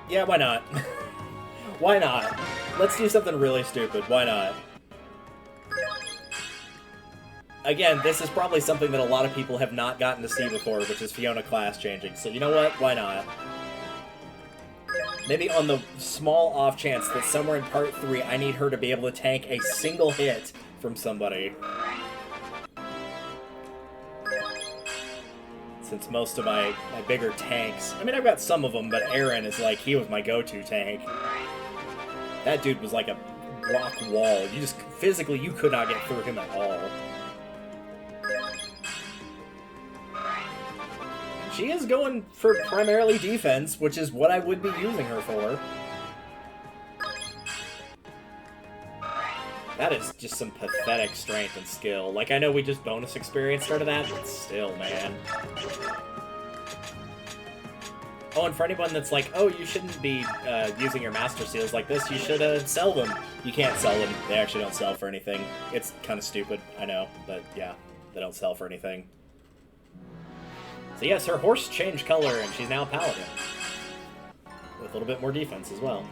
Yeah, why not? Why not? Let's do something really stupid. Why not? Again, this is probably something that a lot of people have not gotten to see before, which is Fiona class changing. So you know what? Why not? Maybe on the small off chance that somewhere in part 3 I need her to be able to tank a single hit from somebody. Since most of my bigger tanks... I mean, I've got some of them, but Aaron is like, he was my go-to tank. That dude was like a rock wall. You just, physically, you could not get through him at all. She is going for primarily defense, which is what I would be using her for. That is just some pathetic strength and skill. Like, I know we just bonus experience started that, but still, man. Oh, and for anyone that's like, oh, you shouldn't be using your Master Seals like this, you should sell them. You can't sell them. They actually don't sell for anything. It's kind of stupid, I know, but yeah, they don't sell for anything. So yes, her horse changed color, and she's now a paladin. With a little bit more defense as well.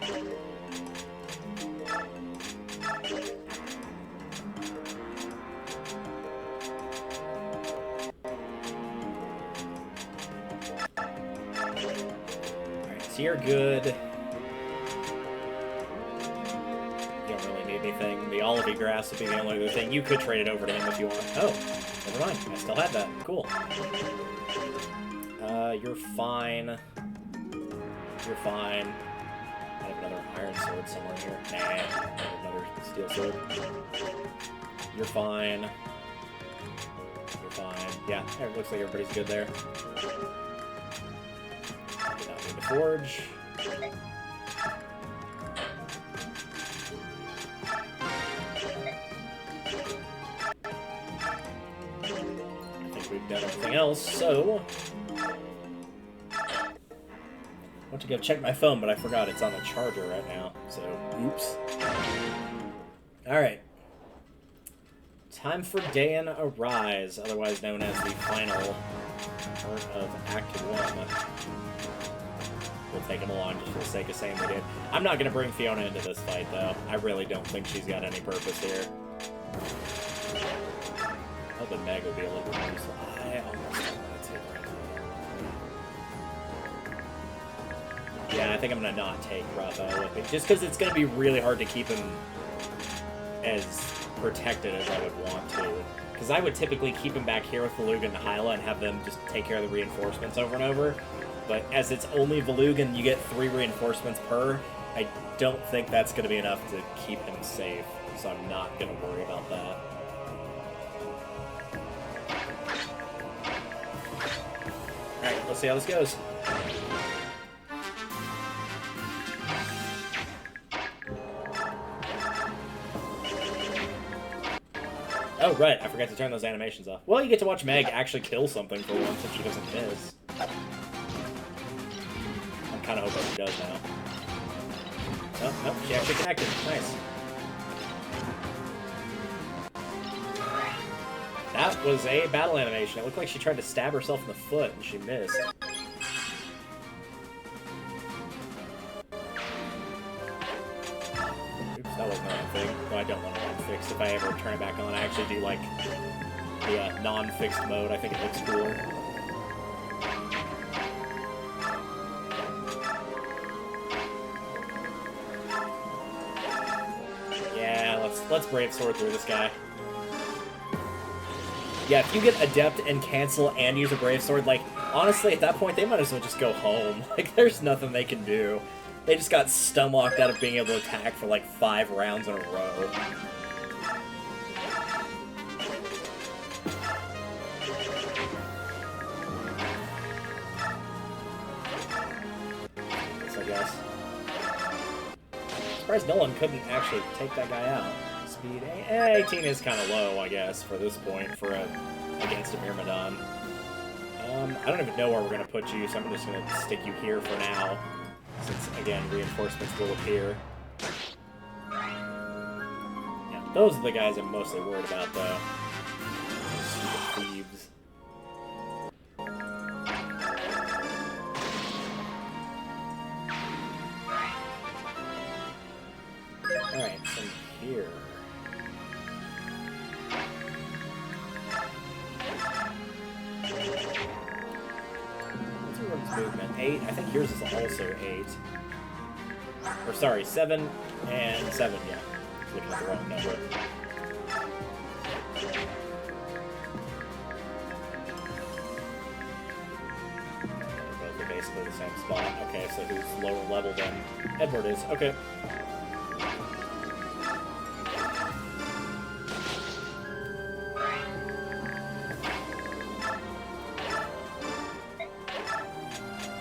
Alright, so you're good. You don't really need anything. The olivey grass would be the only other thing. You could trade it over to him if you want. Oh, never mind. I still had that. Cool. You're fine. You're fine. I have another iron sword somewhere here. Nah, I have another steel sword. You're fine. You're fine. Yeah, it looks like everybody's good there. Do not need to forge. I think we've done everything else, so... I went to go check my phone, but I forgot it's on the charger right now, so oops. Alright. Time for Dan Arise, otherwise known as the final part of Act 1. We'll take him along just for the sake of saying we did. I'm not going to bring Fiona into this fight, though. I really don't think she's got any purpose here. I hope the Meg will be a little bit more useful. I almost don't want to take her. Yeah, I think I'm going to not take Raphael with me. Just because it's going to be really hard to keep him as protected as I would want to. Because I would typically keep him back here with Valuga and Hyla and have them just take care of the reinforcements over and over. But as it's only Valuga and you get 3 reinforcements per, I don't think that's going to be enough to keep him safe. So I'm not going to worry about that. Alright, let's see how this goes. Oh, right, I forgot to turn those animations off. Well, you get to watch Meg actually kill something for once if she doesn't miss. I'm kind of hoping she does now. Oh, nope, she actually connected. Nice. That was a battle animation. It looked like she tried to stab herself in the foot and she missed. That wasn't the right thing. Well, I don't want it unfixed. If I ever turn it back on, I actually do like the non-fixed mode. I think it looks cooler. Yeah, let's Brave Sword through this guy. Yeah, if you get Adept and cancel and use a Brave Sword, like, honestly, at that point, they might as well just go home. Like, there's nothing they can do. They just got stomached out of being able to attack for like 5 rounds in a row. I guess. Surprised no one couldn't actually take that guy out. Speed 18 is kind of low, I guess, for this point for against a Myrmidon. I don't even know where we're gonna put you, so I'm just gonna stick you here for now. Since, again, reinforcements will appear. Yeah, those are the guys I'm mostly worried about, though. Stupid thieves. Alright, from here... movement. 8. I think yours is also 8. Or sorry, 7 and 7, yeah. Looking at the wrong number. Both are basically the same spot. Okay, so who's lower level than Edward is? Okay.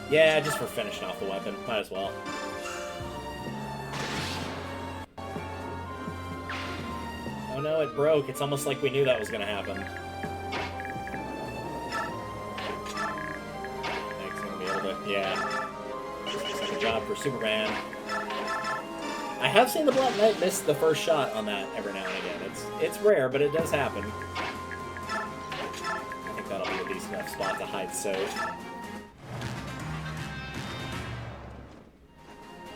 Yeah, just for finishing off the weapon. Might as well. Oh no, it broke. It's almost like we knew that was going to happen. Thanks, I'm going to be able to... Yeah. Looks like a job for Superman. I have seen the Black Knight miss the first shot on that every now and again. It's rare, but it does happen. I think that'll be a decent enough spot to hide Soph.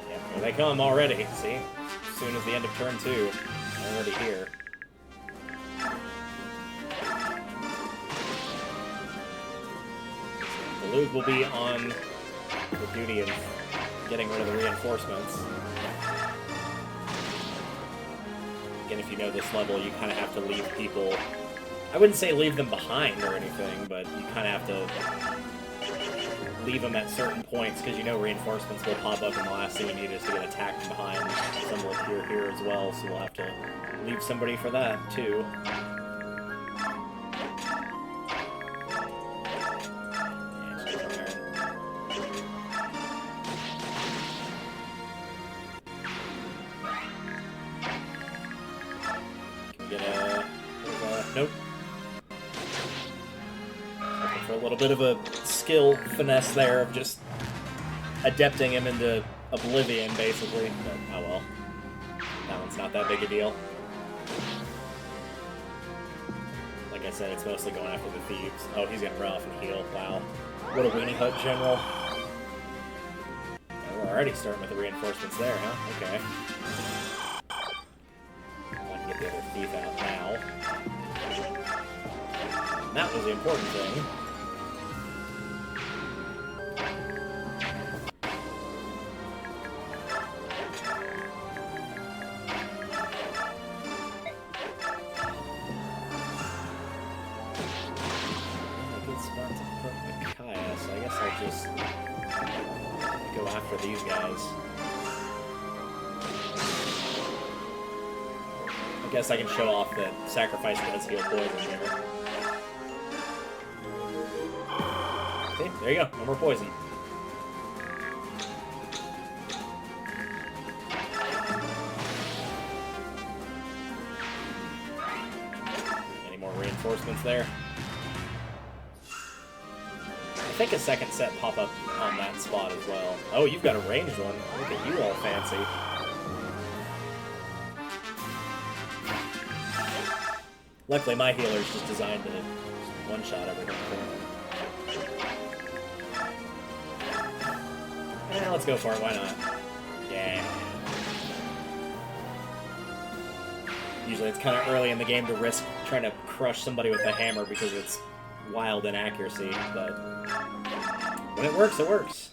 Yep, here they come already. See? As soon as the end of turn 2. They're already here. The Luke will be on the duty of getting rid of the reinforcements. Again, if you know this level, you kind of have to leave people... I wouldn't say leave them behind or anything, but you kind of have to leave them at certain points, because you know reinforcements will pop up, and the last thing you need is to get attacked from behind. Some will appear here as well, so we'll have to leave somebody for that, too. Nope. Looking for a little bit of a skill finesse there of just adepting him into oblivion, basically. But, oh well. That one's not that big a deal. Like I said, it's mostly going after the thieves. Oh, he's gonna run off and heal. Wow. What a weenie hut general. Oh, we're already starting with the reinforcements there, huh? Okay. I can get the other thief out now. And that was the important thing. A good spot to put Micaiah, so I guess I'll just go after these guys. I guess I can show off that sacrifice does heal poison here. Okay, there you go. No more poison. Any more reinforcements there? I think a second set pop up on that spot as well. Oh, you've got a ranged one. Look at you all fancy. Luckily, my healer's just designed to one-shot everything. Yeah, let's go for it. Why not? Yeah. Usually it's kind of early in the game to risk trying to crush somebody with a hammer because it's wild inaccuracy, but when it works, it works.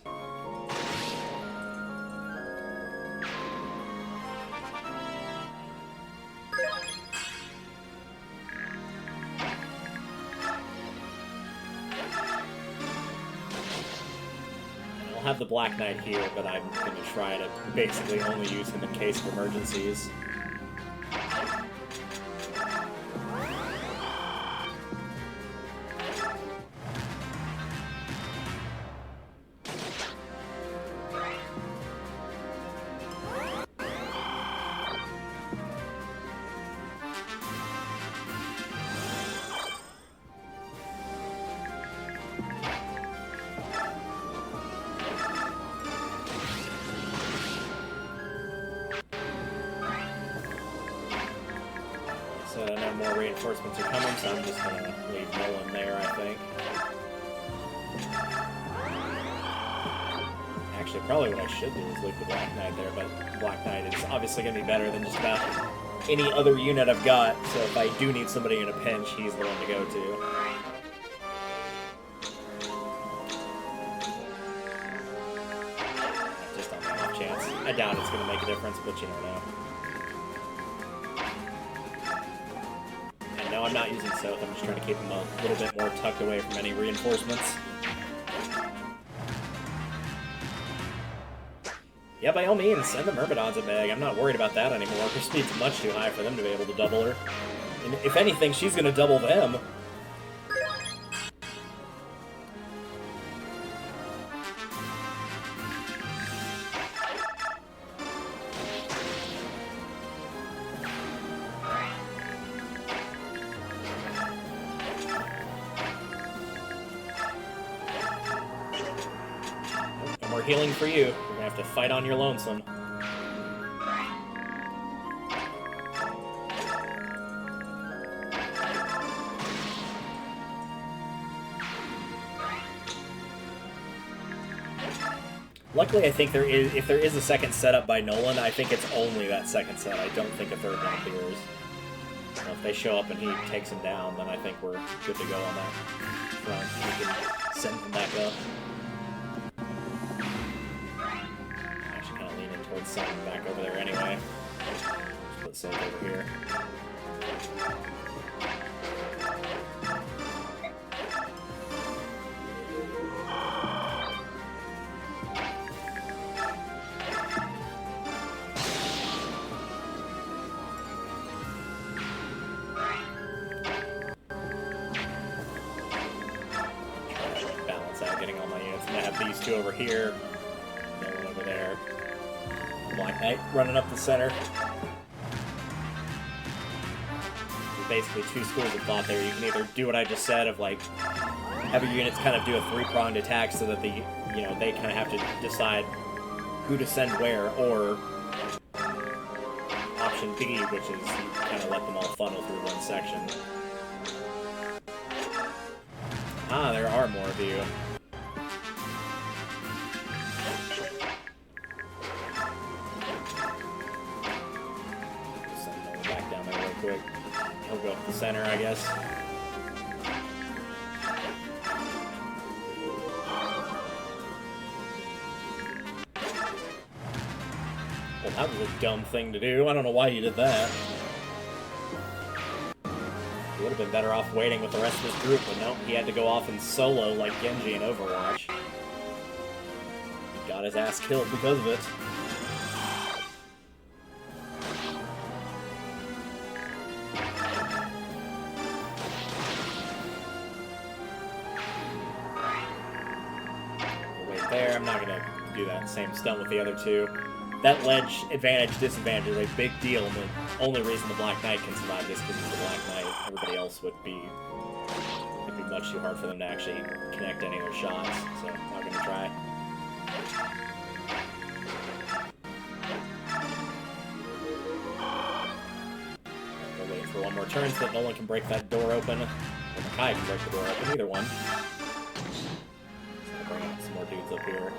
I'll have the Black Knight here, but I'm going to try to basically only use him in case of emergencies. So no more reinforcements are coming, so I'm just going to leave Nolan there, I think. Actually, probably what I should do is leave the Black Knight there, but Black Knight is obviously going to be better than just about any other unit I've got, so if I do need somebody in a pinch, he's the one to go to. Just on the off chance. I doubt it's going to make a difference, but you never know. No, I'm not using Soph. I'm just trying to keep him a little bit more tucked away from any reinforcements. Yeah, by all means, send the Myrmidons a bag. I'm not worried about that anymore. Her speed's much too high for them to be able to double her. And if anything, she's going to double them. more healing for you. You're gonna have to fight on your lonesome. Luckily, I think if there is a second setup by Nolan, I think it's only that second set. I don't think a third one appears. So if they show up and he takes him down, then I think we're good to go on that front. We can send him back up. Actually, kind of leaning towards sending him back over there anyway. Just put Silver over here. These two over here, no one over there. Black Knight running up the center. There's basically two schools of thought there. You can either do what I just said of like have your units kind of do a three-pronged attack so that they kind of have to decide who to send where, or option B, which is you kind of let them all funnel through one section. Ah, there are more of you. Quick. He'll go up the center, I guess. Well, that was a dumb thing to do. I don't know why you did that. He would have been better off waiting with the rest of his group, but no, he had to go off in solo like Genji in Overwatch. He got his ass killed because of it. There, I'm not gonna do that same stunt with the other two. That ledge advantage, disadvantage is a big deal, and the only reason the Black Knight can survive this is because he's the Black Knight. Everybody else would be much too hard for them to actually connect any of their shots, so I'm not gonna try. We're waiting for one more turn so that no one can break that door open. Or Makai can break the door open, either one. Bring up some more dudes up here.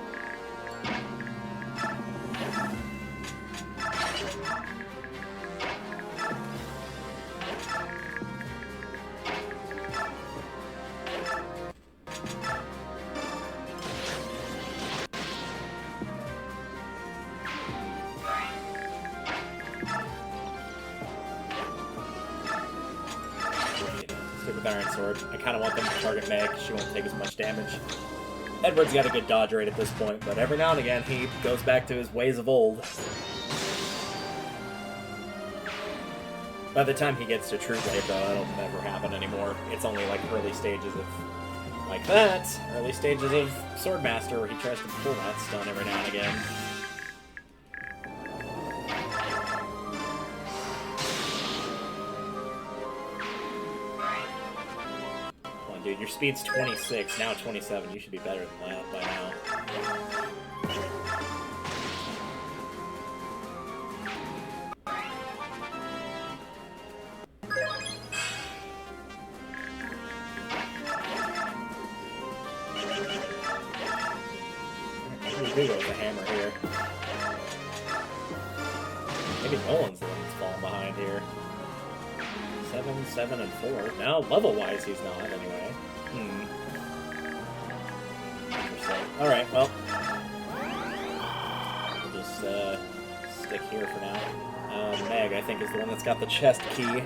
Stick with Iron Sword. I kind of want them to target Meg. She won't take as much damage. Edward's got a good dodge rate at this point, but every now and again he goes back to his ways of old. By the time he gets to True Blade, though, that'll never happen anymore. It's only like early stages of like that, early stages of Swordmaster, where he tries to pull that stun every now and again. Dude, your speed's 26, now 27. You should be better than that by now. Maybe we do go with the hammer here. Maybe Nolan's the one that's falling behind here. 7, 7, and 4. Now, level-wise, he's not, anyway. Interesting. Alright, well. We'll just, stick here for now. Meg, I think, is the one that's got the chest key. Is he,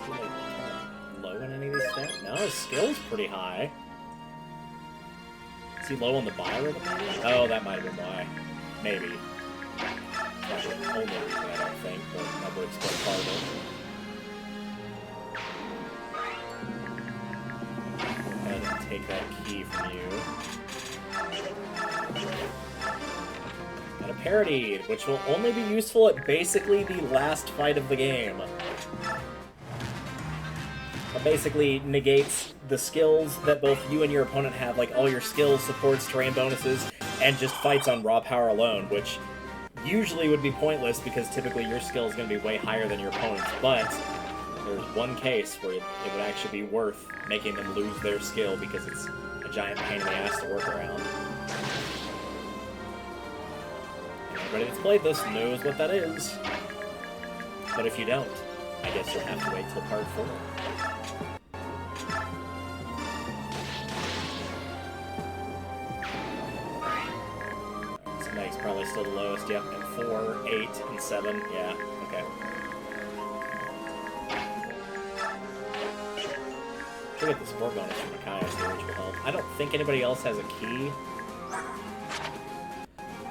like, low in any of these stats? No, his skill's pretty high. Is he low on the buy rhythm, maybe? Oh, that might have been why. Maybe. That's the only reason, I don't think, but that would explain part of it. Go ahead and take that key from you. Gotta Parody, which will only be useful at basically the last fight of the game. It basically negates the skills that both you and your opponent have, like all your skills, supports, terrain bonuses, and just fights on raw power alone, which usually would be pointless because typically your skill is going to be way higher than your opponent's, but there's one case where it would actually be worth making them lose their skill because it's a giant pain in the ass to work around. Everybody that's played this knows what that is. But if you don't, I guess you'll have to wait till part 4. So Meg's probably still the lowest, yep, and 4, 8, and 7, yeah, okay. Should get the support bonus from Machias here, which will help. I don't think anybody else has a key.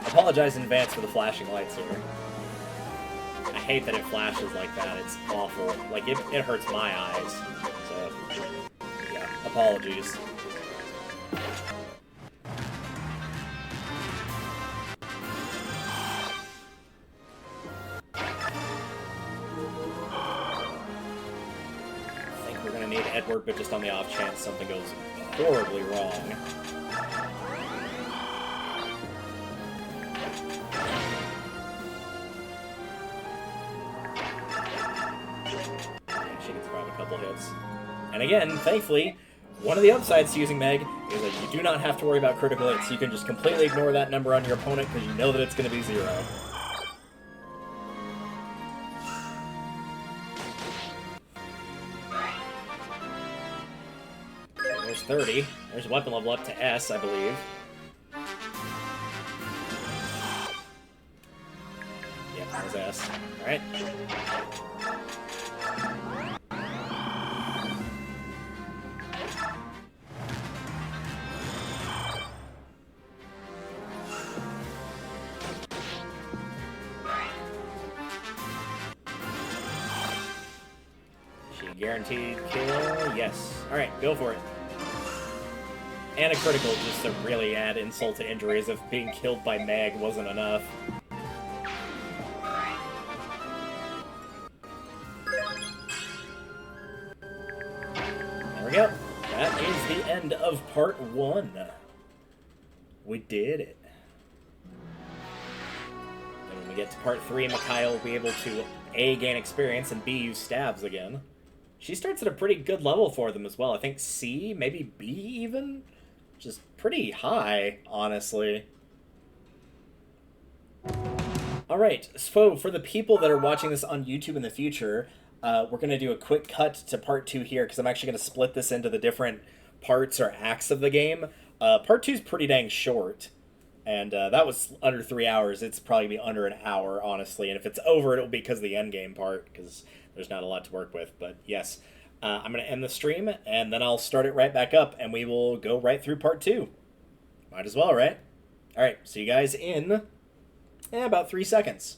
Apologize in advance for the flashing lights here. I hate that it flashes like that. It's awful. Like, it hurts my eyes. So, yeah, apologies. I think we're gonna need Edward, but just on the off chance something goes horribly wrong. Hits. And again, thankfully, one of the upsides to using Meg is that you do not have to worry about critical hits. You can just completely ignore that number on your opponent because you know that it's going to be 0. There's 30. There's weapon level up to S, I believe. Yep, that was S. Alright. Guaranteed kill, yes. Alright, go for it. And a critical just to really add insult to injury, as if being killed by Meg wasn't enough. There we go. That is the end of part 1. We did it. And when we get to part 3, Micaiah will be able to A, gain experience, and B, use stabs again. She starts at a pretty good level for them as well. I think C, maybe B even? Which is pretty high, honestly. Alright, so for the people that are watching this on YouTube in the future, we're going to do a quick cut to part 2 here, because I'm actually going to split this into the different parts or acts of the game. Part 2 is pretty dang short, and that was under 3 hours. It's probably going to be under an hour, honestly, and if it's over, it'll be because of the endgame part, because there's not a lot to work with, but yes. I'm going to end the stream, and then I'll start it right back up, and we will go right through part 2. Might as well, right? Alright, see you guys in about 3 seconds.